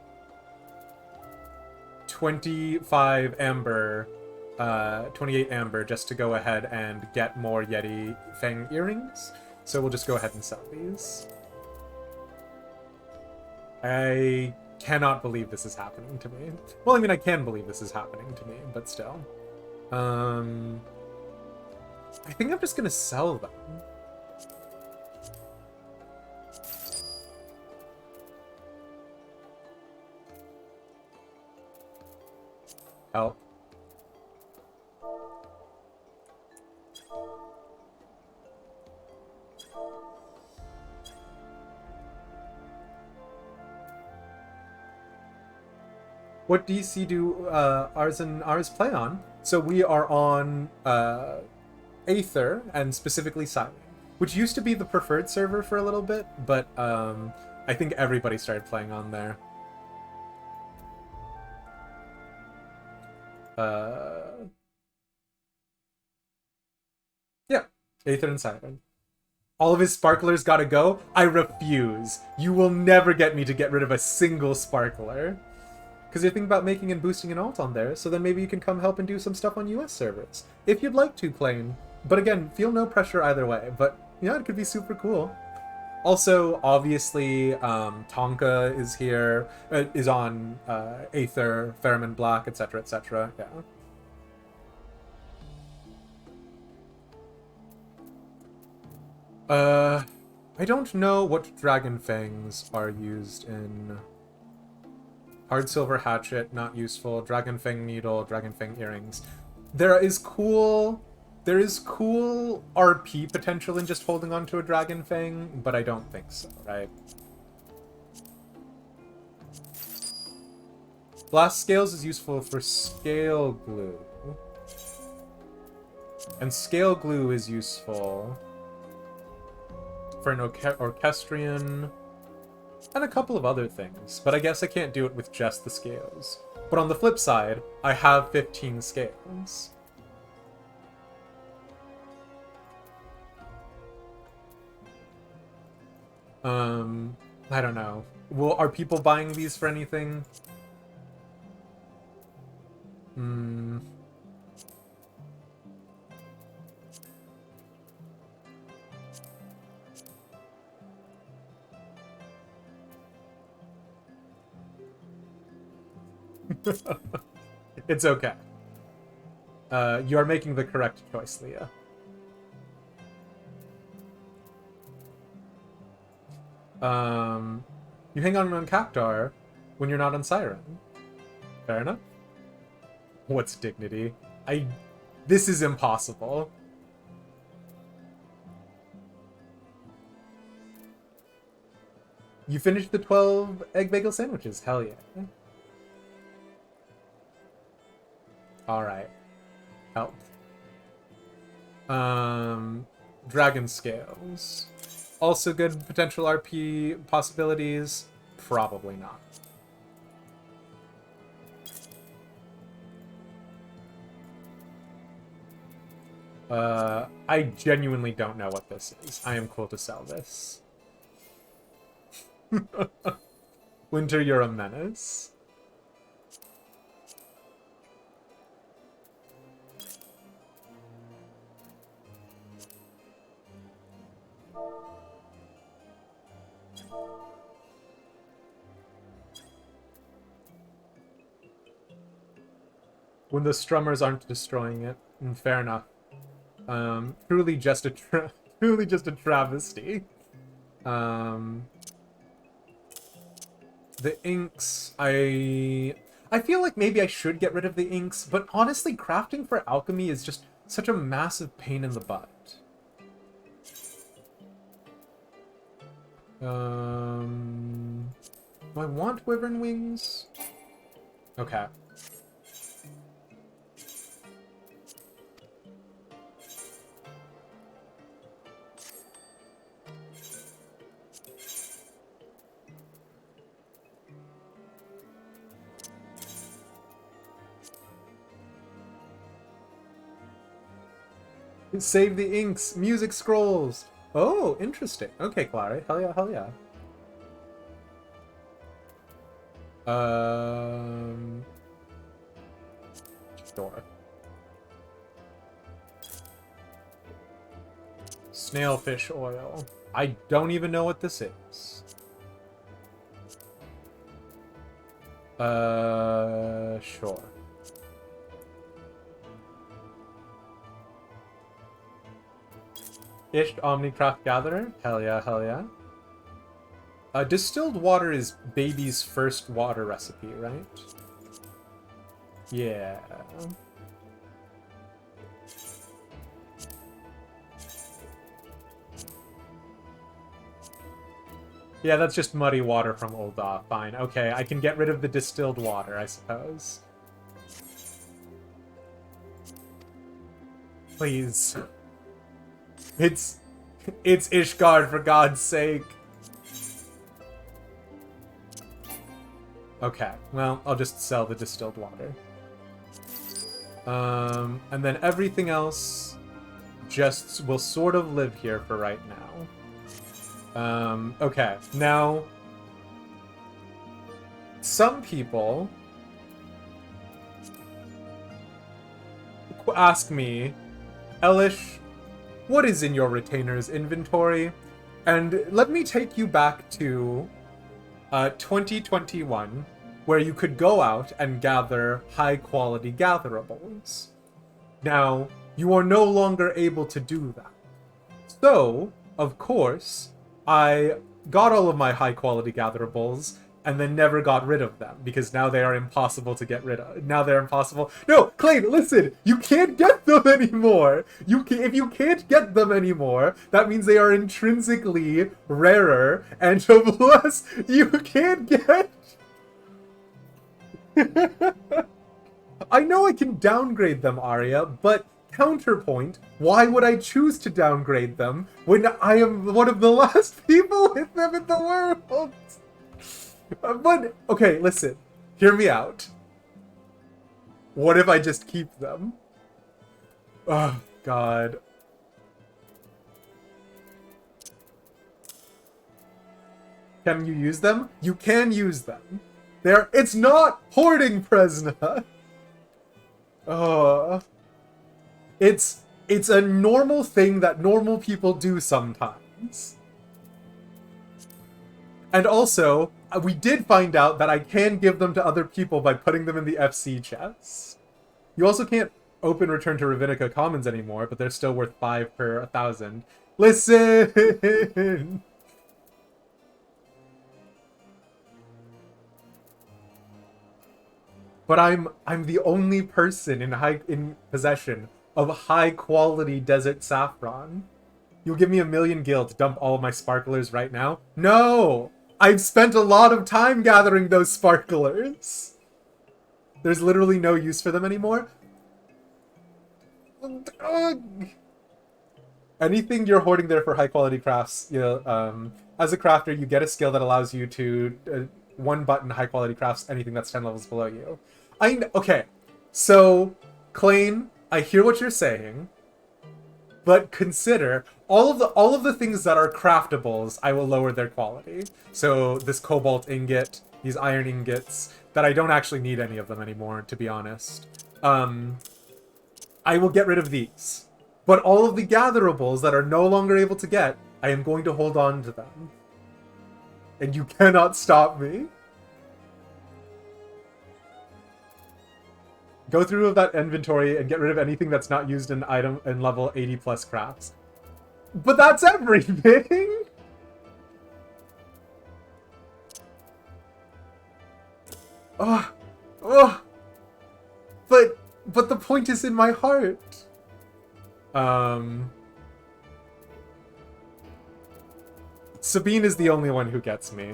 25 amber, 28 amber, just to go ahead and get more Yeti Fang earrings. So we'll just go ahead and sell these. I cannot believe this is happening to me. Well, I mean, I can believe this is happening to me, but still. I think I'm just gonna sell them. Help. What DC do ours and ours play on? So we are on Aether, and specifically Siren, which used to be the preferred server for a little bit, but I think everybody started playing on there. Yeah, Aether and Siren. All of his sparklers gotta go? I refuse. You will never get me to get rid of a single sparkler. Because you're thinking about making and boosting an alt on there, so then maybe you can come help and do some stuff on US servers. If you'd like to, Plane. But again, feel no pressure either way. But, yeah, it could be super cool. Also, obviously, Tonka is here, is on Aether, Fairman Black, etc., etc., yeah. I don't know what Dragon Fangs are used in. Hard Silver Hatchet, not useful. Dragon Fang Needle, Dragon Fang Earrings. There is cool RP potential in just holding on to a Dragon Fang, but I don't think so, right? Blast Scales is useful for Scale Glue. And Scale Glue is useful for an Orchestrion and a couple of other things, but I guess I can't do it with just the scales. But on the flip side, I have 15 scales. I don't know. Are people buying these for anything? It's okay. You are making the correct choice, Leah. You hang on Cactar when you're not on Siren. Fair enough. What's dignity? This is impossible. You finished the 12 egg bagel sandwiches. Hell yeah. Alright. Help. Dragon Scales. Also good potential RP possibilities. Probably not. I genuinely don't know what this is. I am cool to sell this. Winter, you're a menace. When the strummers aren't destroying it. Fair enough. Truly just a travesty. The inks, I feel like maybe I should get rid of the inks, but honestly, crafting for alchemy is just such a massive pain in the butt. Do I want wyvern wings? Okay. Save the inks! Music scrolls! Oh, interesting. Okay, Clary. Hell yeah, hell yeah. Sure. Snailfish oil. I don't even know what this is. Sure. Ish Omnicraft Gatherer? Hell yeah, hell yeah. Distilled water is baby's first water recipe, right? Yeah. Yeah, that's just muddy water from Ul'dah. Fine. Okay, I can get rid of the distilled water, I suppose. Please. It's Ishgard, for God's sake. Okay, well, I'll just sell the distilled water. And then everything else just will sort of live here for right now. Okay, now... Some people ask me, Elish, what is in your retainer's inventory? And let me take you back to 2021, where you could go out and gather high-quality gatherables. Now, you are no longer able to do that. So, of course, I got all of my high-quality gatherables and then never got rid of them, because now they are impossible to get rid of. Now they're impossible. No, Clay, listen! You can't get them anymore! If you can't get them anymore, that means they are intrinsically rarer, and plus, you can't get... I know I can downgrade them, Arya, but counterpoint, why would I choose to downgrade them when I am one of the last people with them in the world? But, okay, listen. Hear me out. What if I just keep them? Oh, God. Can you use them? You can use them. It's not hoarding, Presna! It's a normal thing that normal people do sometimes. And also, we did find out that I can give them to other people by putting them in the FC chests. You also can't open Return to Ravinica Commons anymore, but they're still worth 5 per 1,000. Listen! But I'm the only person in possession of high quality desert saffron. You'll give me 1,000,000 gil to dump all of my sparklers right now? No! I've spent a lot of time gathering those sparklers. There's literally no use for them anymore. Anything you're hoarding there for high quality crafts, you know, as a crafter, you get a skill that allows you to one button high quality crafts anything that's 10 levels below you. Okay, so Klain, I hear what you're saying, but consider all of the things that are craftables, I will lower their quality. So this cobalt ingot, these iron ingots, that I don't actually need any of them anymore, to be honest. I will get rid of these. But all of the gatherables that are no longer able to get, I am going to hold on to them. And you cannot stop me. Go through that inventory and get rid of anything that's not used in level 80 plus crafts. But that's everything! But the point is in my heart. Sabine is the only one who gets me.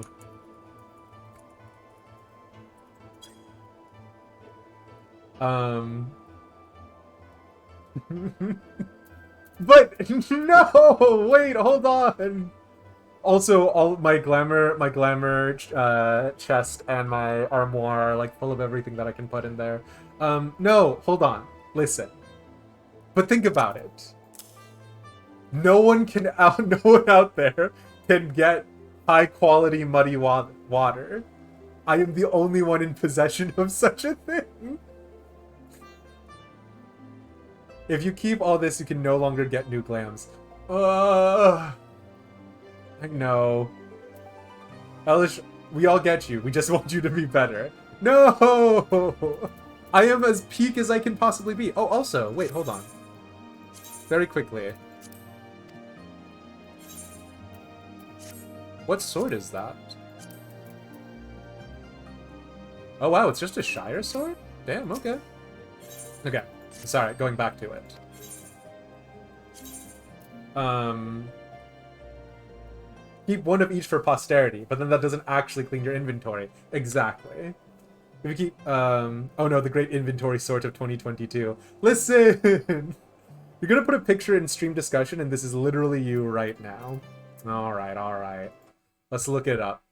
But no! Wait, hold on! Also, all my glamour chest and my armoire are like full of everything that I can put in there. No, hold on. Listen. But think about it. No one out there can get high quality muddy water. I am the only one in possession of such a thing. If you keep all this, you can no longer get new glams. I know. Elish, we all get you. We just want you to be better. No! I am as peak as I can possibly be. Oh, also, wait, hold on. Very quickly. What sword is that? Oh wow, it's just a Shire sword? Damn, okay. Okay, sorry, going back to it. Keep one of each for posterity, but then that doesn't actually clean your inventory. Exactly. If you keep, oh no, the great inventory sort of 2022. Listen! You're gonna put a picture in stream discussion, and this is literally you right now. Alright, alright. Let's look it up.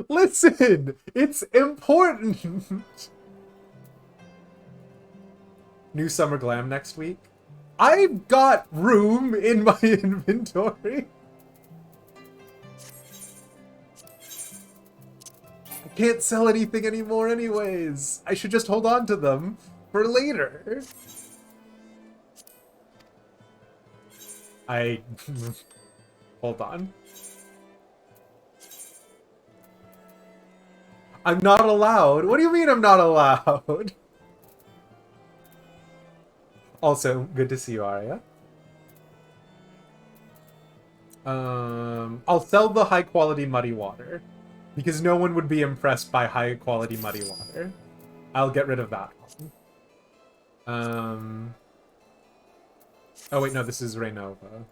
Listen! It's important! New Summer Glam next week? I've got room in my inventory! I can't sell anything anymore anyways. I should just hold on to them for later. Hold on. I'm not allowed. What do you mean I'm not allowed? Also, good to see you, Arya. I'll sell the high quality muddy water because no one would be impressed by high quality muddy water. I'll get rid of that one. Oh wait, no, this is Raynova.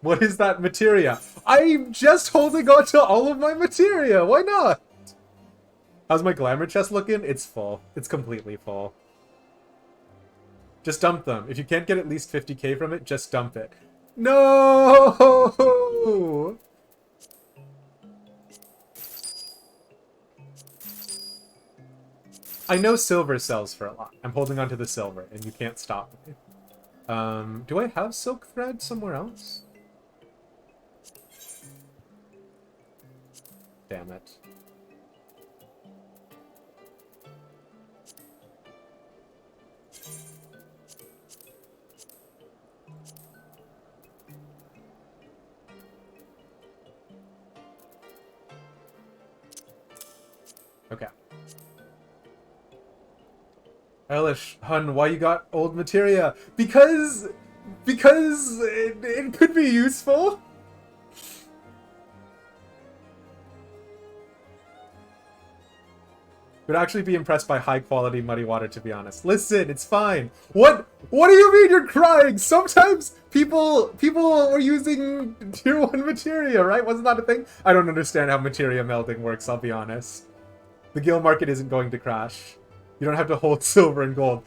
What is that materia? I'm just holding on to all of my materia. Why not? How's my glamour chest looking? It's full. It's completely full. Just dump them. If you can't get at least 50k from it, just dump it. No! I know silver sells for a lot. I'm holding on to the silver, and you can't stop me. Do I have silk thread somewhere else? Damn it. Okay. Elish, hun, why you got old materia? Because it could be useful. Would actually be impressed by high quality muddy water, to be honest. Listen, it's fine. What do you mean you're crying? Sometimes people are using tier 1 materia, right? Wasn't that a thing? I don't understand how materia melding works, I'll be honest. The gil market isn't going to crash. You don't have to hold silver and gold.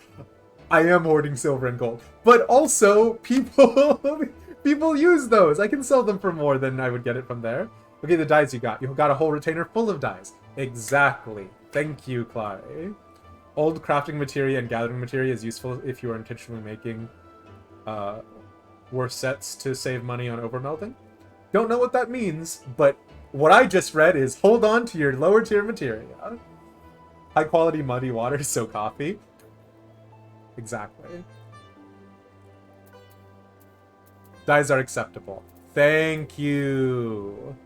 I am hoarding silver and gold. But also, people use those. I can sell them for more than I would get it from there. Okay, the dyes you got. You got a whole retainer full of dyes. Exactly. Thank you, Clary. Old crafting materia and gathering materia is useful if you are intentionally making worse sets to save money on overmelting. Don't know what that means, but what I just read is hold on to your lower tier materia. High quality muddy water, so coffee. Exactly. Dyes are acceptable. Thank you.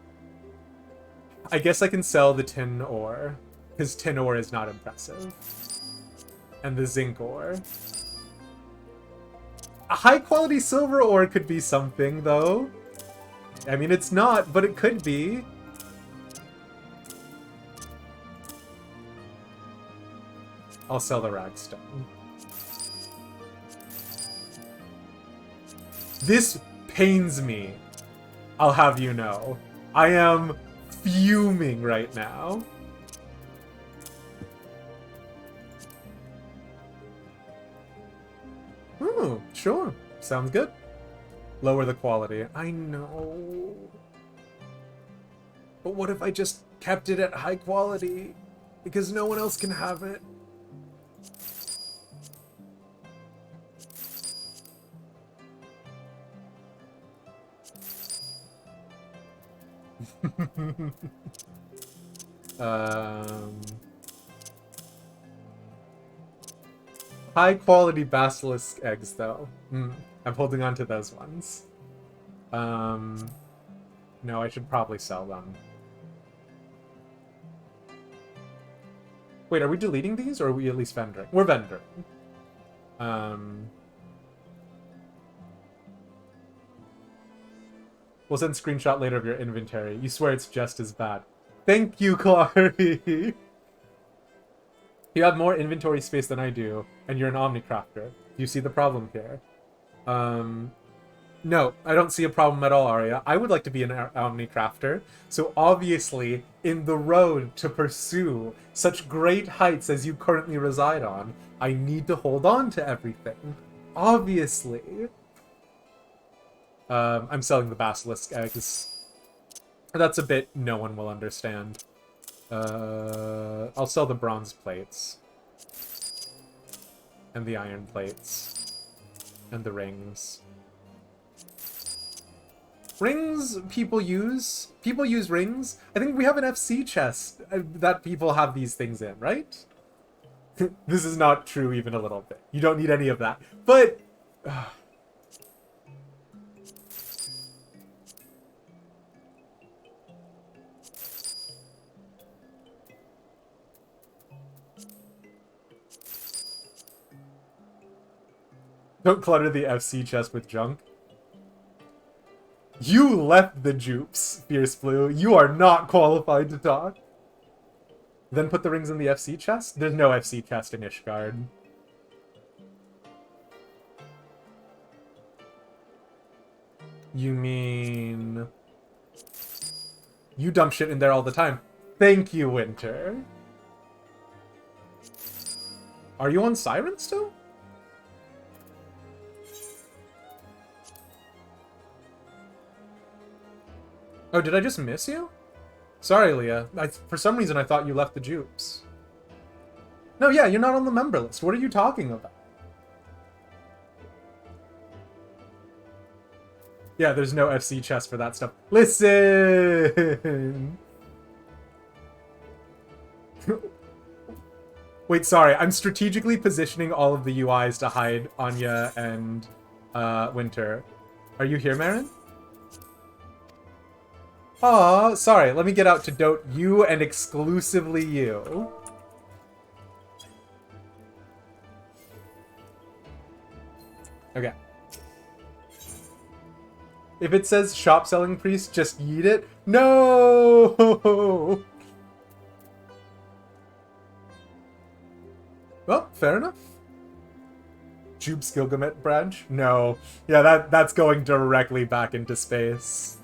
I guess I can sell the tin ore, because tin ore is not impressive. And the zinc ore. A high quality silver ore could be something, though. I mean, it's not, but it could be. I'll sell the ragstone. This pains me. I'll have you know. I am fuming right now. Oh, sure. Sounds good. Lower the quality. I know. But what if I just kept it at high quality? Because no one else can have it. High quality basilisk eggs, though. I'm holding on to those ones. No, I should probably sell them. Wait, are we deleting these, or are we at least vendoring? We're vendoring. We'll send screenshot later of your inventory. You swear it's just as bad. Thank you, Clary. You have more inventory space than I do, and you're an Omnicrafter. Do you see the problem here? No, I don't see a problem at all, Arya. I would like to be an Omnicrafter, so obviously, in the road to pursue such great heights as you currently reside on, I need to hold on to everything. Obviously. I'm selling the basilisk eggs. That's a bit no one will understand. I'll sell the bronze plates. And the iron plates. And the rings. Rings people use. People use rings. I think we have an FC chest that people have these things in, right? This is not true even a little bit. You don't need any of that. But... Don't clutter the FC chest with junk. You left the jupes, Fierce Blue. You are not qualified to talk. Then put the rings in the FC chest? There's no FC chest in Ishgard. You mean... You dump shit in there all the time. Thank you, Winter. Are you on Siren still? Oh, did I just miss you? Sorry, Leah. For some reason, I thought you left the jupes. No, yeah, you're not on the member list. What are you talking about? Yeah, there's no FC chest for that stuff. Listen! Wait, sorry. I'm strategically positioning all of the UIs to hide Anya and Winter. Are you here, Marin? Aw, sorry. Let me get out to dote you and exclusively you. Okay. If it says shop selling priest, just yeet it. No! Well, fair enough. Jupe's Gilgamesh branch? No. Yeah, that's going directly back into space.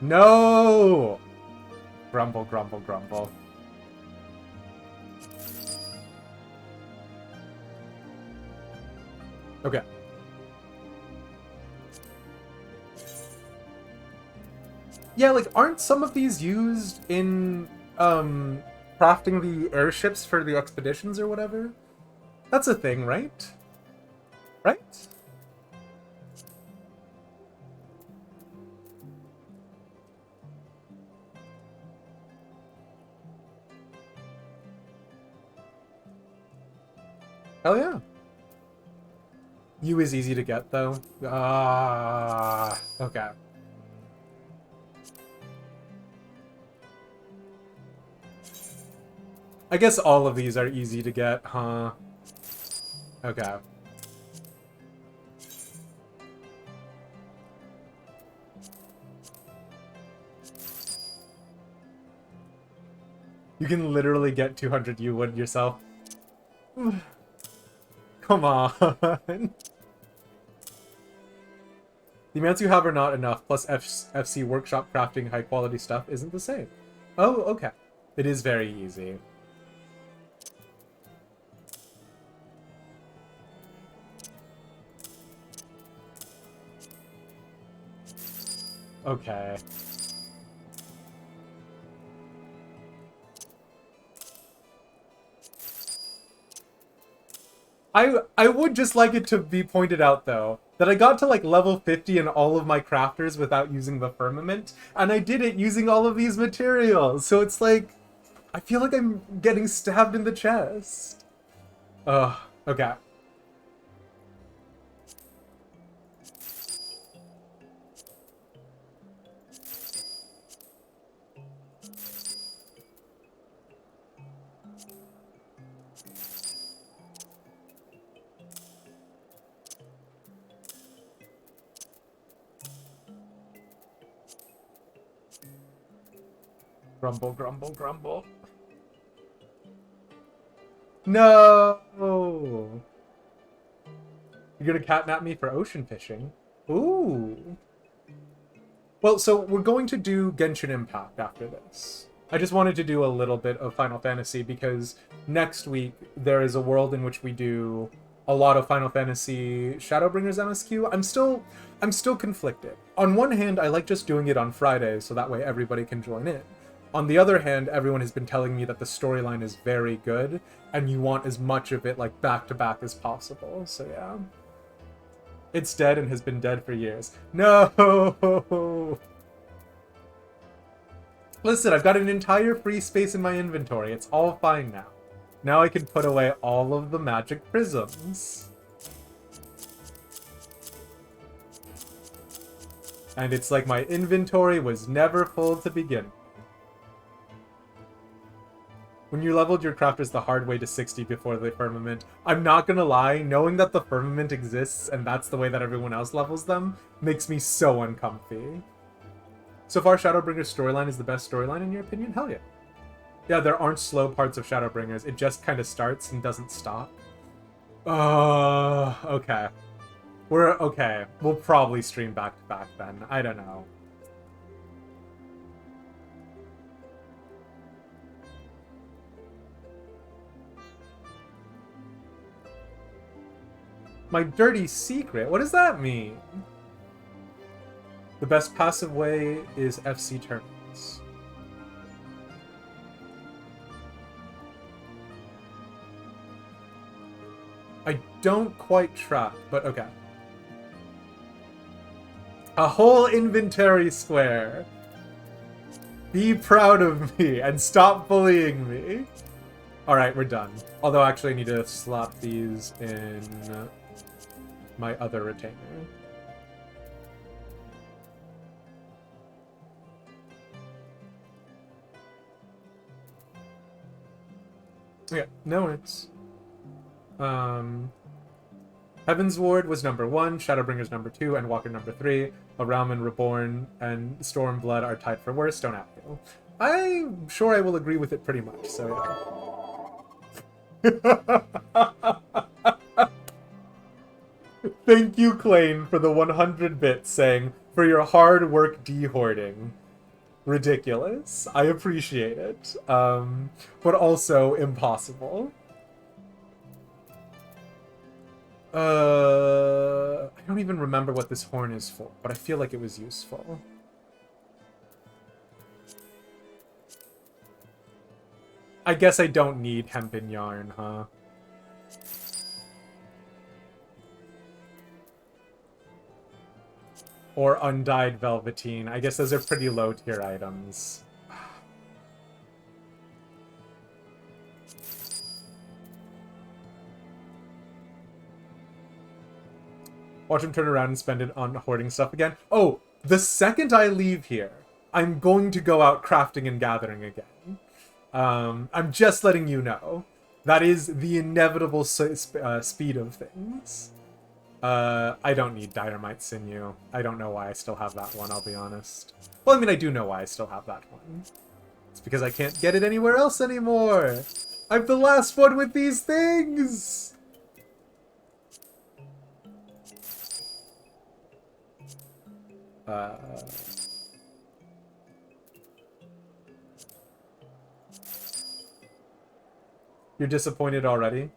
No! Grumble, grumble, grumble. Okay. Yeah, like, aren't some of these used in, crafting the airships for the expeditions or whatever? That's a thing, right? Right? Hell yeah. U is easy to get, though. Ah, okay. I guess all of these are easy to get, huh? Okay. You can literally get 200 U wood yourself. Come on. The amounts you have are not enough, plus FC workshop crafting high quality stuff isn't the same. Oh, okay. It is very easy. Okay. I would just like it to be pointed out, though, that I got to, like, level 50 in all of my crafters without using the firmament, and I did it using all of these materials, so it's like, I feel like I'm getting stabbed in the chest. Ugh, okay. Grumble, grumble, grumble. No! You're gonna catnap me for ocean fishing? Ooh. Well, so we're going to do Genshin Impact after this. I just wanted to do a little bit of Final Fantasy because next week there is a world in which we do a lot of Final Fantasy Shadowbringers MSQ. I'm still conflicted. On one hand, I like just doing it on Fridays so that way everybody can join in. On the other hand, everyone has been telling me that the storyline is very good and you want as much of it like back to back as possible. So yeah. It's dead and has been dead for years. No! Listen, I've got an entire free space in my inventory. It's all fine now. Now I can put away all of the magic prisms. And it's like my inventory was never full to begin. When you leveled your crafters the hard way to 60 before the firmament, I'm not gonna lie, knowing that the firmament exists and that's the way that everyone else levels them makes me so uncomfy. So far, Shadowbringers' storyline is the best storyline in your opinion? Hell yeah. Yeah, there aren't slow parts of Shadowbringers. It just kind of starts and doesn't stop. Okay. Okay. We'll probably stream back to back then. I don't know. My dirty secret? What does that mean? The best passive way is FC tournaments. I don't quite track, but okay. A whole inventory square. Be proud of me and stop bullying me. Alright, we're done. Although actually I need to slap these in my other retainer. Okay, no worries. Heaven's Ward was number 1, Shadowbringers number 2, and Walker number 3. Realm Reborn and Stormblood are tied for worst, don't have to. I'm sure I will agree with it pretty much, so yeah. Thank you, Klain, for the 100 bits saying, for your hard work de-hoarding. Ridiculous. I appreciate it. But also impossible. I don't even remember what this horn is for, but I feel like it was useful. I guess I don't need hempen yarn, huh? Or undyed velveteen. I guess those are pretty low tier items. Watch him turn around and spend it on hoarding stuff again. Oh, the second I leave here, I'm going to go out crafting and gathering again. I'm just letting you know. That is the inevitable speed of things. I don't need Dynamite Sinew. I don't know why I still have that one, I'll be honest. Well, I mean, I do know why I still have that one. It's because I can't get it anywhere else anymore. I'm the last one with these things! You're disappointed already?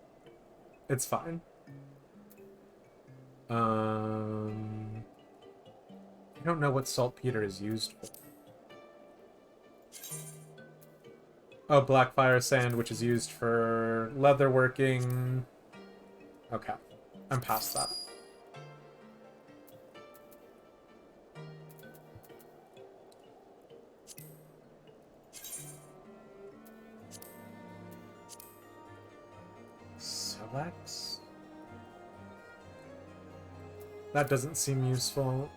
It's fine. I don't know what saltpeter is used for. Oh, blackfire sand, which is used for leatherworking. Okay, I'm past that. Selects. That doesn't seem useful.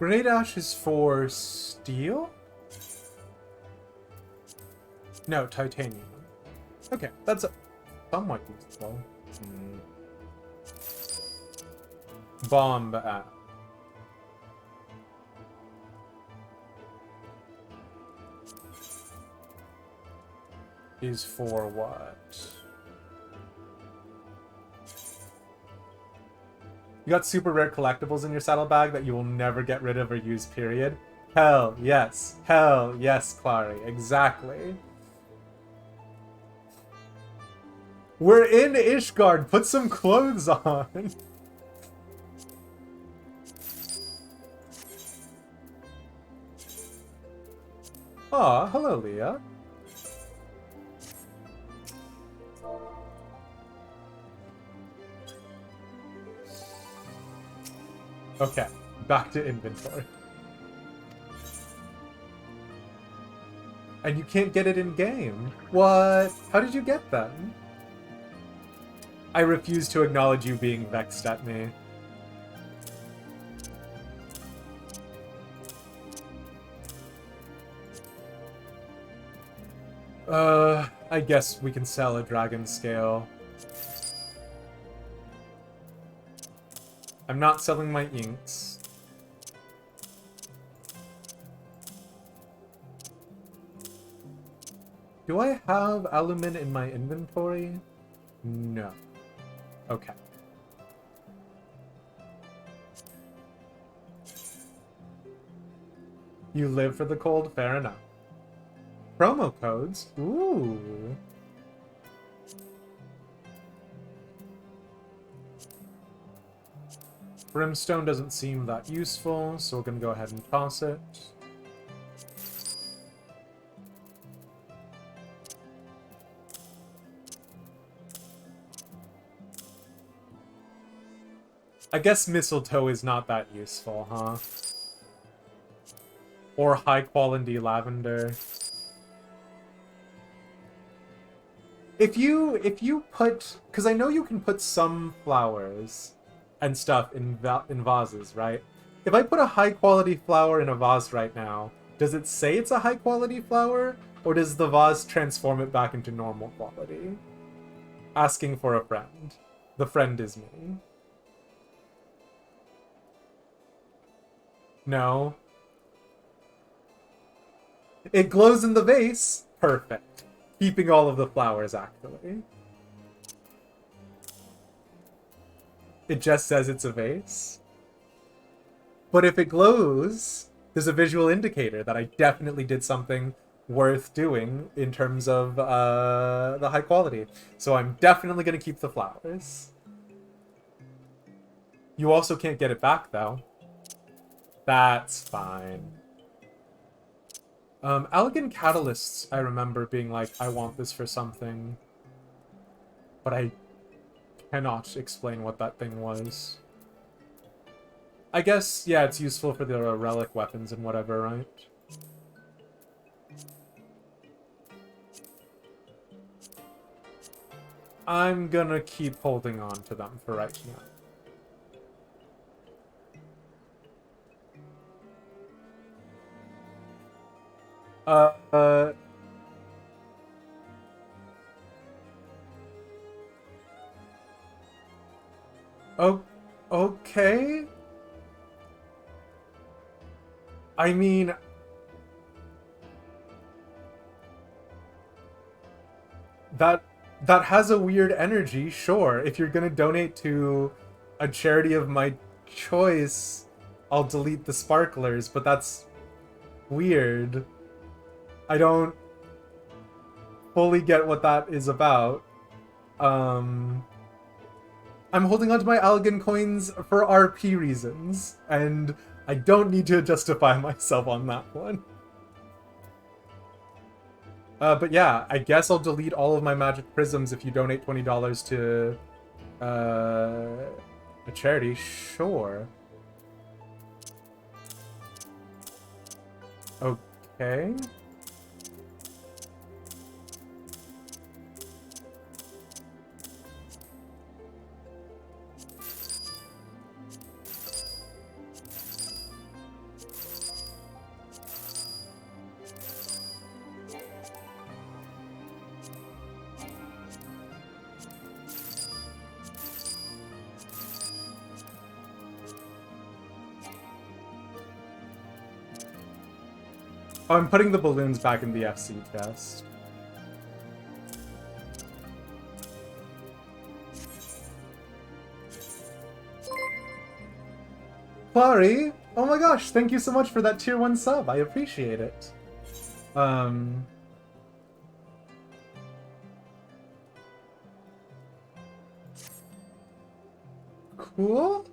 Grenade Ash is for steel? No, titanium. Okay, that's somewhat useful. Bomb app. Is for what? You got super rare collectibles in your saddlebag that you will never get rid of or use, period. Hell yes. Hell yes, Clary. Exactly. We're in Ishgard. Put some clothes on. Aw, hello, Leah. Okay, back to inventory. And you can't get it in-game. What? How did you get that? I refuse to acknowledge you being vexed at me. I guess we can sell a dragon scale. I'm not selling my inks. Do I have alumin in my inventory? No. Okay. You live for the cold? Fair enough. Promo codes? Ooh. Brimstone doesn't seem that useful, so we're gonna go ahead and toss it. I guess mistletoe is not that useful, huh? Or high quality lavender. If you put, because I know you can put some flowers and stuff in vases, right? If I put a high quality flower in a vase right now, does it say it's a high quality flower, or does the vase transform it back into normal quality? Asking for a friend. The friend is me. No. It glows in the vase. Perfect. Keeping all of the flowers, actually. It just says it's a vase. But if it glows, there's a visual indicator that I definitely did something worth doing in terms of the high quality. So I'm definitely going to keep the flowers. You also can't get it back, though. That's fine. Elegant Catalysts, I remember being like, I want this for something. But I cannot explain what that thing was. I guess, yeah, it's useful for the relic weapons and whatever, right? I'm gonna keep holding on to them for right now. Oh, okay. I mean, that has a weird energy, sure. If you're gonna donate to a charity of my choice, I'll delete the sparklers, but that's weird. I don't fully get what that is about. I'm holding on to my Algan coins for RP reasons, and I don't need to justify myself on that one. But yeah, I guess I'll delete all of my magic prisms if you donate $20 to a charity. Sure. Okay. Oh, I'm putting the balloons back in the FC chest. Clary, oh my gosh, thank you so much for that tier 1 sub. I appreciate it. Cool.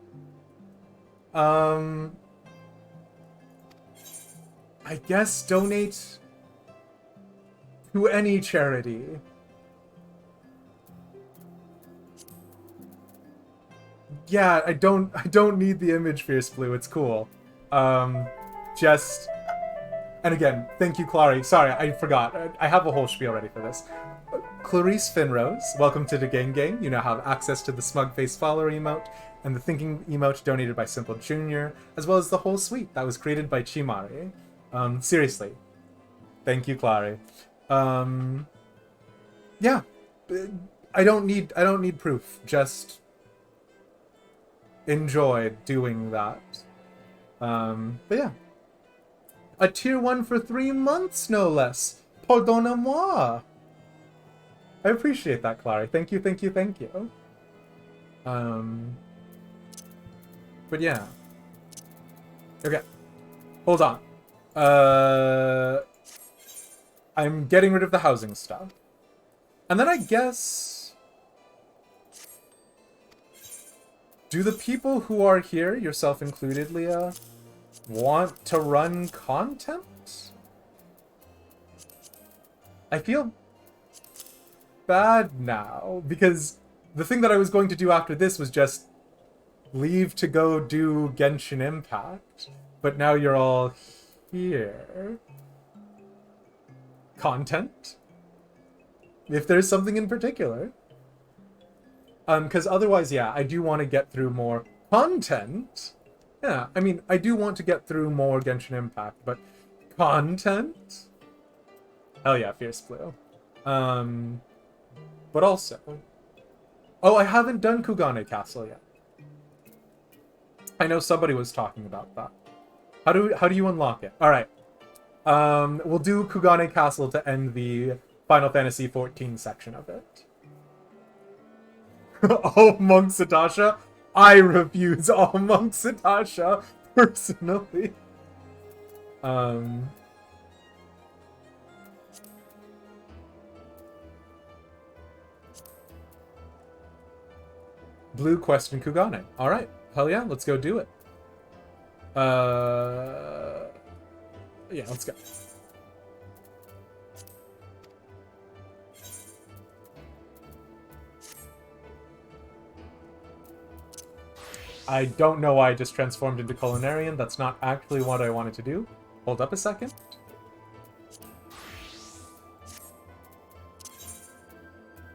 I guess donate to any charity. Yeah, I don't need the image, Fierce Blue. It's cool. Just, and again, thank you, Clary. Sorry, I forgot. I have a whole spiel ready for this. Clarice Finrose, welcome to the Gang Gang. You now have access to the Smug Face Follower emote and the Thinking emote donated by Simple Jr., as well as the whole suite that was created by Chimari. Seriously, thank you, Clary. Yeah, I don't need proof. Just enjoy doing that. But yeah, a tier 1 for 3 months, no less. Pardonnez-moi. I appreciate that, Clary. Thank you, thank you, thank you. But yeah. Okay. Hold on. I'm getting rid of the housing stuff. And then I guess... Do the people who are here, yourself included, Leah, want to run content? I feel bad now, because the thing that I was going to do after this was just leave to go do Genshin Impact, but now you're all here. Content? If there's something in particular. Because otherwise, yeah, I do want to get through more content. Yeah, I mean, I do want to get through more Genshin Impact, but content? Hell yeah, Fierce Blue. But also... Oh, I haven't done Kugane Castle yet. I know somebody was talking about that. How do you unlock it? Alright. We'll do Kugane Castle to end the Final Fantasy XIV section of it. All Monk Satasha? I refuse all Monk Satasha, personally. Blue question Kugane. Alright. Hell yeah, let's go do it. Yeah, let's go. I don't know why I just transformed into Culinarian. That's not actually what I wanted to do. Hold up a second.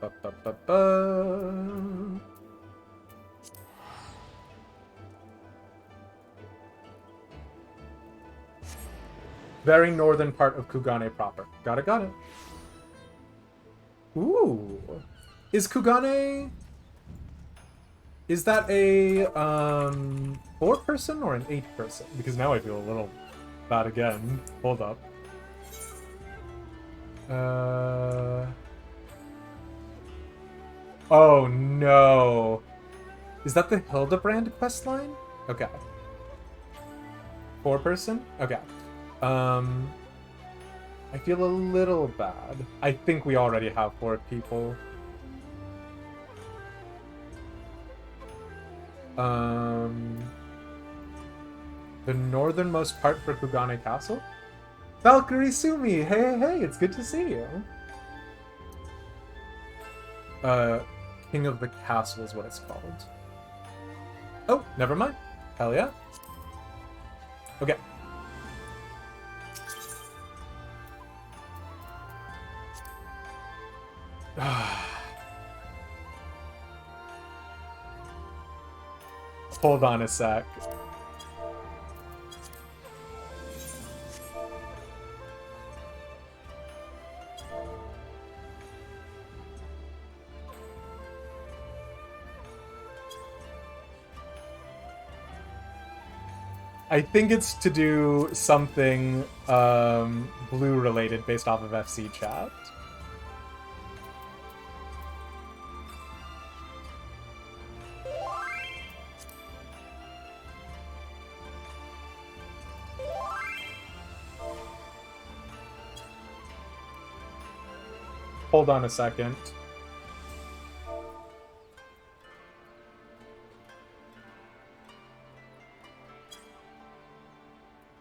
Ba-ba-ba-ba. Very northern part of Kugane proper. Got it. Ooh. Is Kugane... Is that a 4-person or an 8-person? Because now I feel a little bad again. Hold up. Oh no. Is that the Hildebrand questline? Okay. 4-person? Okay. I feel a little bad. I think we already have 4 people. The northernmost part for Kugane Castle? Valkyrie Sumi! Hey, it's good to see you! King of the Castle is what it's called. Oh, never mind. Hell yeah. Okay. Hold on a sec. I think it's to do something blue related based off of FC chat. Hold on a second.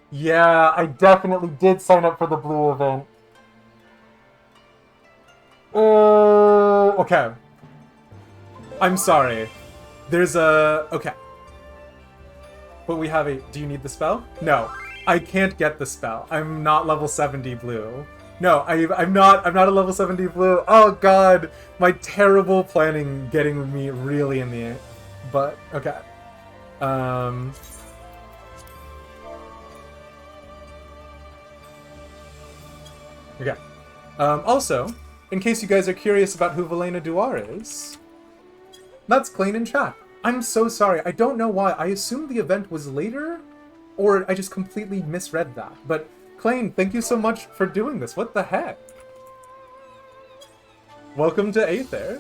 Yeah, I definitely did sign up for the blue event. Okay. I'm sorry. There's a... Okay. But we have a... Do you need the spell? No. I can't get the spell. I'm not level 70 blue. No, I'm not a level 70 blue. Oh god. My terrible planning getting me really in the... But, okay. Okay. Also, in case you guys are curious about who Valena Duar is, that's Klein in chat. I'm so sorry. I don't know why. I assumed the event was later, or I just completely misread that. But, Klein, thank you so much for doing this. What the heck? Welcome to Aether.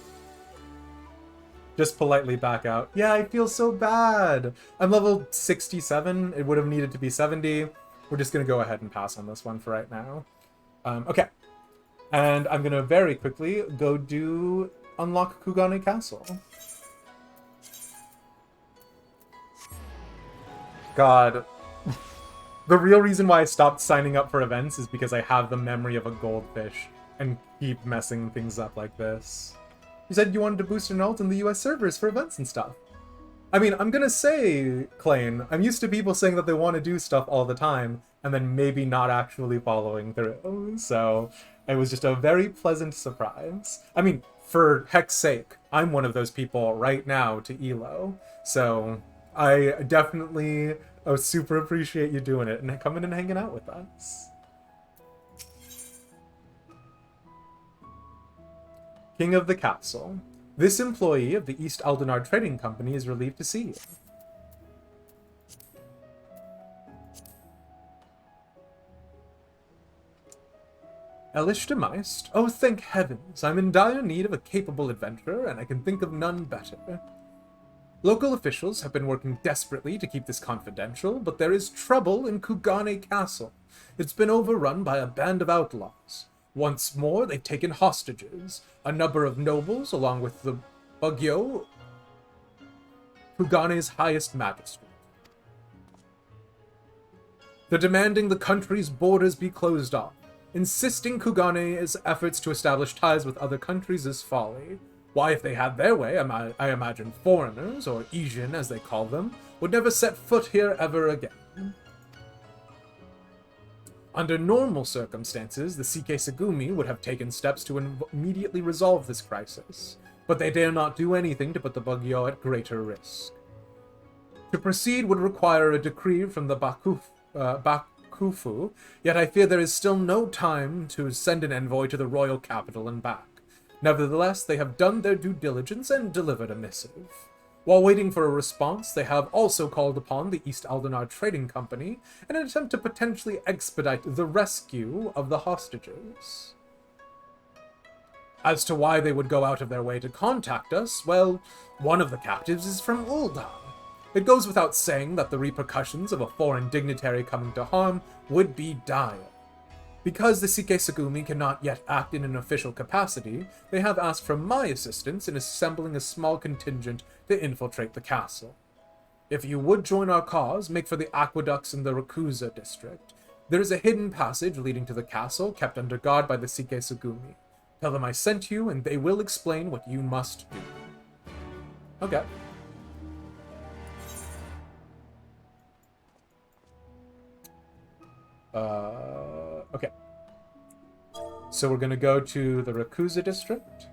Just politely back out. Yeah, I feel so bad. I'm level 67. It would have needed to be 70. We're just going to go ahead and pass on this one for right now. Okay. And I'm going to very quickly go do unlock Kugane Castle. God. The real reason why I stopped signing up for events is because I have the memory of a goldfish and keep messing things up like this. You said you wanted to boost an ult in the US servers for events and stuff. I mean, I'm gonna say, Klein, I'm used to people saying that they want to do stuff all the time, and then maybe not actually following through. So, it was just a very pleasant surprise. I mean, for heck's sake, I'm one of those people right now to ELO. So, I definitely super appreciate you doing it and coming and hanging out with us. King of the Castle. This employee of the East Aldenar Trading Company is relieved to see you. Elish de Meist? Oh, thank heavens, I'm in dire need of a capable adventurer, and I can think of none better. Local officials have been working desperately to keep this confidential, but there is trouble in Kugane Castle. It's been overrun by a band of outlaws. Once more, they've taken hostages, a number of nobles, along with the Bugyo, Kugane's highest magistrate. They're demanding the country's borders be closed off, insisting Kugane's efforts to establish ties with other countries is folly. Why, if they had their way, I imagine foreigners, or Ijin as they call them, would never set foot here ever again. Under normal circumstances, the Seike Segumi would have taken steps to immediately resolve this crisis, but they dare not do anything to put the Bugyo at greater risk. To proceed would require a decree from the Bakufu, yet I fear there is still no time to send an envoy to the royal capital and back. Nevertheless, they have done their due diligence and delivered a missive. While waiting for a response, they have also called upon the East Aldenar Trading Company in an attempt to potentially expedite the rescue of the hostages. As to why they would go out of their way to contact us, well, one of the captives is from Ul'dah. It goes without saying that the repercussions of a foreign dignitary coming to harm would be dire. Because the Seike Segumi cannot yet act in an official capacity, they have asked for my assistance in assembling a small contingent to infiltrate the castle. If you would join our cause, make for the aqueducts in the Rakuza district. There is a hidden passage leading to the castle, kept under guard by the Seike Segumi. Tell them I sent you, and they will explain what you must do. Okay. Okay. So we're gonna go to the Rakuza district.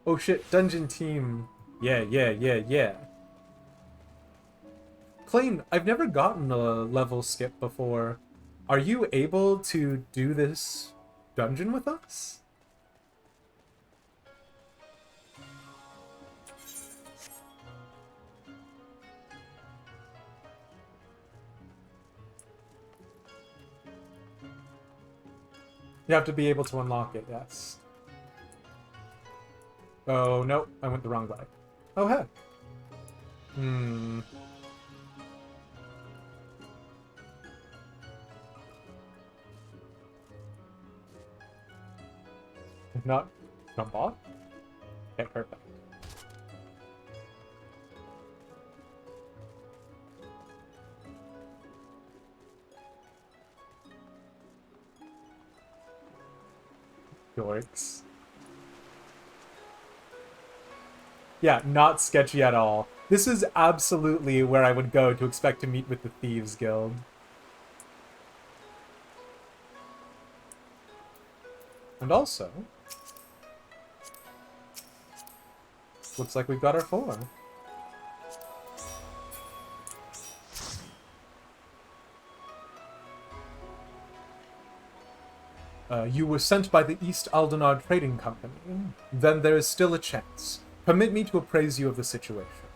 Oh shit, dungeon team. Yeah. Klein, I've never gotten a level skip before. Are you able to do this dungeon with us? You have to be able to unlock it, yes. Oh, no, I went the wrong way. Oh, heck. Not jump off? Okay, perfect. Dorks. Yeah, not sketchy at all. This is absolutely where I would go to expect to meet with the Thieves Guild. And also, looks like we've got our 4. You were sent by the East Aldenar Trading Company. Then there is still a chance. Permit me to appraise you of the situation.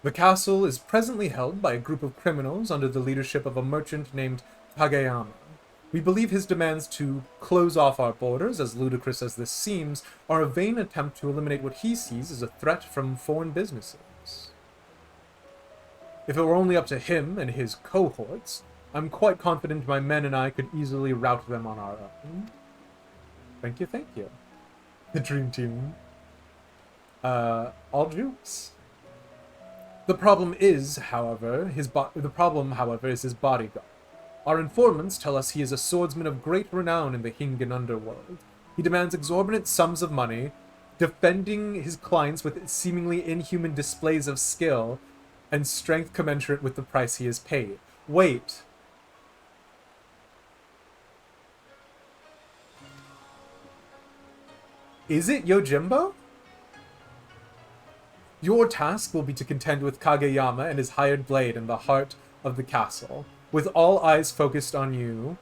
The castle is presently held by a group of criminals under the leadership of a merchant named Kageyama. We believe his demands to close off our borders, as ludicrous as this seems, are a vain attempt to eliminate what he sees as a threat from foreign businesses. If it were only up to him and his cohorts, I'm quite confident my men and I could easily rout them on our own. Thank you, thank you. The dream team. All jukes. The problem, however, is his bodyguard. Our informants tell us he is a swordsman of great renown in the Hingan underworld. He demands exorbitant sums of money, defending his clients with seemingly inhuman displays of skill and strength commensurate with the price he is paid. Wait. Is it Yojimbo? Your task will be to contend with Kageyama and his hired blade in the heart of the castle. With all eyes focused on you,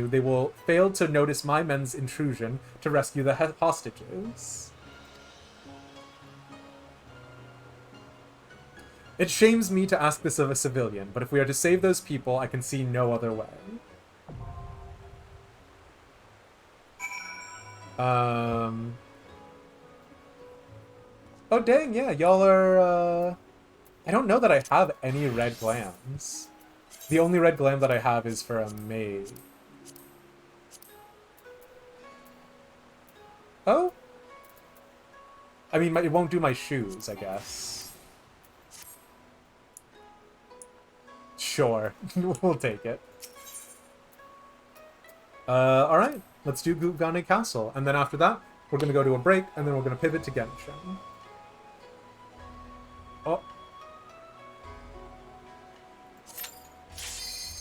they will fail to notice my men's intrusion to rescue the hostages. It shames me to ask this of a civilian, but if we are to save those people, I can see no other way. Oh dang, yeah, y'all are, I don't know that I have any red glams. The only red glam that I have is for a maid. Oh? I mean, it won't do my shoes, I guess. Sure, we'll take it. Alright, let's do Gugane Castle, and then after that, we're gonna go to a break, and then we're gonna pivot to Genshin. Oh.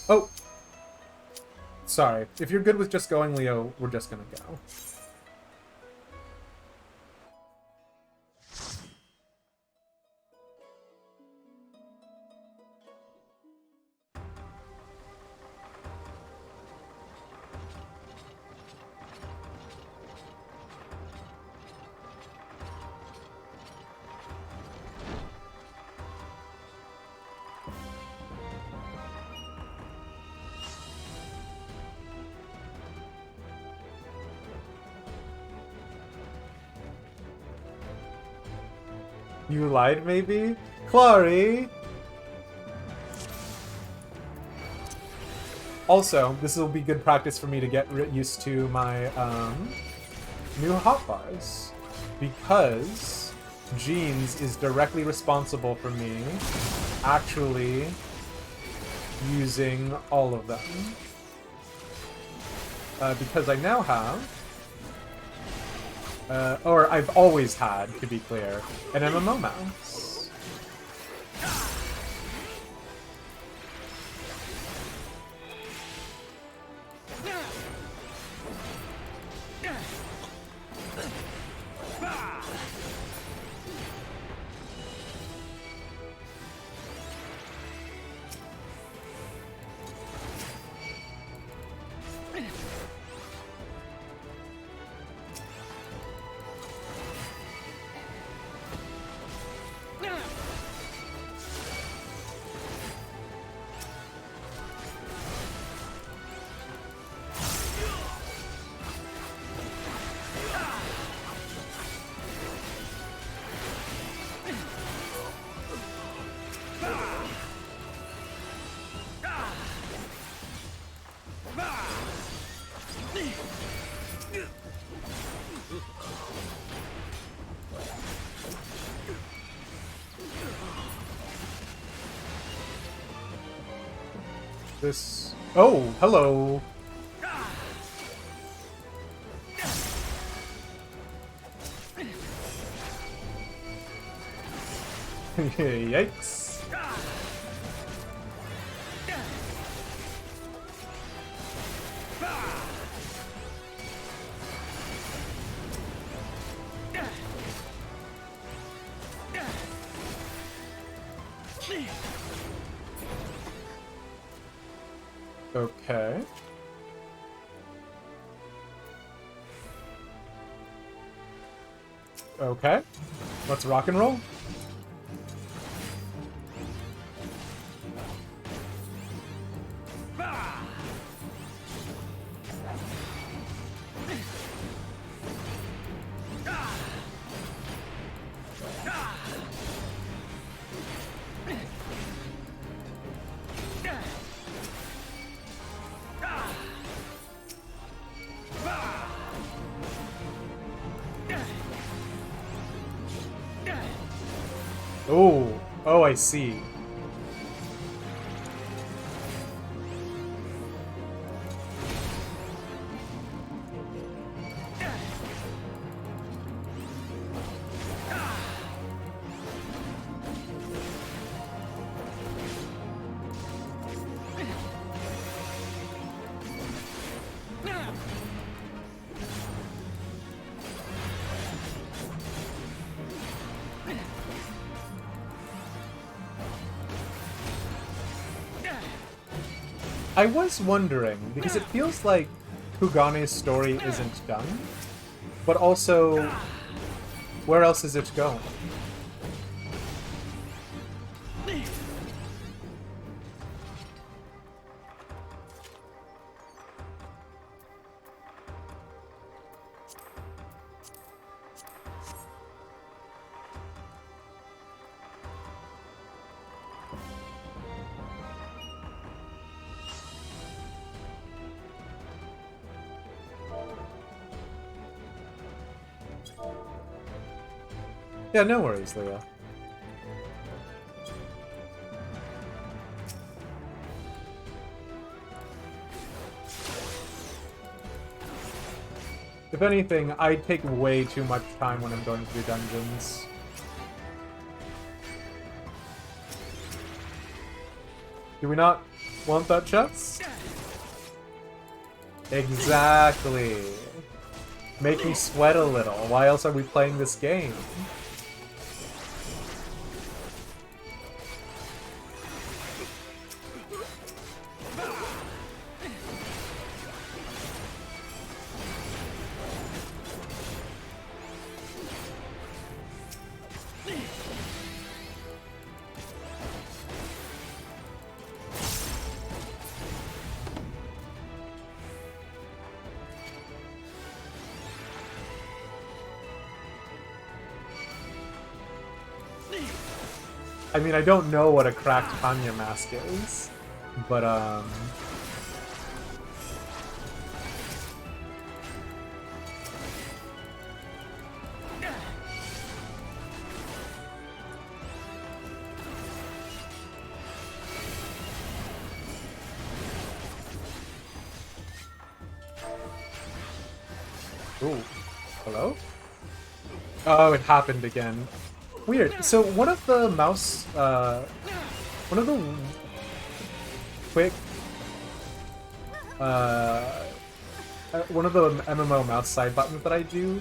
Oh! Sorry. If you're good with just going, Leo, we're just gonna go. You lied, maybe? Clary! Also, this will be good practice for me to get used to my new hotbars. Because Jeans is directly responsible for me actually using all of them. Because I now have... or I've always had, to be clear, an MMO mouse. This... Oh, hello! Yikes. Okay. Okay. Let's rock and roll. Oh, oh, I see. I was wondering, because it feels like Kugane's story isn't done, but also, where else is it going? Yeah, no worries, Leah. If anything, I take way too much time when I'm going through dungeons. Do we not want that chest? Exactly. Make me sweat a little. Why else are we playing this game? I mean, I don't know what a cracked Kanya mask is, but, Ooh. Hello? Oh, it happened again. Weird. So one of the mouse, one of the quick, one of the MMO mouse side buttons that I do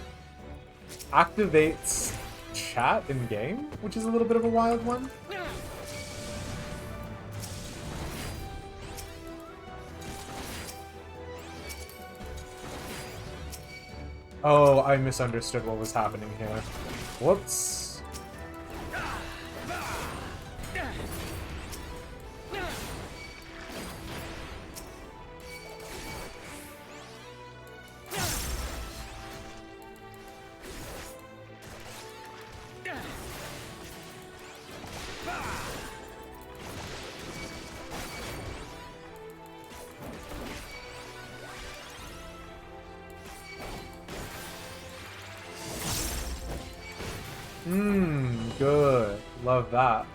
activates chat in game, which is a little bit of a wild one. Oh, I misunderstood what was happening here. Whoops. Good. Love that.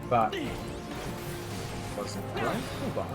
That wasn't right. Hold on.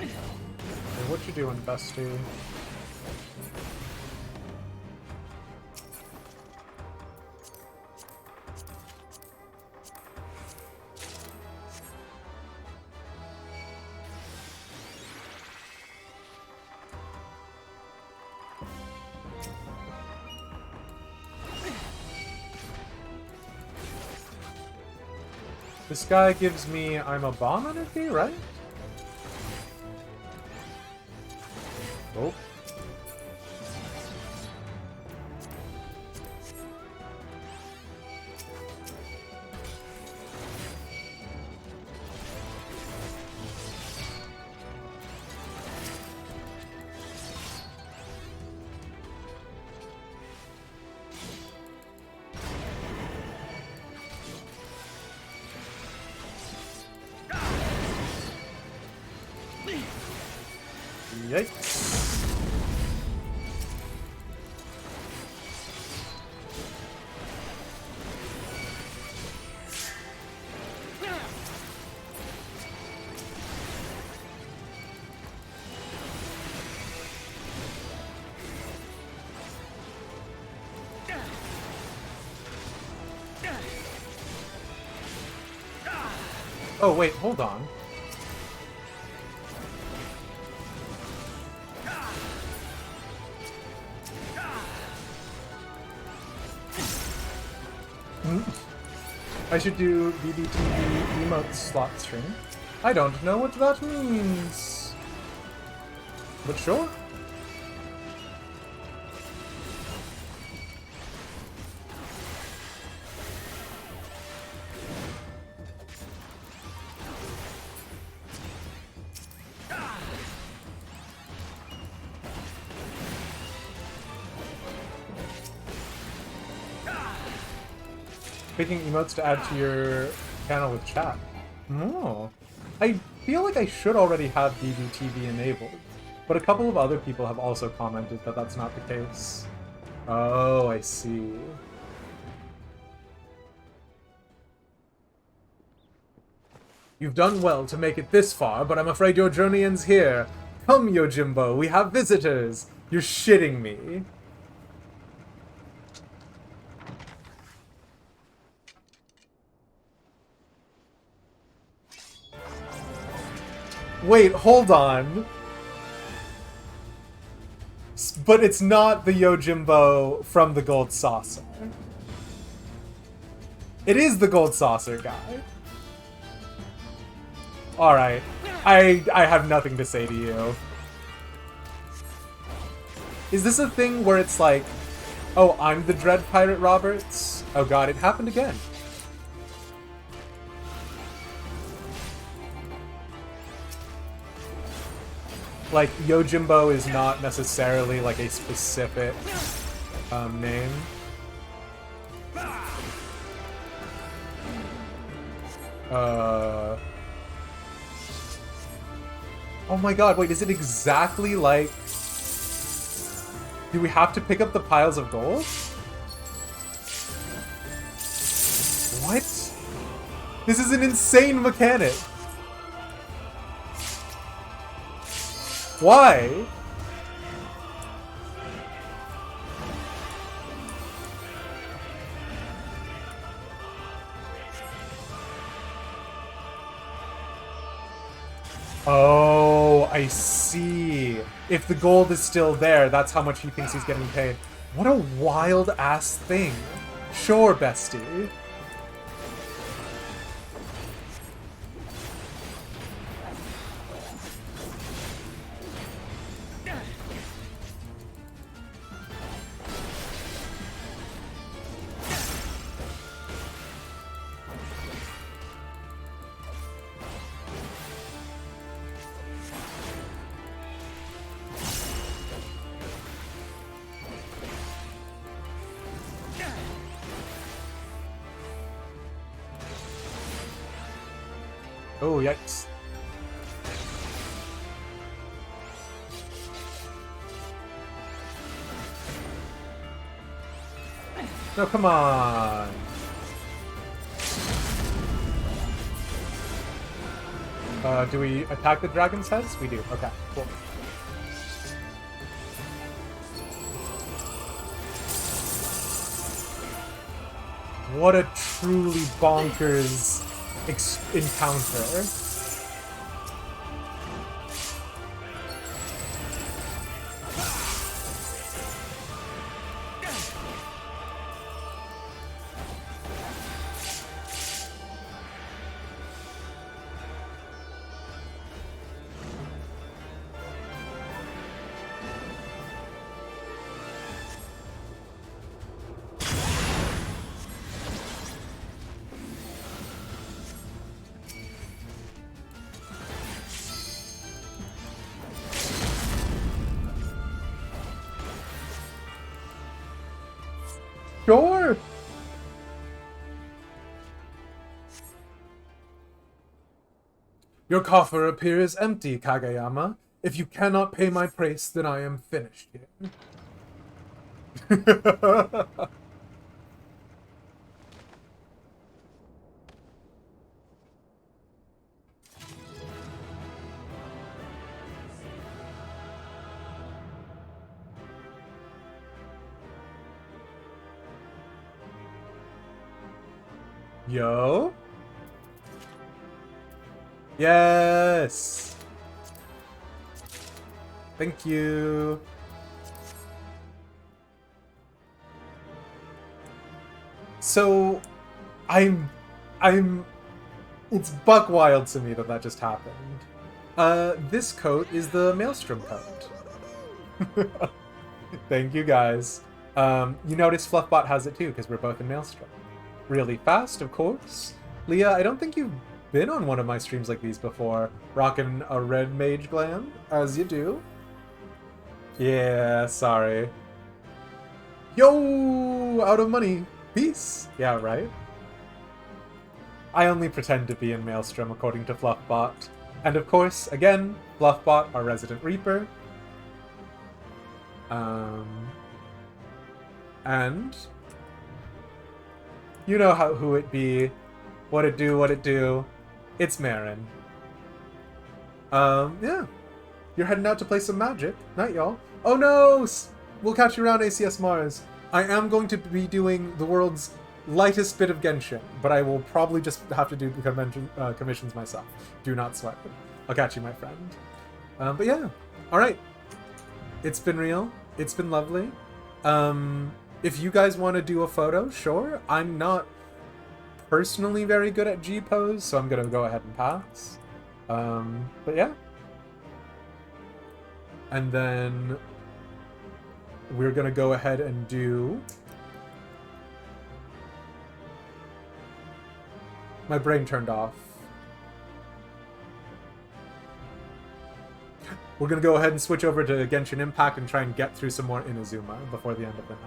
Hey, what you doing, bestie? This guy gives me I'm a bomb energy, right? Oh. Yikes. Oh, wait, hold on. I should do BBTV emote slot stream. I don't know what that means. But sure. Picking emotes to add to your channel with chat. Oh. I feel like I should already have BBTV enabled, but a couple of other people have also commented that that's not the case. Oh, I see. You've done well to make it this far, but I'm afraid your journey ends here. Come, Yojimbo, we have visitors. You're shitting me. Wait, hold on. But it's not the Yojimbo from the Gold Saucer. It is the Gold Saucer guy. Alright. I have nothing to say to you. Is this a thing where it's like, oh, I'm the Dread Pirate Roberts? Oh god, it happened again. Like, Yojimbo is not necessarily, like, a specific, name. Oh my god, wait, is it exactly like... Do we have to pick up the piles of gold? What? This is an insane mechanic! Why? Oh, I see. If the gold is still there, that's how much he thinks he's getting paid. What a wild-ass thing. Sure, bestie. Oh, yikes. No, come on. Do we attack the dragon's heads? We do. Okay, cool. What a truly bonkers encounter. Sure. Your coffer appears empty, Kageyama. If you cannot pay my price, then I am finished here. Yo? Yes! Thank you. So, it's buck wild to me that that just happened. This coat is the Maelstrom coat. Thank you, guys. You notice Fluffbot has it too, because we're both in Maelstrom. Really fast, of course. Leah, I don't think you've been on one of my streams like these before. Rocking a red mage gland, as you do. Yeah, sorry. Yo, out of money. Peace. Yeah, right? I only pretend to be in Maelstrom, according to Fluffbot. And of course, again, Fluffbot, our resident Reaper. And you know who it be, what it do. It's Marin. Yeah. You're heading out to play some Magic. Night, y'all. Oh no! We'll catch you around ACS Mars. I am going to be doing the world's lightest bit of Genshin, but I will probably just have to do commissions myself. Do not sweat. I'll catch you, my friend. But yeah. Alright. It's been real. It's been lovely. If you guys want to do a photo, sure. I'm not personally very good at G-pose, so I'm going to go ahead and pass. But yeah. And then we're going to go ahead and do... My brain turned off. We're going to go ahead and switch over to Genshin Impact and try and get through some more Inazuma before the end of the night.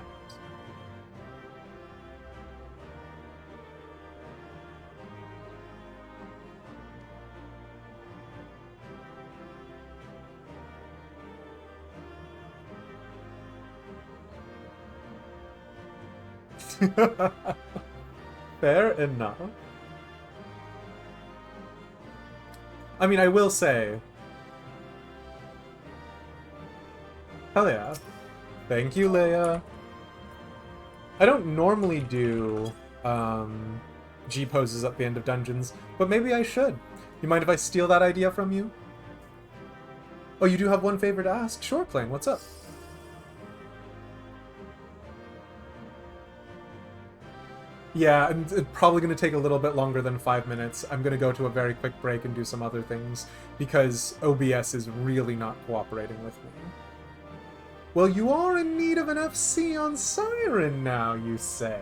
Fair enough. I mean, I will say, Hell yeah. Thank you, Leia. I don't normally do G poses at the end of dungeons, but maybe I should. You mind if I steal that idea from you? Oh, you do have one favor to ask? Sure, Plain, what's up? Yeah, and it's probably going to take a little bit longer than 5 minutes. I'm going to go to a very quick break and do some other things, because OBS is really not cooperating with me. Well, you are in need of an FC on Siren now, you say?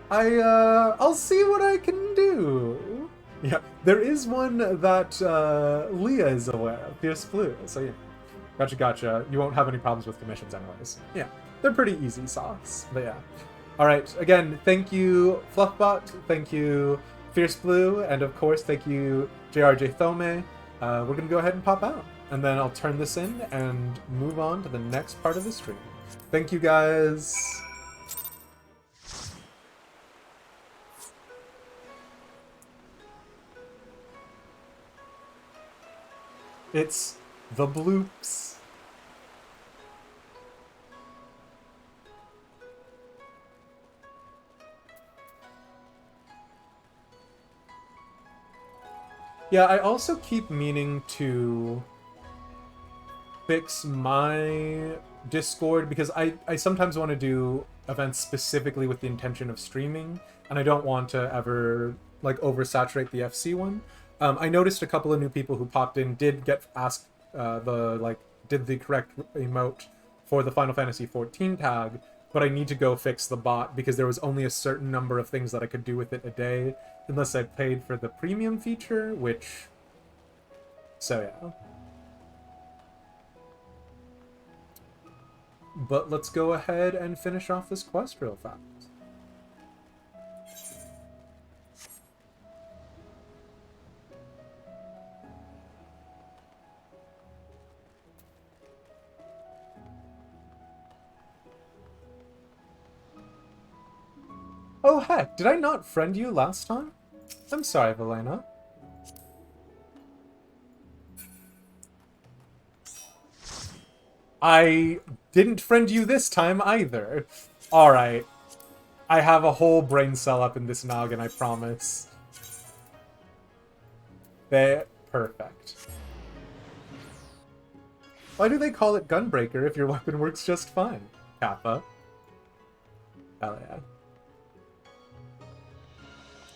I'll see what I can do. Yeah, there is one that Leah is aware of, Fierce Blue, so yeah. Gotcha. You won't have any problems with commissions anyways. Yeah, they're pretty easy sauce, but yeah. Alright, again, thank you, Fluffbot, thank you, Fierce Blue, and of course, thank you, JRJ Thome. We're gonna go ahead and pop out, and then I'll turn this in and move on to the next part of the stream. Thank you, guys. It's the bloops. Yeah, I also keep meaning to fix my Discord because I sometimes want to do events specifically with the intention of streaming, and I don't want to ever like oversaturate the FC one. I noticed a couple of new people who popped in did get asked did the correct emote for the Final Fantasy XIV tag, but I need to go fix the bot because there was only a certain number of things that I could do with it a day unless I paid for the premium feature, which... So yeah. But let's go ahead and finish off this quest real fast. Oh heck, did I not friend you last time? I'm sorry, Valena. I didn't friend you this time either. Alright. I have a whole brain cell up in this noggin, I promise. Perfect. Why do they call it Gunbreaker if your weapon works just fine? Kappa. Hell yeah.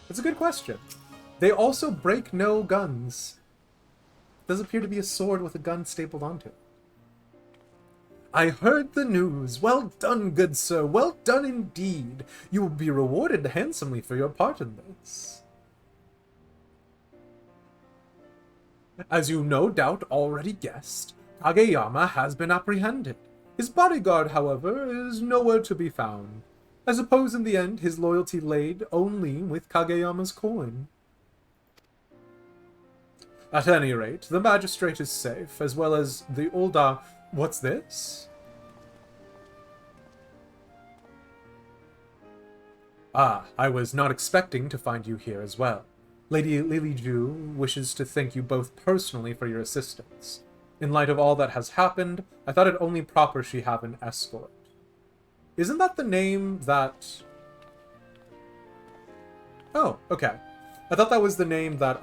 It's a good question. They also break no guns. It does appear to be a sword with a gun stapled onto it. I heard the news. Well done, good sir. Well done indeed. You will be rewarded handsomely for your part in this. As you no doubt already guessed, Kageyama has been apprehended. His bodyguard, however, is nowhere to be found. I suppose in the end his loyalty laid only with Kageyama's coin. At any rate, the magistrate is safe, as well as the Ulda... What's this? Ah, I was not expecting to find you here as well. Lady Liliju wishes to thank you both personally for your assistance. In light of all that has happened, I thought it only proper she have an escort. Isn't that the name that... Oh, okay. I thought that was the name that,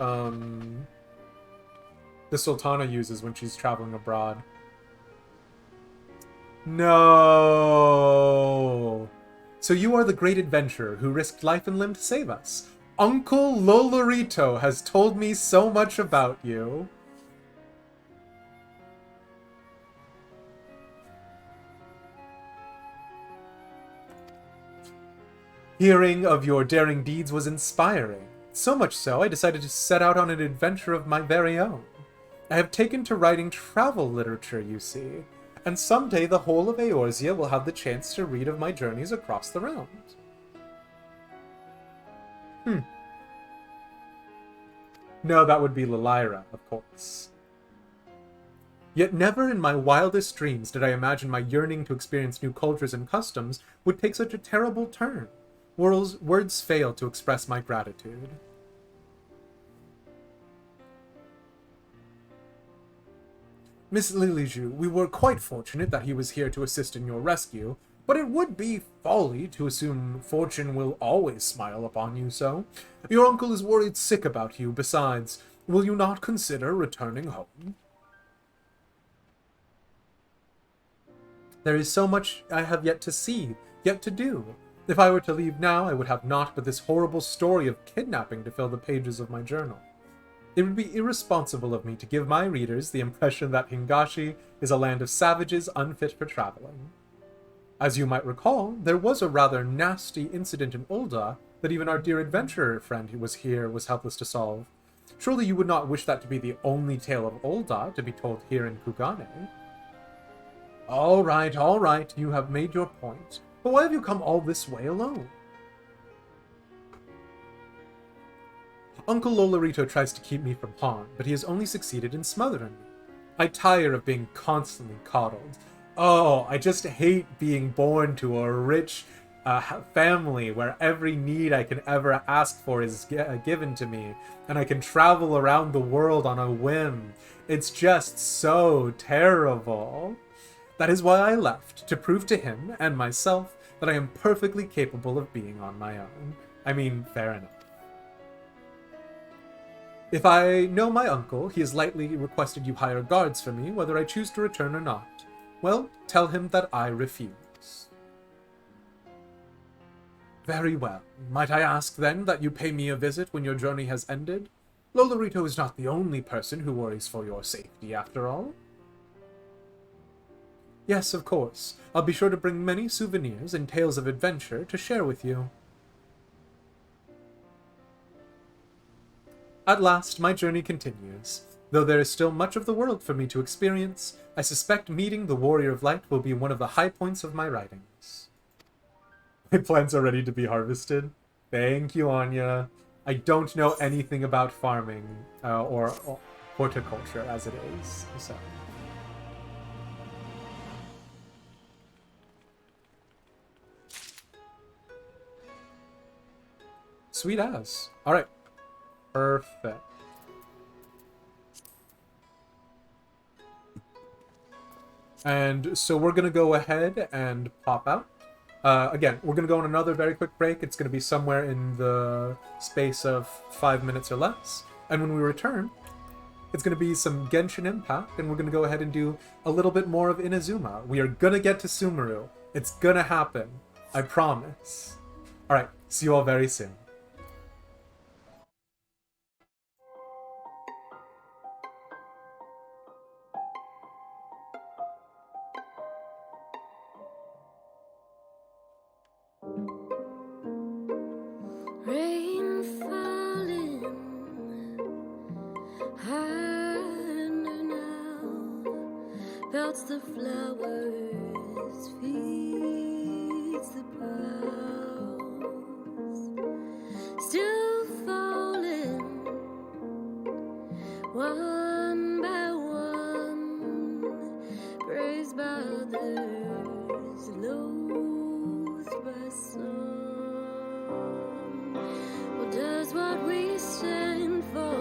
the Sultana uses when she's traveling abroad. No! So you are the great adventurer who risked life and limb to save us. Uncle Lolorito has told me so much about you. Hearing of your daring deeds was inspiring. So much so, I decided to set out on an adventure of my very own. I have taken to writing travel literature, you see, and someday the whole of Eorzea will have the chance to read of my journeys across the realms. No, that would be Lilyra, of course. Yet never in my wildest dreams did I imagine my yearning to experience new cultures and customs would take such a terrible turn. Words fail to express my gratitude. Miss Liliju, we were quite fortunate that he was here to assist in your rescue, but it would be folly to assume fortune will always smile upon you so. Your uncle is worried sick about you. Besides, will you not consider returning home? There is so much I have yet to see, yet to do. If I were to leave now, I would have naught but this horrible story of kidnapping to fill the pages of my journal. It would be irresponsible of me to give my readers the impression that Hingashi is a land of savages unfit for traveling. As you might recall, there was a rather nasty incident in Ulda that even our dear adventurer friend who was here was helpless to solve. Surely you would not wish that to be the only tale of Ulda to be told here in Kugane? All right, you have made your point. But why have you come all this way alone? Uncle Lolorito tries to keep me from harm, but he has only succeeded in smothering me. I tire of being constantly coddled. Oh, I just hate being born to a rich family where every need I can ever ask for is given to me, and I can travel around the world on a whim. It's just so terrible. That is why I left, to prove to him and myself that I am perfectly capable of being on my own. I mean, fair enough. If I know my uncle, he has lightly requested you hire guards for me, whether I choose to return or not. Well, tell him that I refuse. Very well. Might I ask, then, that you pay me a visit when your journey has ended? Lolorito is not the only person who worries for your safety, after all. Yes, of course. I'll be sure to bring many souvenirs and tales of adventure to share with you. At last, my journey continues. Though there is still much of the world for me to experience, I suspect meeting the Warrior of Light will be one of the high points of my writings. My plants are ready to be harvested. Thank you, Anya. I don't know anything about farming or horticulture as it is, so... Sweet as. Alright. Perfect. And so we're going to go ahead and pop out. Again, we're going to go on another very quick break. It's going to be somewhere in the space of 5 minutes or less. And when we return, it's going to be some Genshin Impact, and we're going to go ahead and do a little bit more of Inazuma. We are going to get to Sumeru. It's going to happen. I promise. Alright, see you all very soon. Rain falling harder now, belts the flowers, feeds the boughs, still falling one by one, praised by others, loathed by some. Does what we stand for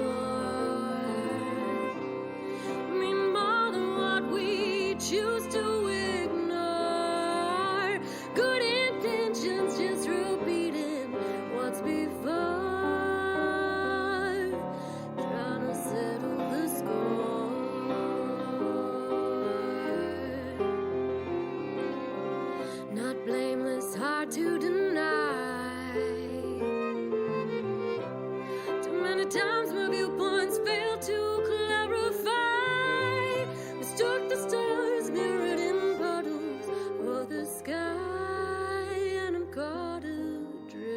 mean more than what we choose to ignore? Good intentions just repeating what's before, trying to settle the score. Not blameless, hard to deny. Times my viewpoints fail to clarify. Mistook the stars mirrored in puddles for the sky, and I'm caught adrift.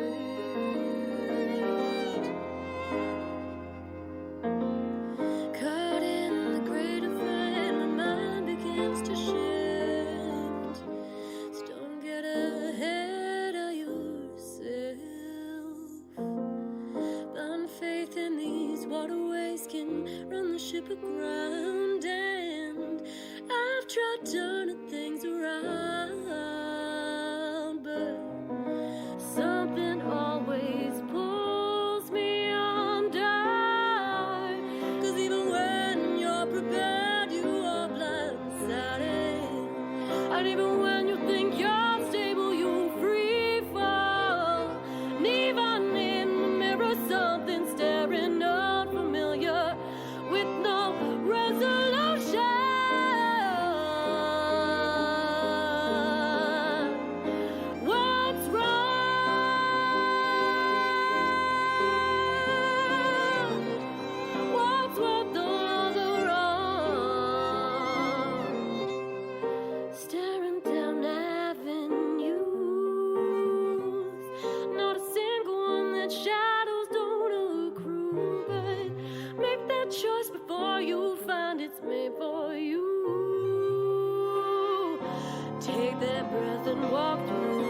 Caught in the great affair, my mind begins to shift. So don't get ahead of yourself. Faith in these waterways can run the ship aground, and I've tried turning things around, but something always pulls me under. 'Cause even when you're prepared, you are blind. it's made for you. Take that breath and walk through.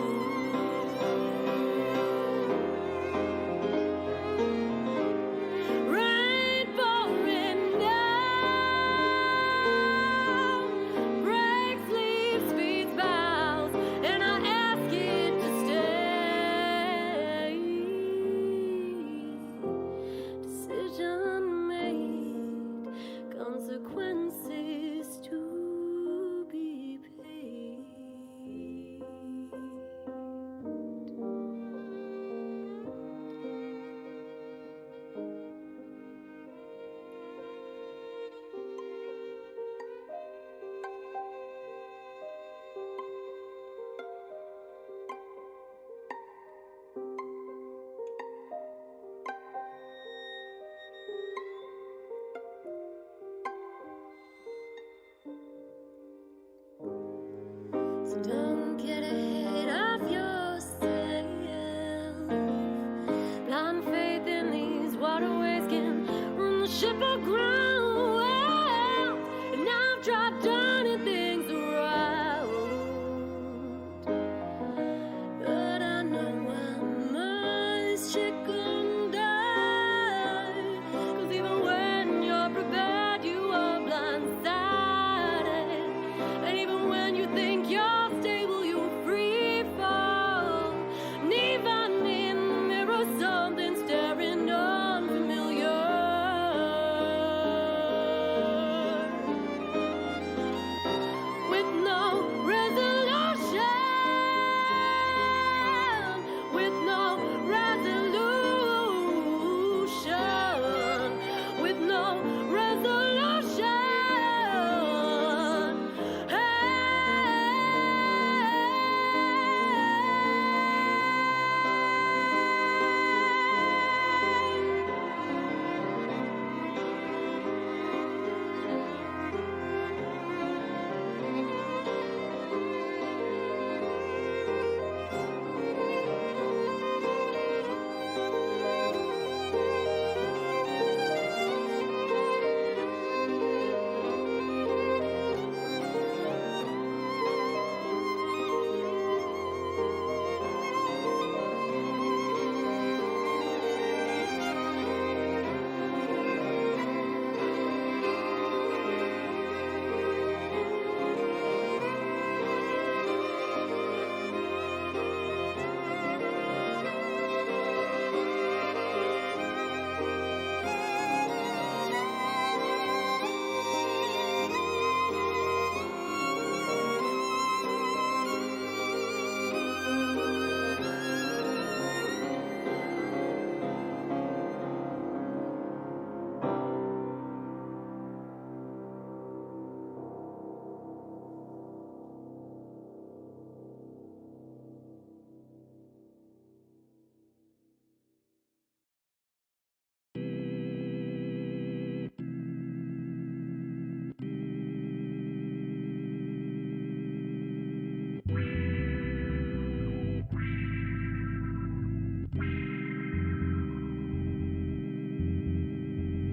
Rain pouring down, breaks leaves, feeds boughs, and I ask it to stay. Decision made, consequences to be paid. So don't get ahead of yourself. Blind faith in these waterways can run the ship aground. And I've tried turning things around, but I know I must chicken die. 'Cause even when you're prepared, you are blindsided. And even when you think you're stable, you're free fall. And even in the mirror, something staring unfamiliar. With no resolution, with no resolution, with no resolution.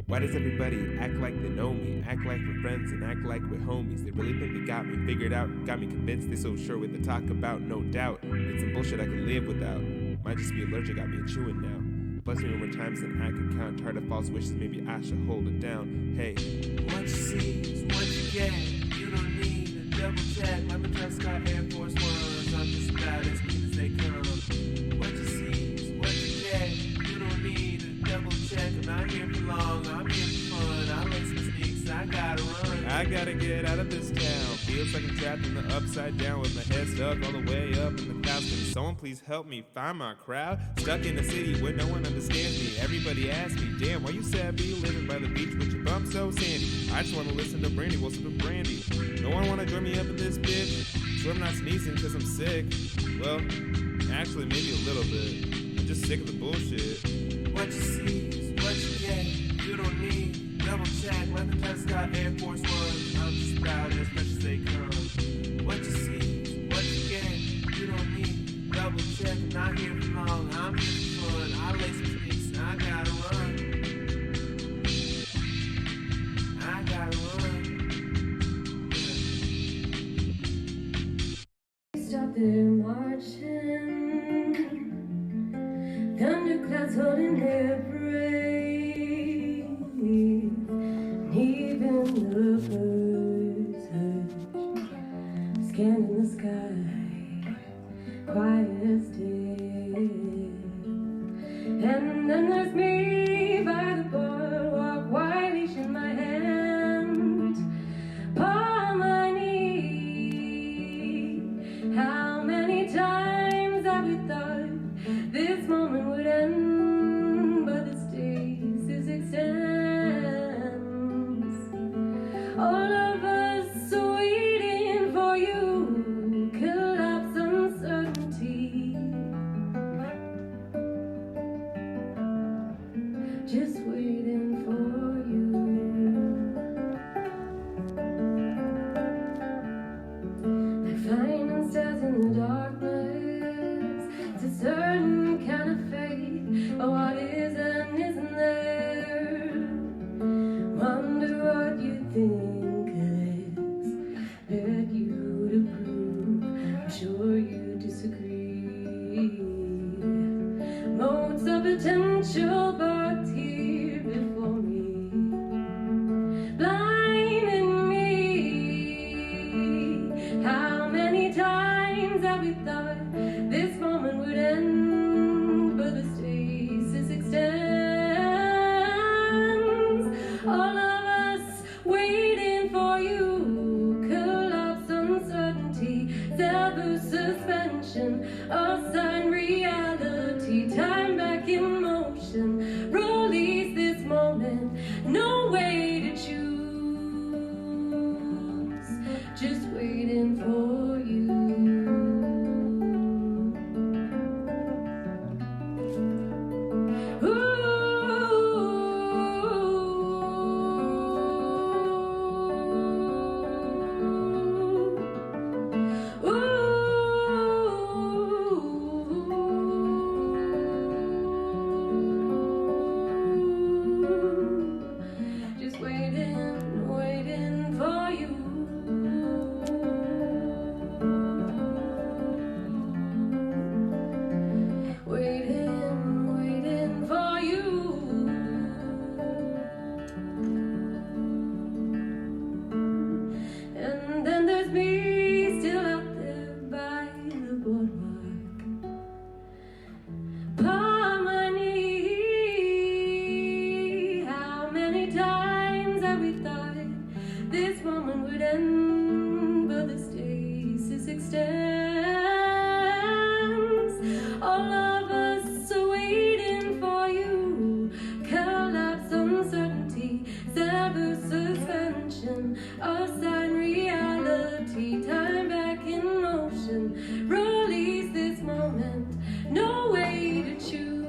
Why does everybody act like they know me? Act like we're friends and act like we're homies. They really think they got me figured out, got me convinced. They so sure what they talk about, no doubt. It's some bullshit I can live without. Might just be allergic, got me chewing now. Plus me more times than I can count. Tired of false wishes, maybe I should hold it down. Hey, what you see is what you get. You don't need a double check. My dress got Air Force Ones. I'm just about as clean as they come. What you see is what you get. You don't need a double check. I'm not here for long. I'm here for fun. I lace my sneaks. I gotta run. I gotta get out of this town. Feels like I'm trapped in the upside down with my head stuck all the way up in the clouds. Can someone please help me find my crowd? Stuck in a city where no one understands me. Everybody asks me, damn, why you sad be living by the beach with your bum so sandy? I just wanna listen to Brandy, what's with Brandy? No one wanna join me up in this bitch? Sure I'm not sneezing cause I'm sick. Well, actually maybe a little bit. I'm just sick of the bullshit. What you see is what you get. You don't need double check. My test got Air Force Ones. I'm just about as fresh as they come. What you see is what you get. You don't need double check. I'm not here for long. I'm here for fun. I lace my sneaks and I gotta run. I gotta run. no way to choose. Just waiting for you. Just waiting, waiting for you. Waiting, waiting for you. And then there's me still out there by the boardwalk, upon my knee. How many times have we thought this moment would end, but the stasis extends. All of us are waiting for you. Collapse, uncertainty, sever suspension, assign reality, time back in motion. Release this moment, no way to choose.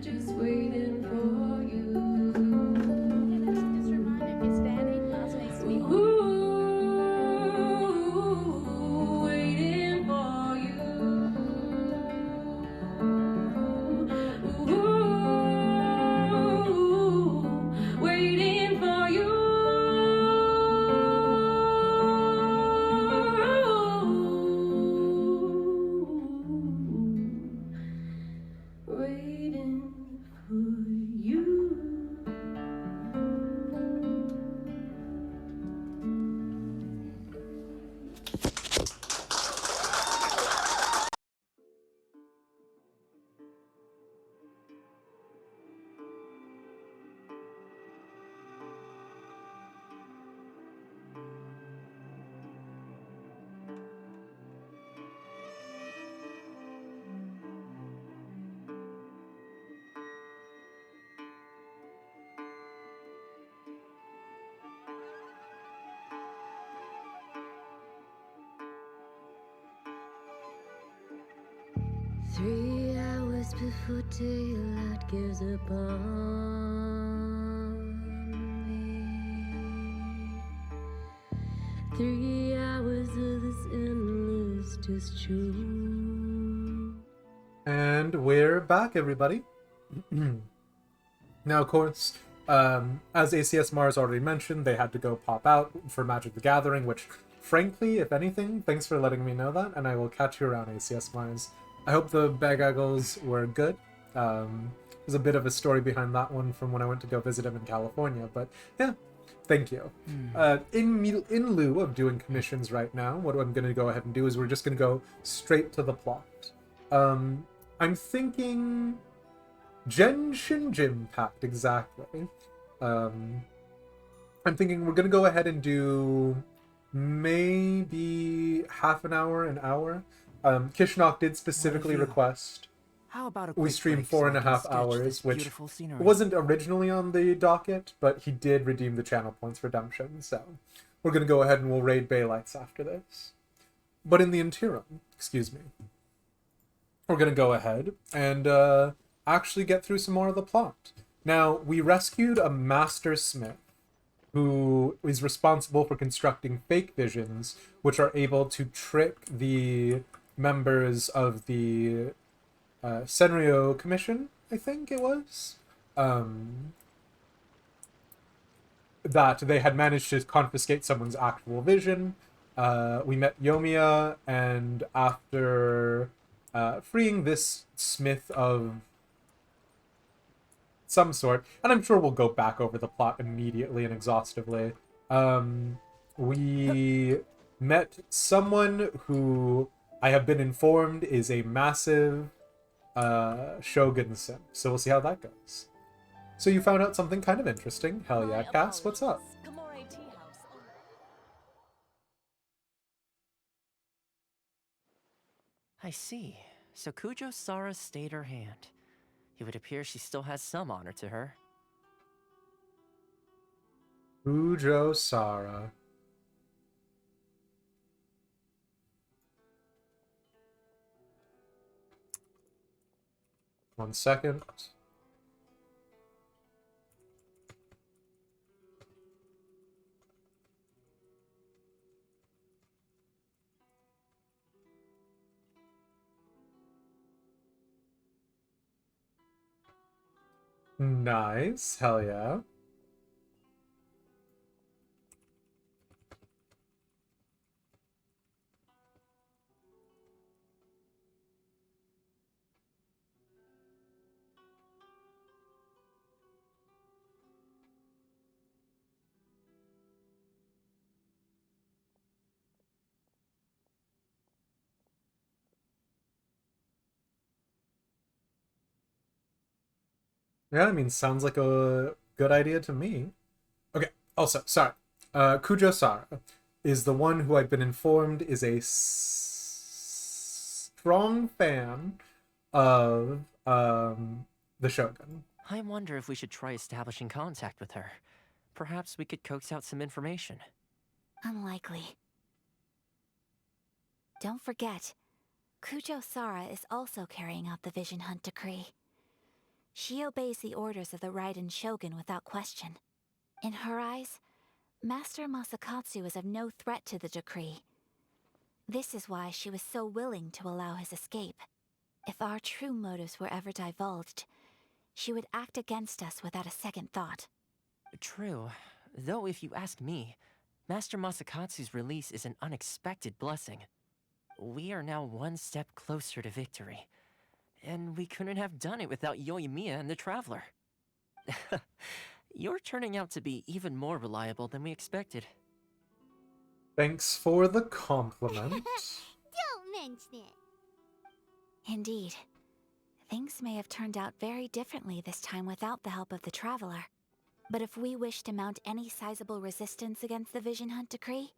Just waiting for you. Just remind him he's standing. That's nice to meet you. Ooh, waiting for you. Ooh, waiting for you. Waiting for you. Three hours before daylight gives up on me. 3 hours of this endless disjoint. And we're back, everybody. Now, of course, as ACS Mars already mentioned, they had to go pop out for Magic the Gathering, which, frankly, if anything, thanks for letting me know that, and I will catch you around, ACS Mars. I hope the Bagaggles were good. There's a bit of a story behind that one from when I went to go visit him in California, but yeah, thank you. In lieu of doing commissions right now, what I'm going to go ahead and do is we're just going to go straight to the plot. I'm thinking Genshin Gym Pact, exactly. I'm thinking we're going to go ahead and do maybe half an hour. Kishnok did specifically request How about a we quick stream break four so and I a can half sketch hours, this which beautiful scenery? wasn't originally on the docket, but he did redeem the channel points redemption, so we're going to go ahead and we'll raid Baylights after this. But in the interim, excuse me, we're going to go ahead and actually get through some more of the plot. Now, we rescued a master smith who is responsible for constructing fake visions, which are able to trick the members of the Senryo Commission, I think it was, that they had managed to confiscate someone's actual vision. We met Yomiya, and after freeing this smith of some sort, and I'm sure we'll go back over the plot immediately and exhaustively, we met someone who I have been informed is a massive Shogun simp. So we'll see how that goes. So you found out something kind of interesting. Hell yeah, Cass, what's up? I see. So Kujo Sara stayed her hand. It would appear she still has some honor to her. Ujo Sara. One second. Nice. Hell yeah. Yeah, I mean, sounds like a good idea to me. Okay, also, sorry. Kujo Sara is the one who I've been informed is a strong fan of the Shogun. I wonder if we should try establishing contact with her. Perhaps we could coax out some information. Unlikely. Don't forget, Kujo Sara is also carrying out the Vision Hunt decree. She obeys the orders of the Raiden Shogun without question. In her eyes, Master Masakatsu is of no threat to the decree. This is why she was so willing to allow his escape. If our true motives were ever divulged, she would act against us without a second thought. True. Though if you ask me, Master Masakatsu's release is an unexpected blessing. We are now one step closer to victory. And we couldn't have done it without Yoimiya and the Traveler. You're turning out to be even more reliable than we expected. Thanks for the compliment. Don't mention it. Indeed. Things may have turned out very differently this time without the help of the Traveler. But if we wish to mount any sizable resistance against the Vision Hunt decree,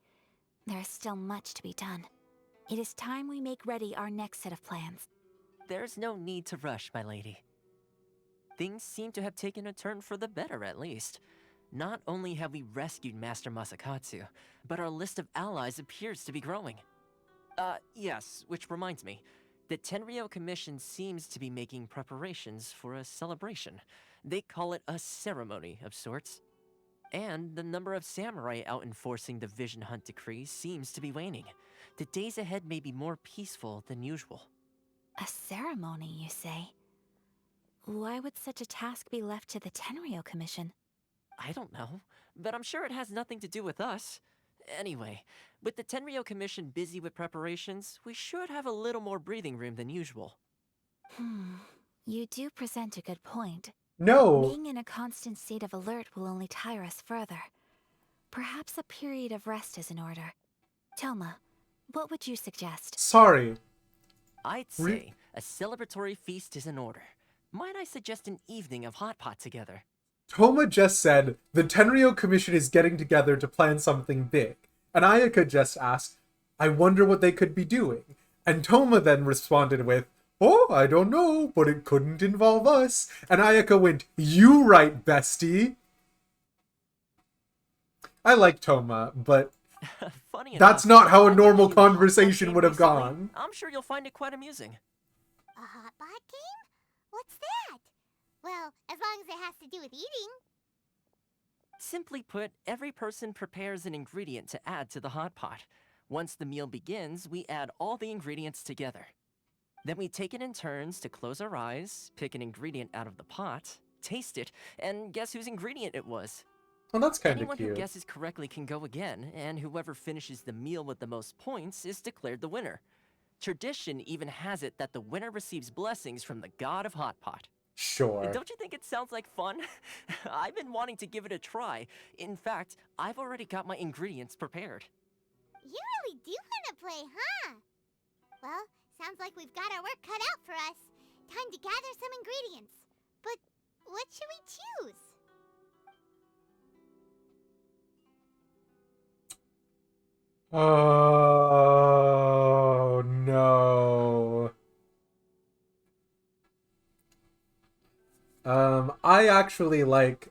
there is still much to be done. It is time we make ready our next set of plans. There's no need to rush, my lady. Things seem to have taken a turn for the better, at least. Not only have we rescued Master Masakatsu, but our list of allies appears to be growing. Yes, which reminds me. The Tenryou Commission seems to be making preparations for a celebration. They call it a ceremony of sorts. And the number of samurai out enforcing the Vision Hunt decree seems to be waning. The days ahead may be more peaceful than usual. A ceremony, you say? Why would such a task be left to the Tenryou Commission? I don't know, but I'm sure it has nothing to do with us. Anyway, with the Tenryou Commission busy with preparations, we should have a little more breathing room than usual. You do present a good point. No. Being in a constant state of alert will only tire us further. Perhaps a period of rest is in order. Toma, what would you suggest? Sorry. I'd say a celebratory feast is in order. Might I suggest an evening of hot pot together? Toma just said the Tenryou Commission is getting together to plan something big. And Ayaka just asked, I wonder what they could be doing. And Toma then responded with, oh, I don't know, but it couldn't involve us. And Ayaka went, you right, bestie. I like Toma, but Funny that's enough, not how a I normal played a hot pot conversation game would have recently. gone. I'm sure you'll find it quite amusing. A hot pot game? What's that? Well, as long as it has to do with eating. Simply put, every person prepares an ingredient to add to the hot pot. Once the meal begins, we add all the ingredients together. Then we take it in turns to close our eyes, pick an ingredient out of the pot, taste it, and guess whose ingredient it was. Well, that's kind of Anyone who cute. guesses correctly can go again, and whoever finishes the meal with the most points is declared the winner. Tradition even has it that the winner receives blessings from the god of hot pot. Sure. Don't you think it sounds like fun? I've been wanting to give it a try. In fact, I've already got my ingredients prepared. You really do want to play, huh? Well, sounds like we've got our work cut out for us. Time to gather some ingredients. But what should we choose? Oh no. I actually like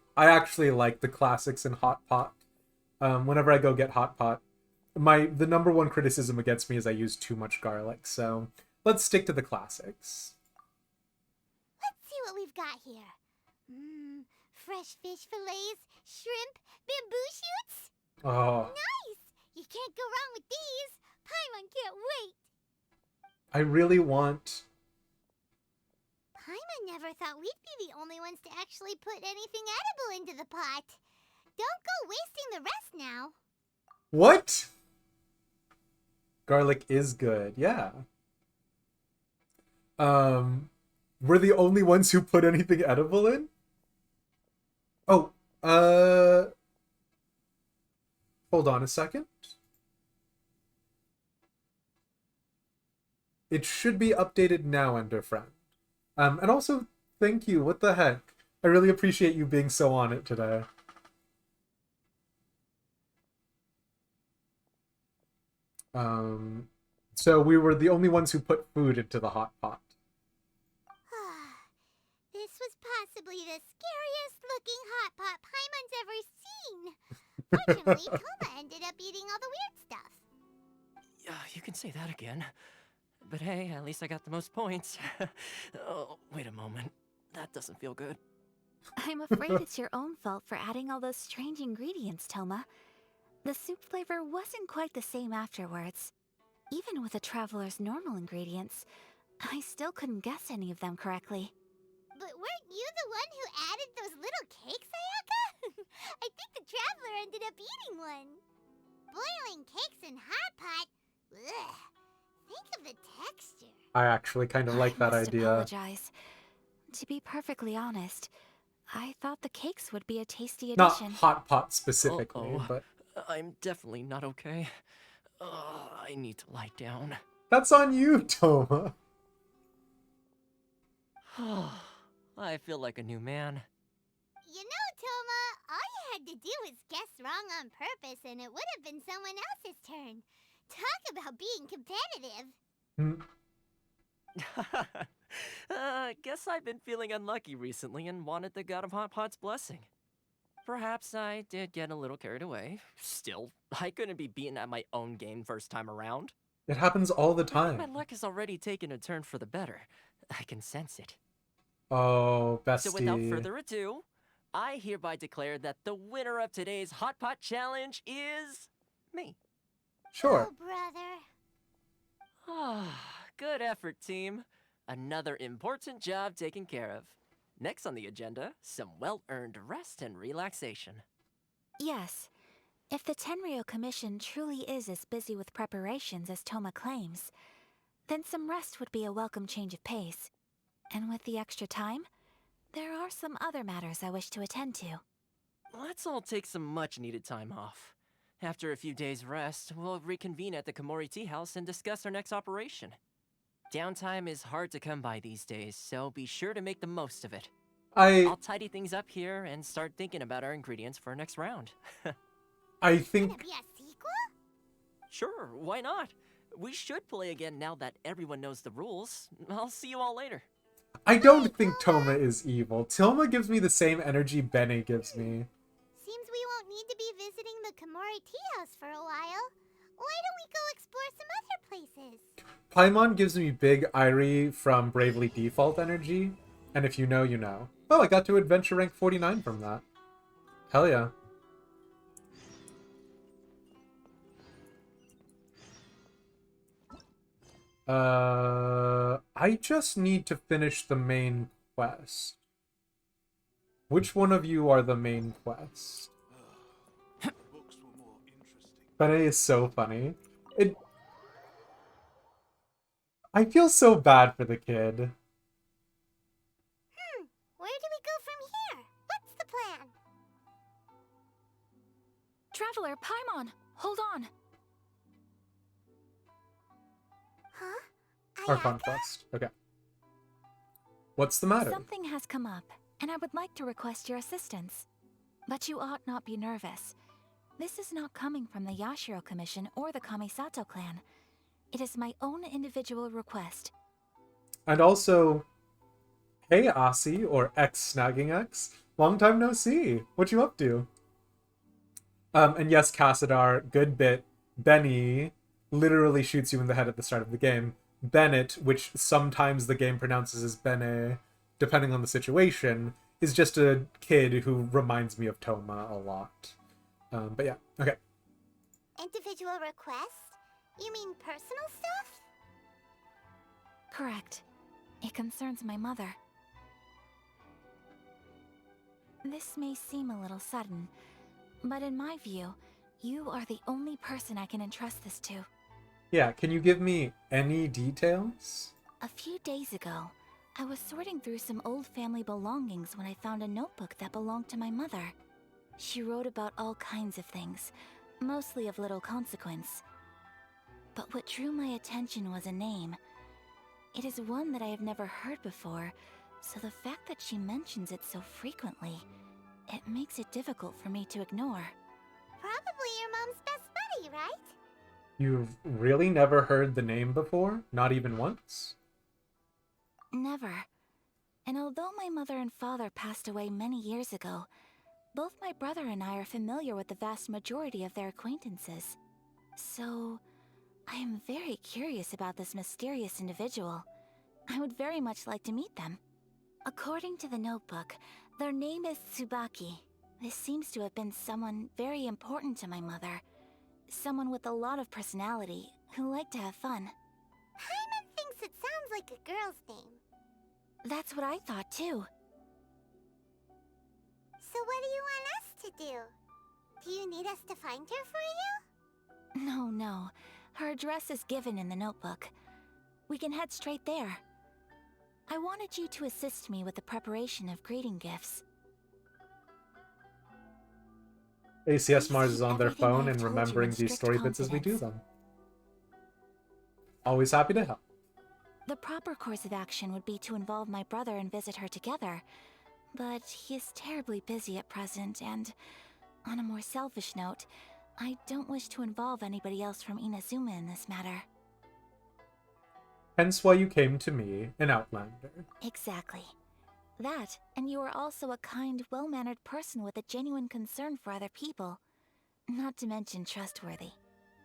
the classics in Hot Pot. whenever I go get hot pot. The number one criticism against me is I use too much garlic, so let's stick to the classics. Let's see what we've got here. Fresh fish fillets, shrimp, bamboo shoots. Oh, Nice! You can't go wrong with these. Paimon can't wait. I really want... Paimon never thought we'd be the only ones to actually put anything edible into the pot. Don't go wasting the rest now. What? Garlic is good, yeah. We're the only ones who put anything edible in? Oh, hold on a second. It should be updated now, Ender Friend. And also, thank you, what the heck? I really appreciate you being so on it today. So we were the only ones who put food into the hot pot. This was possibly the scariest looking hot pot Paimon's ever seen. Fortunately, Toma ended up eating all the weird stuff. Yeah, you can say that again. But hey, at least I got the most points. Oh, wait a moment. That doesn't feel good. I'm afraid it's your own fault for adding all those strange ingredients, Toma. The soup flavor wasn't quite the same afterwards. Even with the traveler's normal ingredients, I still couldn't guess any of them correctly. But weren't you the one who added those little cakes, Ayaka? I think the traveler ended up eating one. Boiling cakes in hot pot? Ugh. Think of the texture. I actually kind of like that I must idea. apologize. To be perfectly honest, I thought the cakes would be a tasty Not addition. hot pot specifically, Uh-oh. but I'm definitely not okay. I need to lie down. that's on you, Toma. I feel like a new man. You know, Toma, all you had to do was guess wrong on purpose and it would have been someone else's turn. Talk about being competitive. Guess I've been feeling unlucky recently and wanted the God of Hot Pot's blessing. Perhaps I did get a little carried away. Still, I couldn't be beaten at my own game first time around. It happens all the I think time. my luck has already taken a turn for the better. I can sense it. Oh, bestie. So without further ado, I hereby declare that the winner of today's Hot Pot Challenge is me. Sure. Oh, brother. Good effort, team. Another important job taken care of. Next on the agenda, some well-earned rest and relaxation. Yes. If the Tenryo Commission truly is as busy with preparations as Toma claims, then some rest would be a welcome change of pace. And with the extra time, there are some other matters I wish to attend to. Let's all take some much-needed time off. After a few days' rest, we'll reconvene at the Komori Tea House and discuss our next operation. Downtime is hard to come by these days, so be sure to make the most of it. I'll tidy things up here and start thinking about our ingredients for our next round. I Gonna think be a sequel? Sure, why not? We should play again now that everyone knows the rules. I'll see you all later. I don't think Toma is evil. Toma gives me the same energy Bene gives me. Seems we won't need to be visiting the Komori Tea House for a while. Why don't we go explore some other places? Paimon gives me big Irie from Bravely Default energy, and if you know, you know. Oh, I got to adventure rank 49 from that. Hell yeah. I just need to finish the main quest. Which one of you are the main quest? Bene is so funny. I feel so bad for the kid. Where do we go from here? What's the plan? Traveler, Paimon, hold on. Huh? Our Ayaka? conquest. Okay. What's the matter? Something has come up, and I would like to request your assistance. But you ought not be nervous. This is not coming from the Yashiro Commission or the Kamisato clan. It is my own individual request. And also, hey Asi, or X Snagging X. Long time no see. What you up to? And yes, Cassadar, good bit. Benny literally shoots you in the head at the start of the game. Bennett, which sometimes the game pronounces as Bene, depending on the situation, is just a kid who reminds me of Toma a lot. But yeah, okay. Individual requests? You mean personal stuff? Correct. It concerns my mother. This may seem a little sudden, but in my view, you are the only person I can entrust this to. Yeah, can you give me any details? A few days ago, I was sorting through some old family belongings when I found a notebook that belonged to my mother. She wrote about all kinds of things, mostly of little consequence. But what drew my attention was a name. It is one that I have never heard before, so the fact that she mentions it so frequently, it makes it difficult for me to ignore. Probably your mom's best buddy, right? You've really never heard the name before? Not even once? Never. And although my mother and father passed away many years ago, both my brother and I are familiar with the vast majority of their acquaintances. So, I am very curious about this mysterious individual. I would very much like to meet them. According to the notebook, their name is Tsubaki. This seems to have been someone very important to my mother. Someone with a lot of personality, who liked to have fun. Paimon thinks it sounds like a girl's name. That's what I thought too. So what do you want us to do? Do you need us to find her for you? No. Her address is given in the notebook. We can head straight there. I wanted you to assist me with the preparation of greeting gifts. ACS Mars is on their Everything I phone have and told you remembering in these strict story bits as we do confidence. them. Always happy to help. The proper course of action would be to involve my brother and visit her together. But he is terribly busy at present, and on a more selfish note, I don't wish to involve anybody else from Inazuma in this matter. Hence why you came to me, an Outlander. Exactly. That, and you are also a kind, well-mannered person with a genuine concern for other people. Not to mention trustworthy.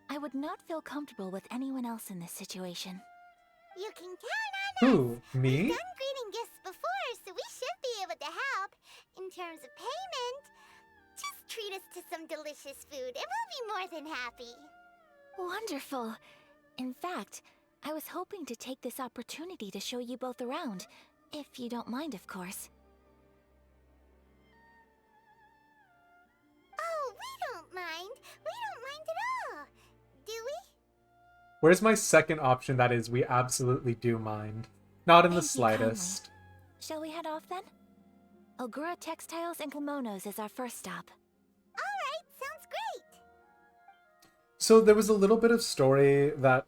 I would not feel comfortable with anyone else in this situation. You can count on us! Who? Me? We've done greeting gifts before, so we should be able to help. In terms of payment, just treat us to some delicious food and we'll be more than happy. Wonderful! In fact, I was hoping to take this opportunity to show you both around, if you don't mind, of course. Oh, we don't mind. We don't mind at all. Do we? Where's my second option that is, we absolutely do mind? Not in the Thank you kindly. slightest. Shall we head off then? Ogura Textiles and Kimonos is our first stop. Alright, sounds great. So there was a little bit of story that,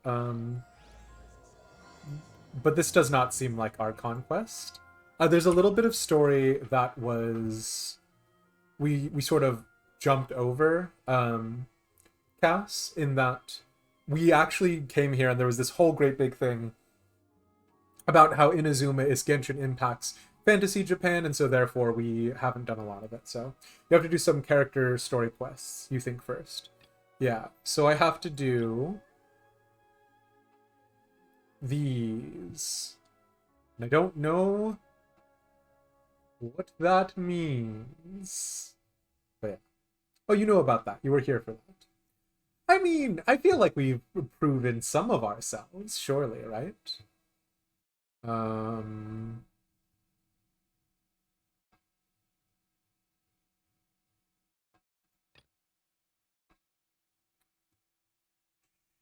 but this does not seem like our conquest. There's a little bit of story that was, we sort of jumped over, Cass, in that we actually came here and there was this whole great big thing about how Inazuma is Genshin Impact's fantasy Japan, and so therefore we haven't done a lot of it. So you have to do some character story quests, you think, first. Yeah, so I have to do these. And I don't know what that means. But yeah. Oh, you know about that. You were here for that. I mean, I feel like we've proven some of ourselves, surely, right?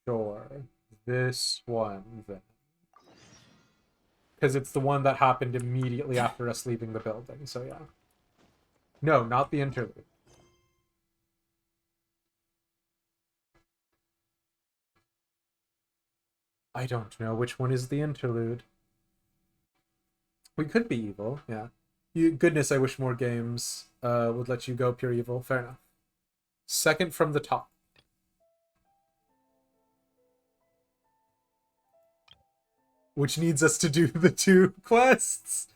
Sure. This one, then. Because it's the one that happened immediately after us leaving the building, so yeah. No, not the interlude. I don't know which one is the interlude. We could be evil, yeah. Goodness, I wish more games would let you go pure evil. Fair enough. Second from the top. Which needs us to do the 2 quests.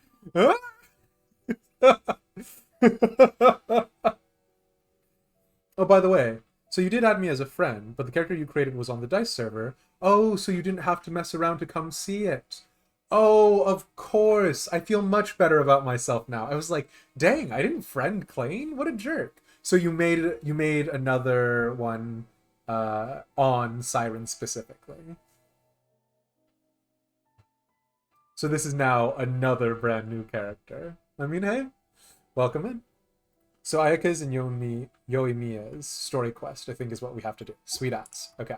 Oh, by the way, so you did add me as a friend, but the character you created was on the Dice server. Oh, so you didn't have to mess around to come see it. Oh, of course. I feel much better about myself now. I was like, dang, I didn't friend Klain? What a jerk. So you made another one on Siren specifically. So this is now another brand new character. I mean, hey, welcome in. So Ayaka's and Yoimiya's story quest, I think, is what we have to do. Sweet ass. Okay.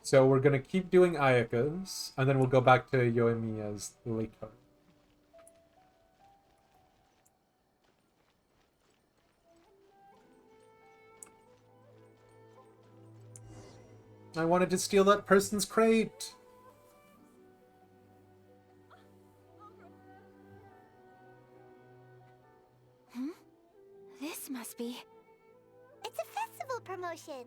So we're gonna keep doing Ayaka's, and then we'll go back to Yoimiya's later. I wanted to steal that person's crate. This must be... It's a festival promotion.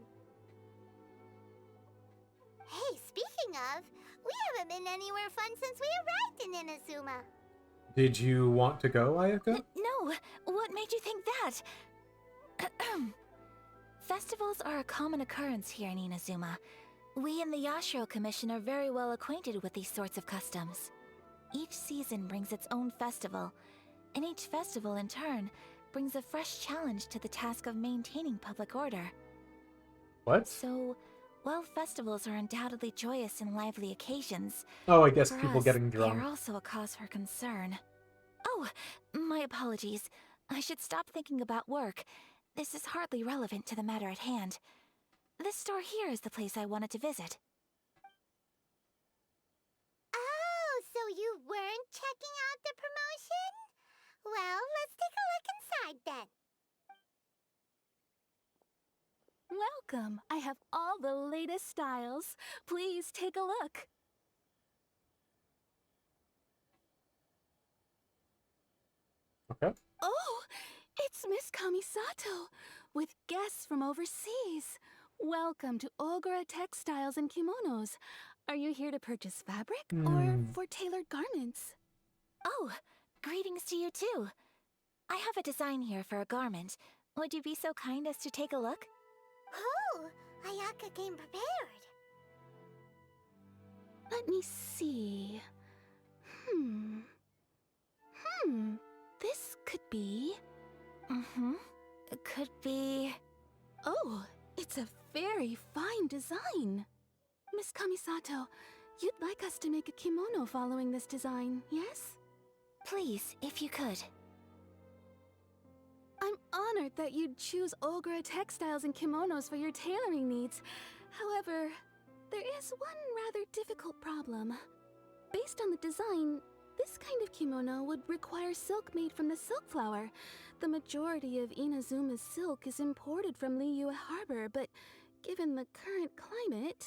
Hey, speaking of, we haven't been anywhere fun since we arrived in Inazuma. Did you want to go, Ayaka? No, what made you think that? Festivals are a common occurrence here in Inazuma. We in the Yashiro Commission are very well acquainted with these sorts of customs. Each season brings its own festival, and each festival in turn brings a fresh challenge to the task of maintaining public order. What? So, while festivals are undoubtedly joyous and lively occasions, Oh, I guess for people us, getting they drunk. are also a cause for concern. Oh, my apologies. I should stop thinking about work. This is hardly relevant to the matter at hand. This store here is the place I wanted to visit. Oh, so you weren't checking out the promotion? Well, let's take a look inside then. Welcome. I have all the latest styles. Please take a look. Okay. Oh, it's Miss Kamisato with guests from overseas. Welcome to Ogura Textiles and Kimonos. Are you here to purchase fabric or for tailored garments? Oh, greetings to you too. I have a design here for a garment. Would you be so kind as to take a look? Oh, Ayaka came prepared. Let me see. This could be... It could be... Oh, it's a very fine design. Miss Kamisato, you'd like us to make a kimono following this design, yes? Please, if you could. I'm honored that you'd choose Ogura Textiles and Kimonos for your tailoring needs. However, there is one rather difficult problem. Based on the design, this kind of kimono would require silk made from the silk flower. The majority of Inazuma's silk is imported from Liyue Harbor, but given the current climate...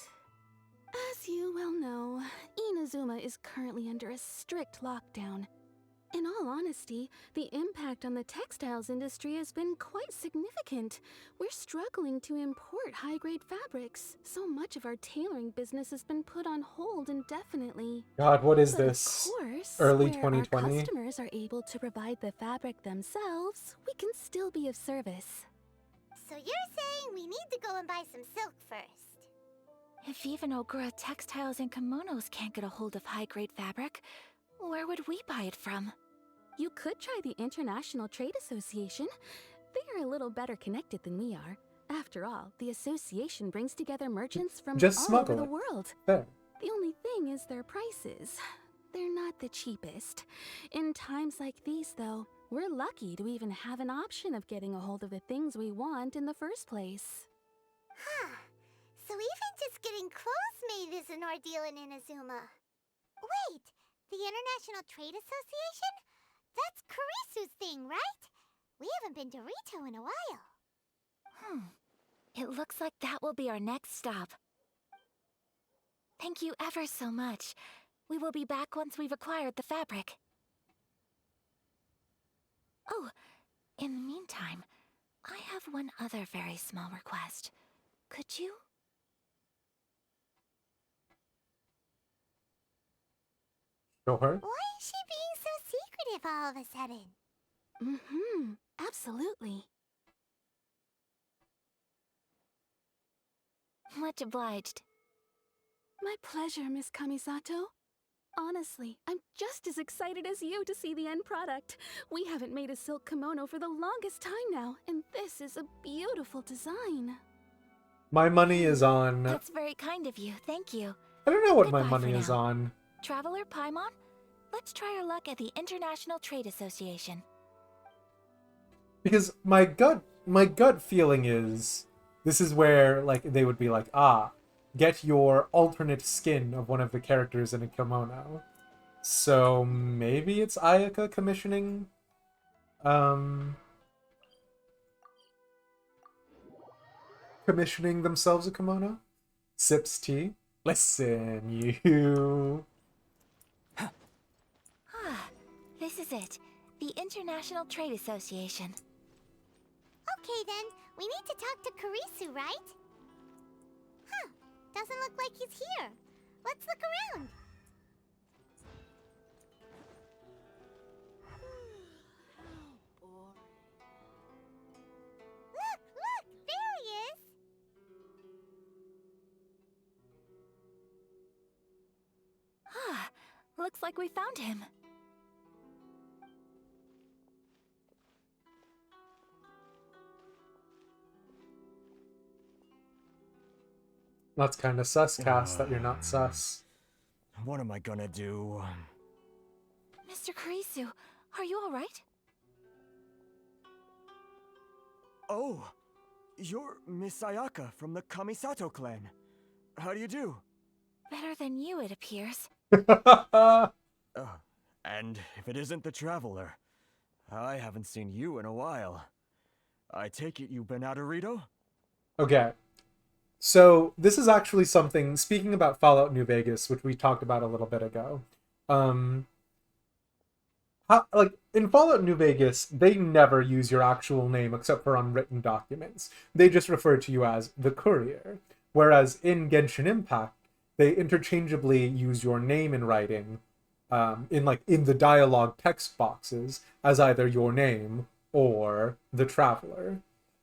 As you well know, Inazuma is currently under a strict lockdown. In all honesty, the impact on the textiles industry has been quite significant. We're struggling to import high-grade fabrics. So much of our tailoring business has been put on hold indefinitely. God, what is But this? of course, Early where 2020? our customers are able to provide the fabric themselves, we can still be of service. So you're saying we need to go and buy some silk first? If even Ogura Textiles and Kimonos can't get a hold of high-grade fabric, where would we buy it from? You could try the International Trade Association. They are a little better connected than we are. After all, the association brings together merchants from Just all over smuggle the it. world. There. The only thing is their prices. They're not the cheapest. In times like these, though, we're lucky to even have an option of getting a hold of the things we want in the first place. Huh. So even just getting clothes made is an ordeal in Inazuma. Wait, the International Trade Association? That's Karisu's thing, right? We haven't been to Rito in a while. It looks like that will be our next stop. Thank you ever so much. We will be back once we've acquired the fabric. Oh, in the meantime, I have one other very small request. Could you? Show her. Why is she being so secretive all of a sudden? Absolutely. Much obliged. My pleasure, Miss Kamisato. Honestly, I'm just as excited as you to see the end product. We haven't made a silk kimono for the longest time now, and this is a beautiful design. My money is on... That's very kind of you, thank you. I don't know what my Goodbye money for is now. on. Traveler Paimon, let's try our luck at the International Trade Association. Because my gut feeling is this is where like they would be like, ah, get your alternate skin of one of the characters in a kimono. So maybe it's Ayaka commissioning commissioning themselves a kimono. Sips tea. Listen, you. This is it. The International Trade Association. Okay then, we need to talk to Kurisu, right? Huh, doesn't look like he's here. Let's look around. Look, there he is. Looks like we found him. That's kind of sus, Cass, that you're not sus. What am I gonna do? Mr. Kurisu, are you alright? Oh, you're Miss Ayaka from the Kamisato clan. How do you do? Better than you, it appears. And if it isn't the Traveler, I haven't seen you in a while. I take it you've been out of Rito? Okay. So this is actually something, speaking about Fallout New Vegas, which we talked about a little bit ago. Like in Fallout New Vegas, they never use your actual name except for on written documents. They just refer to you as the courier. Whereas in Genshin Impact, they interchangeably use your name in writing, in the dialogue text boxes as either your name or the Traveler.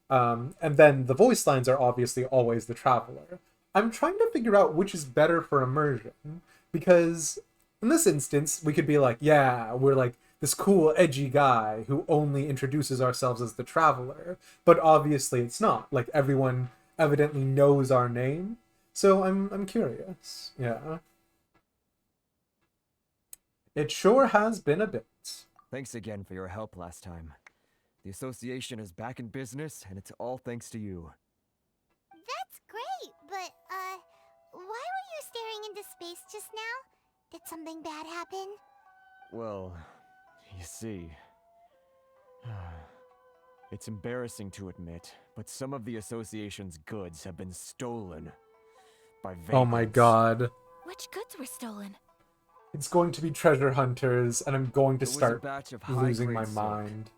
And then the voice lines are obviously always the Traveler. I'm trying to figure out which is better for immersion, because in this instance, we could be like, yeah, we're like this cool, edgy guy who only introduces ourselves as the Traveler, but obviously it's not. Like, everyone evidently knows our name, so I'm curious. Yeah. It sure has been a bit. Thanks again for your help last time. The association is back in business, and it's all thanks to you. That's great, but, why were you staring into space just now? Did something bad happen? Well, you see... It's embarrassing to admit, but some of the association's goods have been stolen by vagrants. Oh my god. Which goods were stolen? It's going to be treasure hunters, and I'm going to It was a start batch of losing my high-grade silk. mind.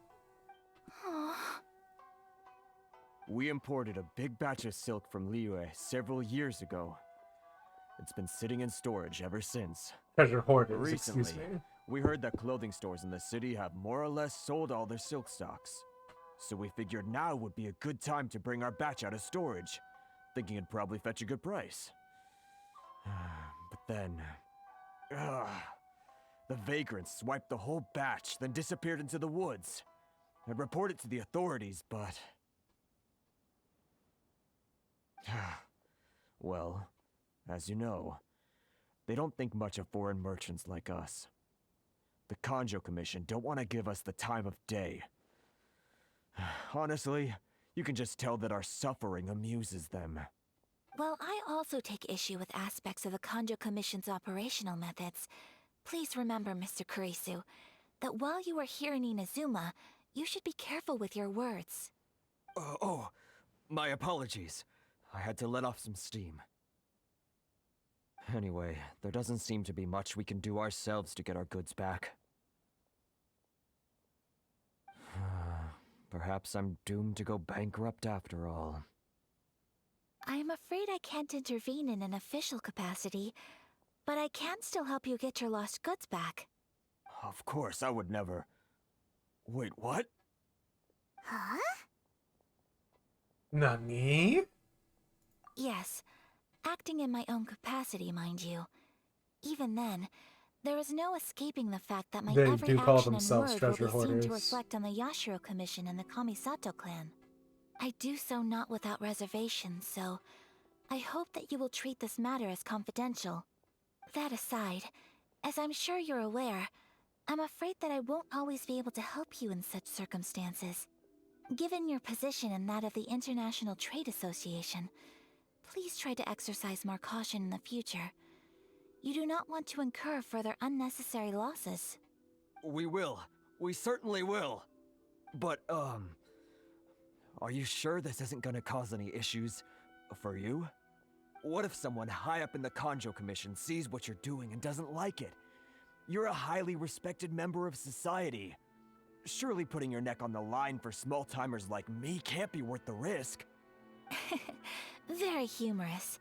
We imported a big batch of silk from Liyue several years ago. It's been sitting in storage ever since. Treasure hoarders, Recently, excuse me. we heard that clothing stores in the city have more or less sold all their silk stocks. So we figured now would be a good time to bring our batch out of storage, thinking it'd probably fetch a good price. But then... the vagrants swiped the whole batch, then disappeared into the woods. I'd report it to the authorities, but... Well, as you know, they don't think much of foreign merchants like us. The Kanjo Commission don't want to give us the time of day. Honestly, you can just tell that our suffering amuses them. Well, I also take issue with aspects of the Kanjo Commission's operational methods. Please remember, Mr. Kurisu, that while you are here in Inazuma, you should be careful with your words. My apologies. I had to let off some steam. Anyway, there doesn't seem to be much we can do ourselves to get our goods back. Perhaps I'm doomed to go bankrupt after all. I am afraid I can't intervene in an official capacity, but I can still help you get your lost goods back. Of course, I would never... Wait, what? Huh? Nani? Yes, acting in my own capacity, mind you. Even then, there is no escaping the fact that my They every do call action and themselves word will treasure be seen hoarders. to reflect on the Yashiro Commission and the Kamisato clan. I do so not without reservation, so I hope that you will treat this matter as confidential. That aside, as I'm sure you're aware, I'm afraid that I won't always be able to help you in such circumstances. Given your position and that of the International Trade Association, please try to exercise more caution in the future. You do not want to incur further unnecessary losses. We will. We certainly will. But, are you sure this isn't gonna cause any issues for you? What if someone high up in the Kanjo Commission sees what you're doing and doesn't like it? You're a highly respected member of society. Surely putting your neck on the line for small-timers like me can't be worth the risk. Very humorous.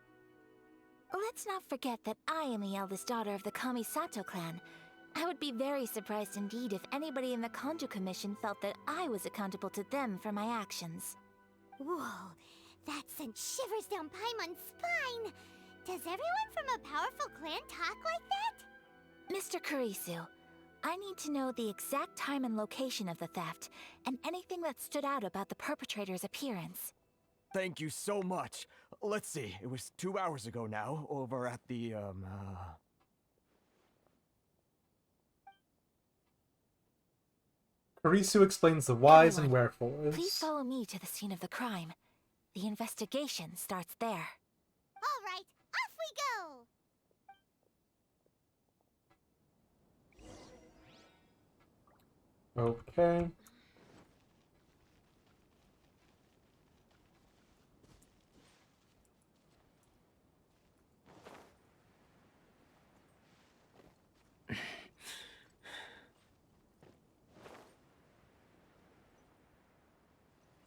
Let's not forget that I am the eldest daughter of the Kamisato clan. I would be very surprised indeed if anybody in the Kanjo Commission felt that I was accountable to them for my actions. Whoa, that sent shivers down Paimon's spine. Does everyone from a powerful clan talk like that? Mr. Kurisu, I need to know the exact time and location of the theft, and anything that stood out about the perpetrator's appearance. Thank you so much. Let's see, it was 2 hours ago now, over at the, Kurisu explains the whys and Everyone, wherefores. please follow me to the scene of the crime. The investigation starts there. All right, off we go! Okay.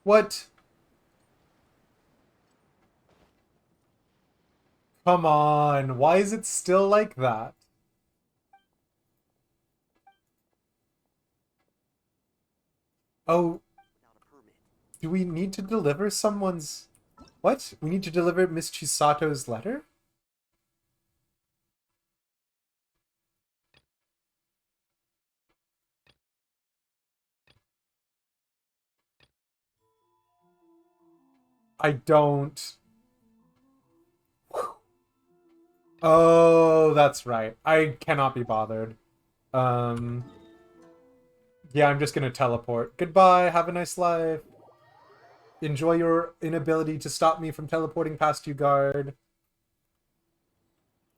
What? Come on, why is it still like that? Oh, do we need to deliver someone's... What? We need to deliver Miss Chisato's letter? I don't... Oh, that's right. I cannot be bothered. Yeah, I'm just gonna teleport. Goodbye, have a nice life. Enjoy your inability to stop me from teleporting past you, guard.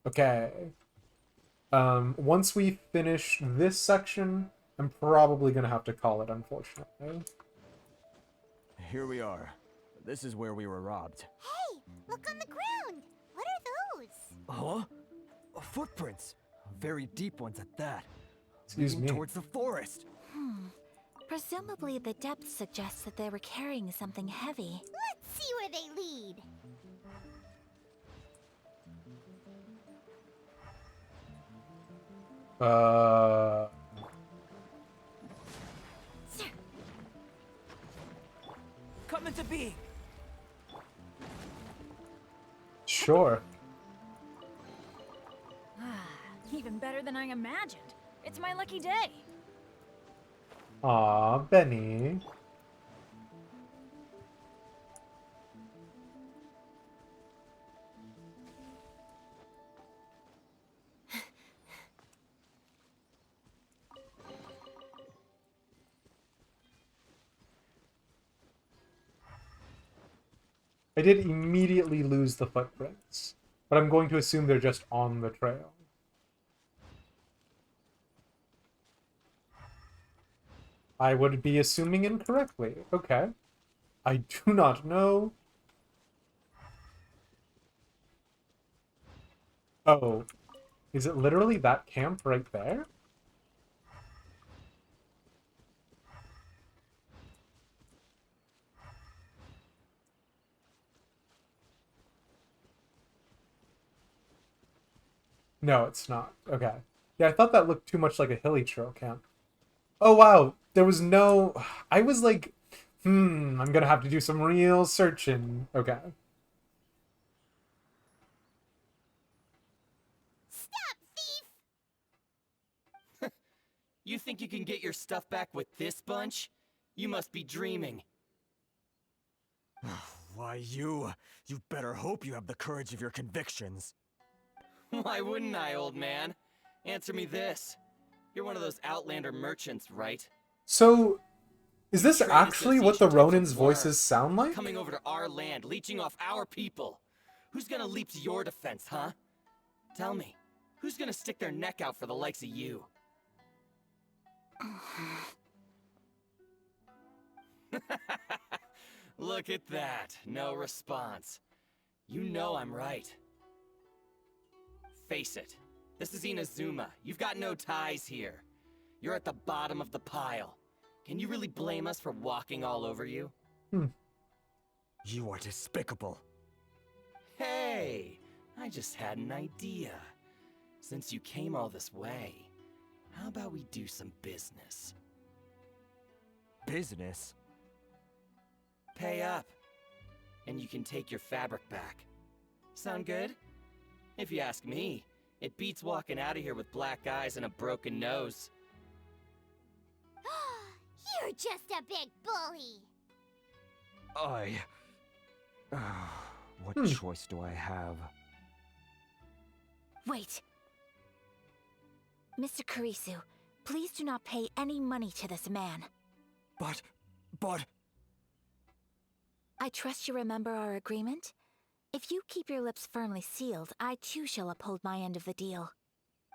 Okay. Once we finish this section, I'm probably gonna have to call it, unfortunately. here we are. This is where we were robbed. Hey, look on the ground! What are those? Huh? Footprints. Very deep ones at that. Excuse Leading me. towards the forest. Presumably the depth suggests that they were carrying something heavy. Let's see where they lead. Come into being. Sure. Even better than I imagined. It's my lucky day. Aw, Benny. I did immediately lose the footprints, but I'm going to assume they're just on the trail. I would be assuming incorrectly. Okay. I do not know. Oh. Is it literally that camp right there? No, it's not. Okay. Yeah, I thought that looked too much like a hilly trail camp. Oh, wow. There was no... I was like, I'm gonna have to do some real searching. Okay. You think you can get your stuff back with this bunch? You must be dreaming. Why, you better hope you have the courage of your convictions. Why wouldn't I, old man? Answer me this. You're one of those Outlander merchants, right? So, is this Trade actually what the association types of Ronin's voices worm, sound like? Coming over to our land, leeching off our people. Who's gonna leap to your defense, huh? Tell me, who's gonna stick their neck out for the likes of you? Look at that, no response. You know I'm right. Face it, this is Inazuma. You've got no ties here. You're at the bottom of the pile. Can you really blame us for walking all over you? You are despicable. Hey, I just had an idea. Since you came all this way, how about we do some business? Business? Pay up, and you can take your fabric back. Sound good? If you ask me, it beats walking out of here with black eyes and a broken nose. You're just a big bully. What choice do I have? Wait. Mr. Kurisu, please do not pay any money to this man. But... I trust you remember our agreement? If you keep your lips firmly sealed, I too shall uphold my end of the deal.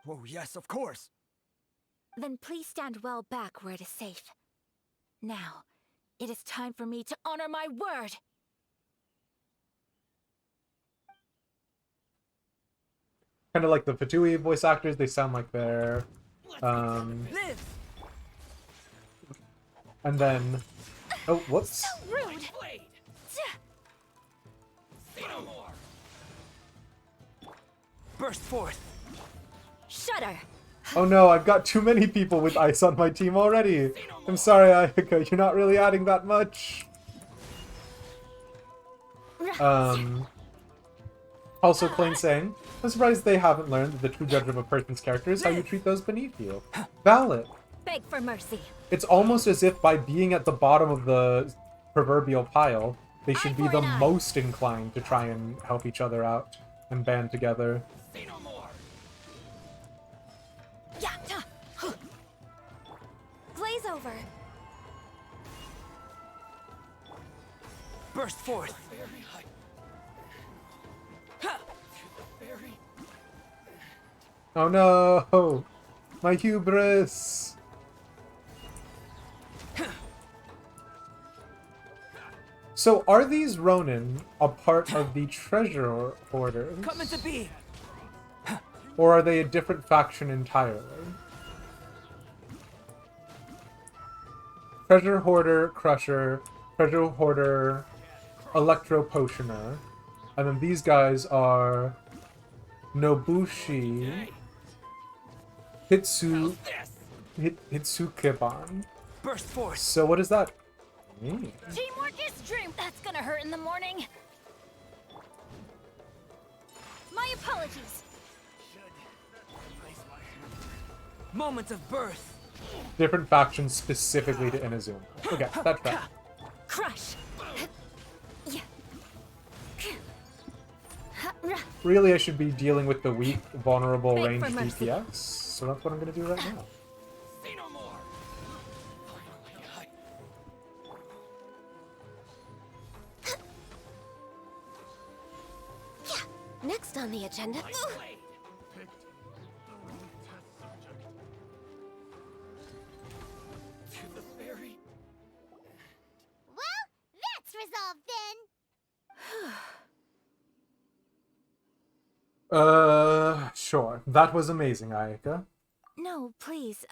Oh, yes, of course. Then please stand well back where it is safe. Now, it is time for me to honor my word! Kind of like the Fatui voice actors, they sound like they're... And then... Oh, whoops. Rude! Burst forth! Shudder! Oh no, I've got too many people with ice on my team already. I'm sorry, Ayaka, you're not really adding that much. Also, Plain saying, I'm surprised they haven't learned that the true judge of a person's character is how you treat those beneath you. Valid. Beg for mercy. It's almost as if by being at the bottom of the proverbial pile, they should be the most inclined to try and help each other out and band together. Say no more! Glaze over. Burst forth! Oh no! My hubris! So are these Ronin a part of the treasure hoarders? Come into being! Or are they a different faction entirely? Treasure Hoarder, Crusher, Treasure Hoarder, Electro Potioner, and then these guys are Nobushi, Hitsukeban. Burst forth! So what does that mean? Teamwork is dream. That's gonna hurt in the morning. My apologies. Moment of birth! Different factions specifically to Inazuma. Okay, that's fair. Crush. Really, I should be dealing with the weak, vulnerable Beg ranged for mercy. DPS, so that's what I'm gonna do right now. Say no more! Next on the agenda. Well, that's resolved then. Sure. That was amazing, Ayaka. No, please,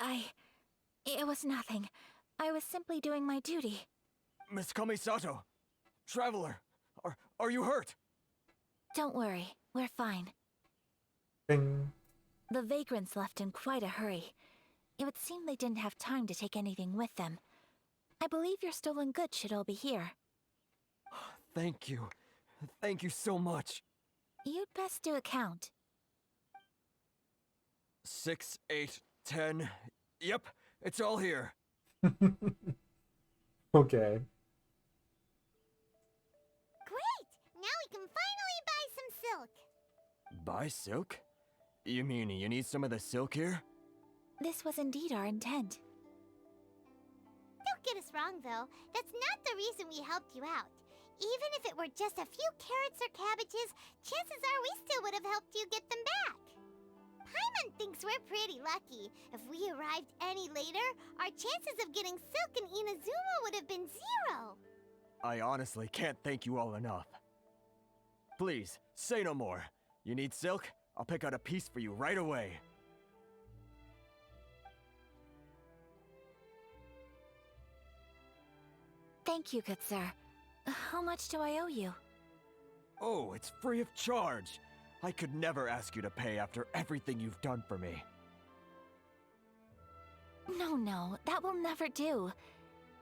It was nothing. I was simply doing my duty. Miss Kamisato, traveler, are you hurt? Don't worry, we're fine. Bing. The vagrants left in quite a hurry. It would seem they didn't have time to take anything with them. I believe your stolen goods should all be here. Thank you. Thank you so much. You'd best do a count. 6, 8, 10. Yep, It's all here. Okay. Great! Now we can finally buy some silk. Buy silk? You mean you need some of the silk here? This was indeed our intent. Don't get us wrong, though. That's not the reason we helped you out. Even if it were just a few carrots or cabbages, chances are we still would have helped you get them back. Paimon thinks we're pretty lucky. If we arrived any later, our chances of getting silk in Inazuma would have been 0. I honestly can't thank you all enough. Please, say no more. You need silk? I'll pick out a piece for you right away. Thank you, good sir. How much do I owe you? Oh, it's free of charge. I could never ask you to pay after everything you've done for me. No, that will never do.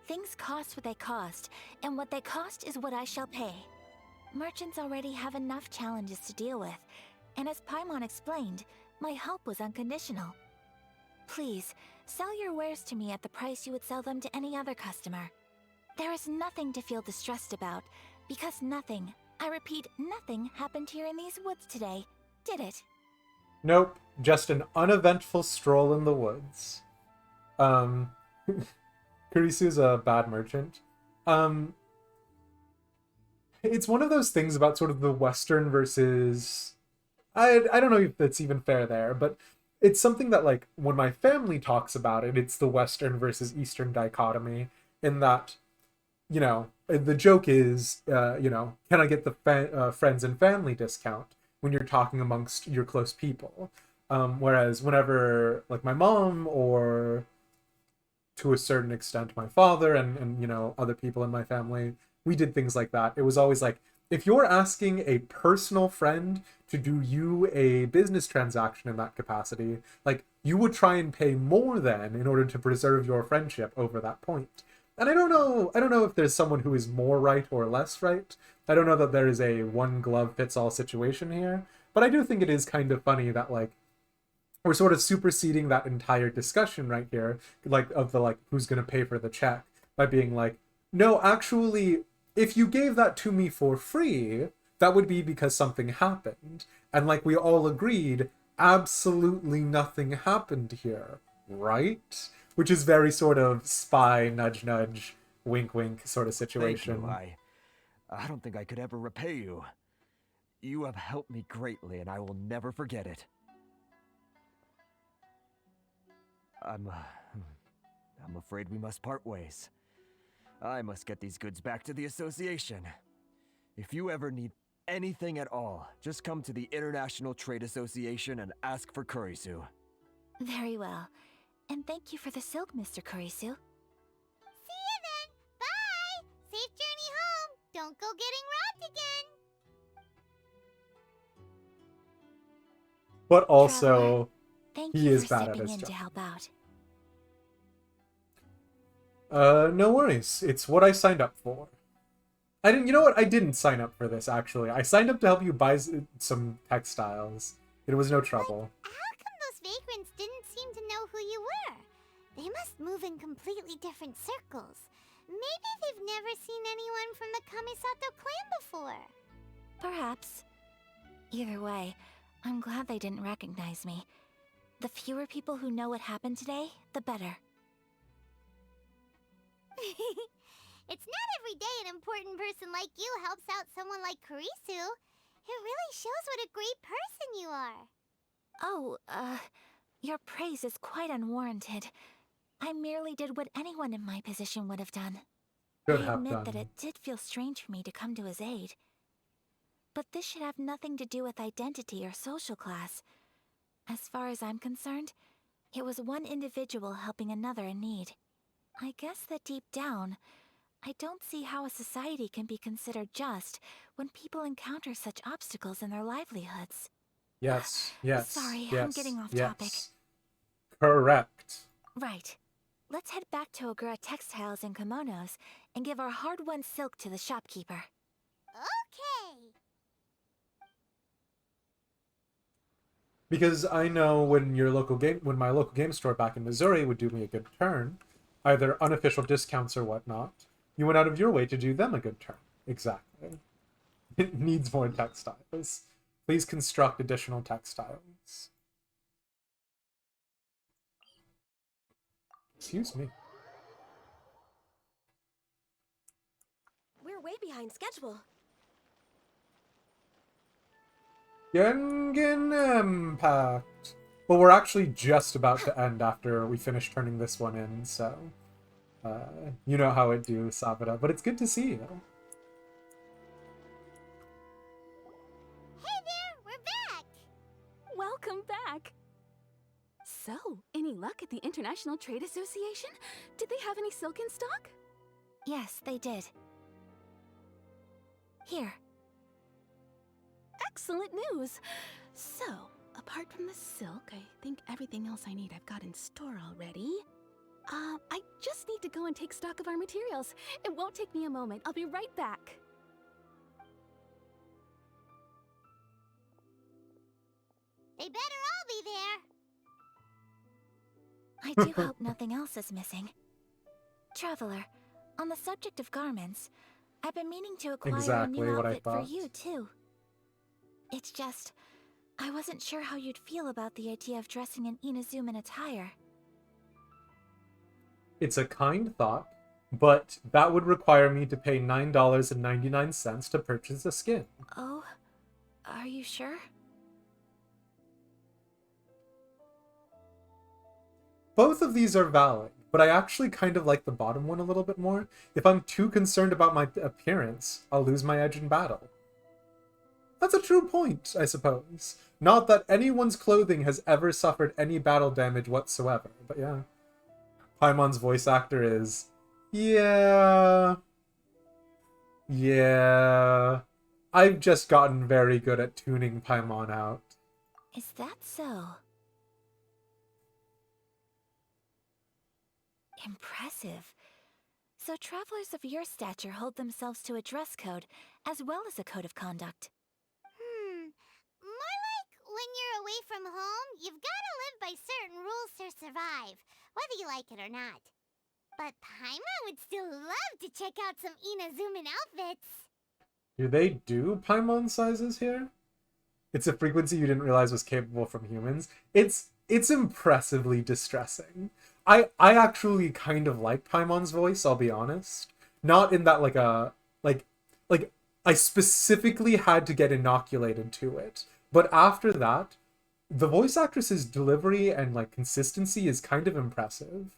Things cost what they cost, and what they cost is what I shall pay. Merchants already have enough challenges to deal with, and as Paimon explained, my help was unconditional. Please, sell your wares to me at the price you would sell them to any other customer. There is nothing to feel distressed about, because nothing, I repeat, nothing happened here in these woods today, did it? Nope, just an uneventful stroll in the woods. Kurisu's a bad merchant. It's one of those things about sort of the Western versus... I don't know if that's even fair there, but it's something that, like, when my family talks about it, it's the Western versus Eastern dichotomy, in that, you know, the joke is, you know, can I get the friends and family discount when you're talking amongst your close people? Whereas whenever, like, my mom, or to a certain extent my father and you know, other people in my family, we did things like that. It was always like, if you're asking a personal friend to do you a business transaction in that capacity, like, you would try and pay more then in order to preserve your friendship over that point. And I don't know if there's someone who is more right or less right. I don't know that there is a one glove fits all situation here, but I do think it is kind of funny that, like, we're sort of superseding that entire discussion right here, like, of the, like, who's going to pay for the check, by being like, no, actually, if you gave that to me for free, that would be because something happened. And, like, we all agreed, absolutely nothing happened here, right? Which is very sort of spy, nudge, nudge, wink, wink sort of situation. Thank you. I don't think I could ever repay you. You have helped me greatly, and I will never forget it. I'm afraid we must part ways. I must get these goods back to the association. If you ever need anything at all, just come to the International Trade Association and ask for Kurisu. Very well. And thank you for the silk, Mr. Kurisu. See you then! Bye! Safe journey home! Don't go getting robbed again! But also, Thank he you is for bad at stepping his in job. to help out. No worries. It's what I signed up for. You know what? I didn't sign up for this, actually. I signed up to help you buy some textiles. It was no trouble. How come those vagrants didn't seem to know who you were? They must move in completely different circles. Maybe they've never seen anyone from the Kamisato clan before. Perhaps. Either way, I'm glad they didn't recognize me. The fewer people who know what happened today, the better. It's not every day an important person like you helps out someone like Kurisu. It really shows what a great person you are. Oh, your praise is quite unwarranted. I merely did what anyone in my position would have done. Should I have admit done. that it did feel strange for me to come to his aid. But this should have nothing to do with identity or social class. As far as I'm concerned, it was one individual helping another in need. I guess that deep down, I don't see how a society can be considered just when people encounter such obstacles in their livelihoods. Yes. Sorry, yes, I'm getting off yes. topic. Correct. Right. Let's head back to Ogura Textiles and Kimonos and give our hard-won silk to the shopkeeper. Okay. Because I know when my local game store back in Missouri would do me a good turn, either unofficial discounts or whatnot, you went out of your way to do them a good turn. Exactly. It needs more textiles. Please construct additional textiles. Excuse me. We're way behind schedule. Gengin Impact. Well, we're actually just about to end after we finish turning this one in, so you know how it do, Sabata. But it's good to see you. Hey there, we're back! Welcome back. So, any luck at the International Trade Association? Did they have any silk in stock? Yes, they did. Here. Excellent news. So, apart from the silk, I think everything else I need I've got in store already. I just need to go and take stock of our materials. It won't take me a moment. I'll be right back. They better all be there. I do hope nothing else is missing. Traveler, on the subject of garments, I've been meaning to acquire Exactly a new what I outfit for thought. you, too. It's just, I wasn't sure how you'd feel about the idea of dressing in Inazuman attire. It's a kind thought, but that would require me to pay $9.99 to purchase a skin. Oh, are you sure? Both of these are valid, but I actually kind of like the bottom one a little bit more. If I'm too concerned about my appearance, I'll lose my edge in battle. That's a true point, I suppose. Not that anyone's clothing has ever suffered any battle damage whatsoever, but yeah. Paimon's voice actor is... Yeah... I've just gotten very good at tuning Paimon out. Is that so? Impressive. So travelers of your stature hold themselves to a dress code, as well as a code of conduct. More like when you're away from home, you've gotta live by certain rules to survive, whether you like it or not. But Paimon would still love to check out some Inazuman outfits. Do they do Paimon sizes here? It's a frequency you didn't realize was capable from humans. It's impressively distressing. I actually kind of like Paimon's voice, I'll be honest. Not in that like I specifically had to get inoculated to it. But after that, the voice actress's delivery and like consistency is kind of impressive.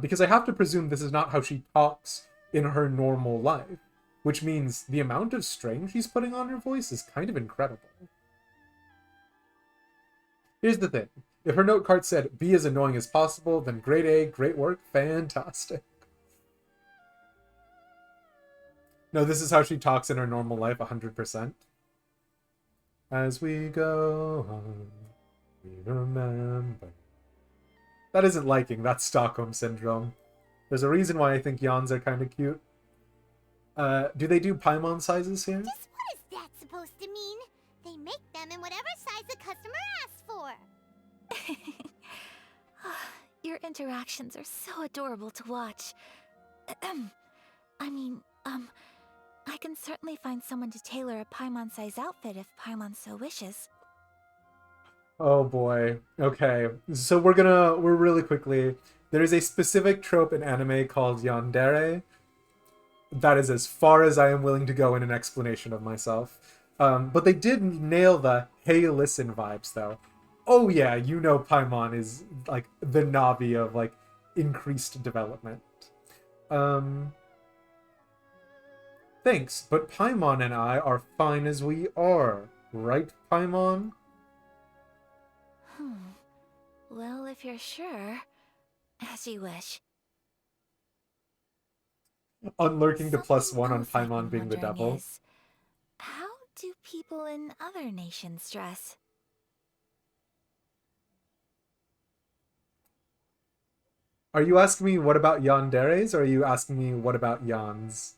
Because I have to presume this is not how she talks in her normal life, which means the amount of strain she's putting on her voice is kind of incredible. Here's the thing. If her note card said, be as annoying as possible, then grade A, great work, fantastic. No, this is how she talks in her normal life, 100%. As we go on, we remember. That isn't liking, that's Stockholm Syndrome. There's a reason why I think yawns are kind of cute. Do they do Paimon sizes here? Just what is that supposed to mean? They make them in whatever size the customer asks for. Your interactions are so adorable to watch. I can certainly find someone to tailor a Paimon-size outfit if Paimon so wishes. Oh boy. Okay. So we're really quickly... There is a specific trope in anime called yandere. That is as far as I am willing to go in an explanation of myself. But they did nail the hey listen vibes though. Oh yeah, you know Paimon is like the Navi of like increased development. Thanks, but Paimon and I are fine as we are. Right, Paimon? Well, if you're sure, as you wish. Unlurking to +1 on Something else I've Paimon been being the wondering devil. is, how do people in other nations dress? Are you asking me what about yanderes, or are you asking me what about yans?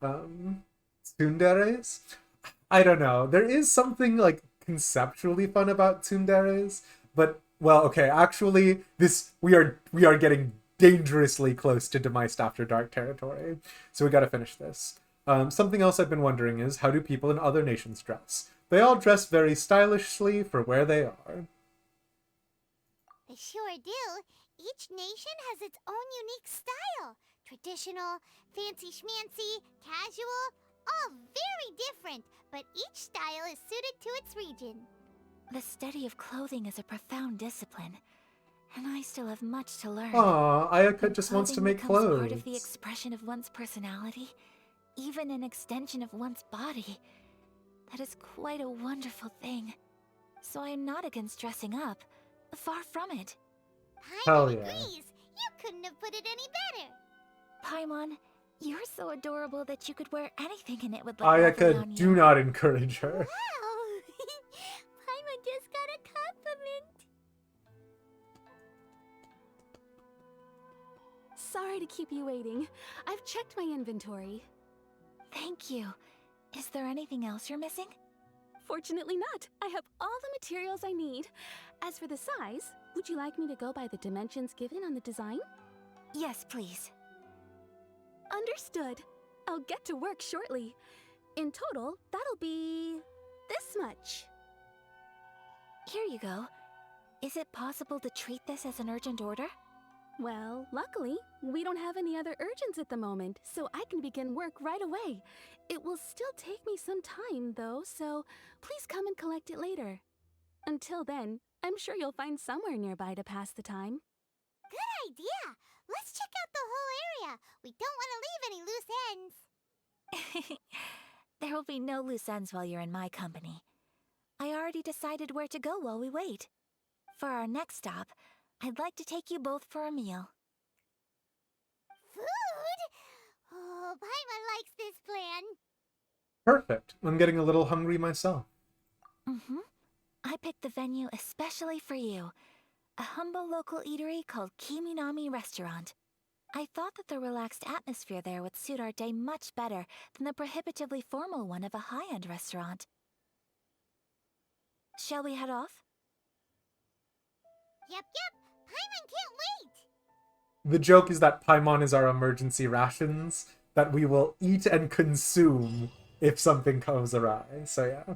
Tsunderes? I don't know. There is something like conceptually fun about tsunderes, but well, okay, actually, we are getting dangerously close to Demised After Dark territory, so we gotta finish this. Something else I've been wondering is, how do people in other nations dress? They all dress very stylishly for where they are. They sure do. Each nation has its own unique style. Traditional, fancy schmancy, casual, all very different, but each style is suited to its region. The study of clothing is a profound discipline, and I still have much to learn. Aw, Ayaka When just wants to clothing make becomes clothes. part of the expression of one's personality, even an extension of one's body. That is quite a wonderful thing. So I am not against dressing up. Far from it. Hell Paimon yeah. agrees. You couldn't have put it any better. Paimon, you're so adorable that you could wear anything and it would look lovely on Ayaka, you. do not encourage her. Wow! Paimon just got a compliment. Sorry to keep you waiting. I've checked my inventory. Thank you. Is there anything else you're missing? Fortunately not. I have all the materials I need. As for the size, would you like me to go by the dimensions given on the design? Yes, please. Understood. I'll get to work shortly. In total, that'll be this much. Here you go. Is it possible to treat this as an urgent order? Well, luckily, we don't have any other urgents at the moment, so I can begin work right away. It will still take me some time, though, so please come and collect it later. Until then, I'm sure you'll find somewhere nearby to pass the time. Good idea. Let's check out the whole area. We don't want to leave any loose ends. There will be no loose ends while you're in my company. I already decided where to go while we wait. For our next stop, I'd like to take you both for a meal. Food? Oh, Paimon likes this plan. Perfect. I'm getting a little hungry myself. Mm-hmm. I picked the venue especially for you. A humble local eatery called Kiminami Restaurant. I thought that the relaxed atmosphere there would suit our day much better than the prohibitively formal one of a high-end restaurant. Shall we head off? Yep. Paimon can't wait. The joke is that Paimon is our emergency rations that we will eat and consume if something goes awry. So yeah.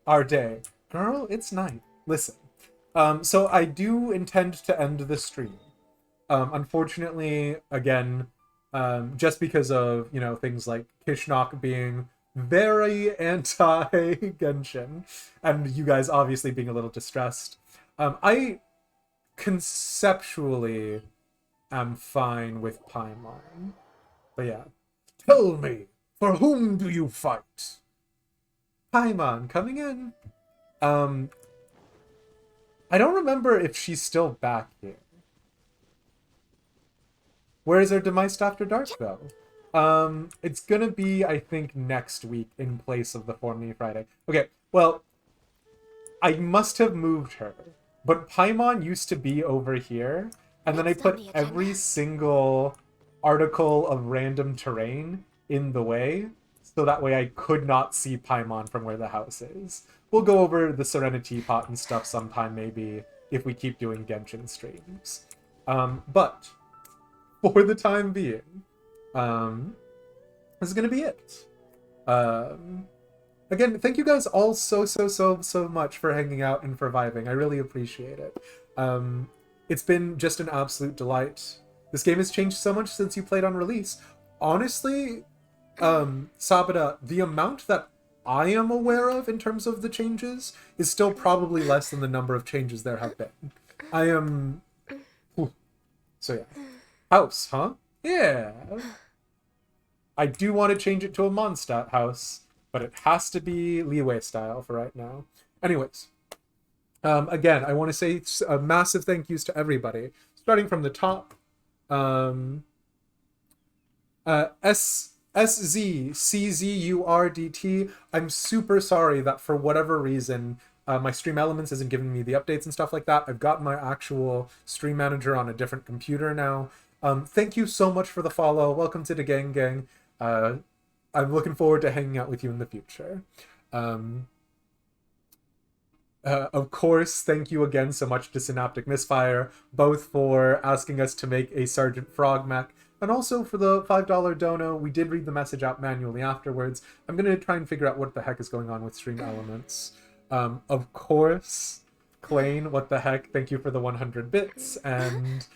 Our day. Girl, it's night. Listen. So I do intend to end the stream. Unfortunately, again, just because of, things like Kishnok being very anti-Genshin, and you guys obviously being a little distressed, I conceptually am fine with Paimon. But yeah. Tell me, for whom do you fight? Paimon, coming in. I don't remember if she's still back here. Where is our Demised After Dark, though? It's gonna be, I think, next week in place of the Form Friday. Okay, well, I must have moved her, but Paimon used to be over here, and then I Next on put the agenda. every single article of random terrain in the way, so that way I could not see Paimon from where the house is. We'll go over the Serenity Pot and stuff sometime, maybe, if we keep doing Genshin streams. But for the time being, this is gonna be it. Again, thank you guys all so much for hanging out and for vibing. I really appreciate it. It's been just an absolute delight. This game has changed so much since you played on release. Honestly, Sabata, the amount that I am aware of in terms of the changes is still probably less than the number of changes there have been. I am... Ooh. So yeah. House, huh? Yeah. I do want to change it to a Mondstadt house, but it has to be Liyue style for right now. Anyways, again, I want to say a massive thank yous to everybody, starting from the top. SZCZURDT, I'm super sorry that for whatever reason, my Stream Elements isn't giving me the updates and stuff like that. I've got my actual stream manager on a different computer now. Thank you so much for the follow. Welcome to the gang. I'm looking forward to hanging out with you in the future. Of course, thank you again so much to Synaptic Misfire, both for asking us to make a Sergeant Frog mech, and also for the $5 dono. We did read the message out manually afterwards. I'm going to try and figure out what the heck is going on with Stream Elements. Of course, Klain, what the heck, thank you for the 100 bits, and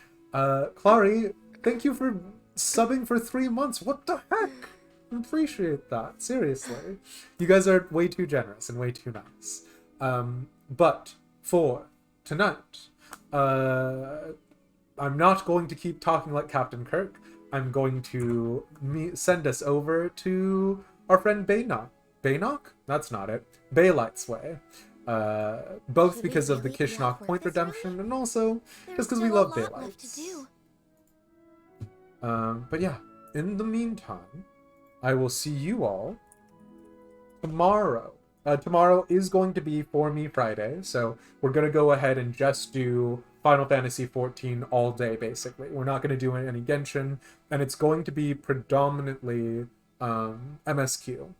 Clary, thank you for subbing for 3 months. What the heck? Appreciate that, seriously. You guys are way too generous and way too nice. But for tonight, I'm not going to keep talking like Captain Kirk. I'm going to send us over to our friend Baynock. Baynock? That's not it. Baylight's Way. Both Should because we of the really be Kishnok off Point work this redemption, and also There's just because we still a love lot left to Baylights. do. But yeah, in the meantime, I will see you all tomorrow. Tomorrow is going to be For Me Friday, so we're going to go ahead and just do Final Fantasy XIV all day, basically. We're not going to do any Genshin, and it's going to be predominantly MSQ.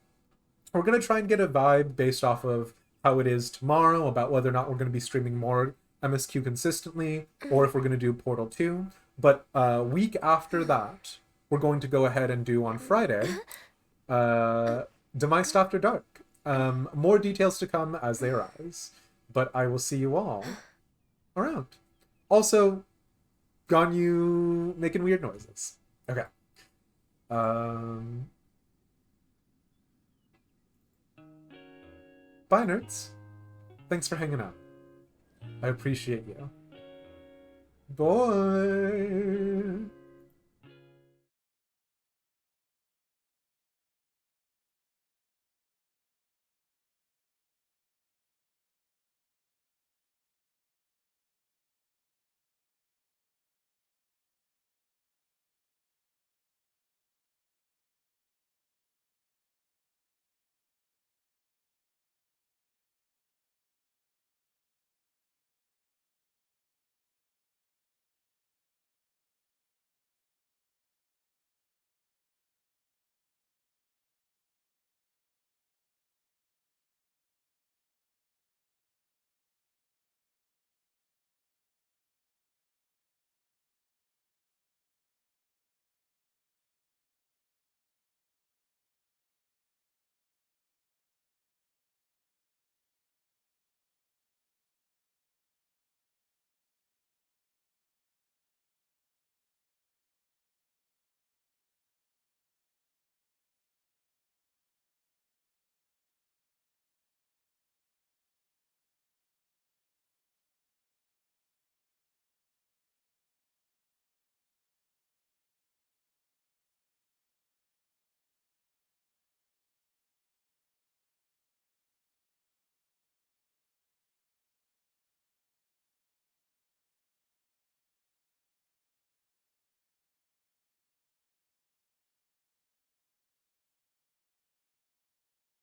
We're going to try and get a vibe based off of how it is tomorrow, about whether or not we're going to be streaming more MSQ consistently, or if we're going to do Portal 2. But week after that, we're going to go ahead and do on Friday, Demised After Dark. More details to come as they arise, but I will see you all around. Also, Ganyu making weird noises. Okay. Bye, nerds. Thanks for hanging out. I appreciate you. Bye.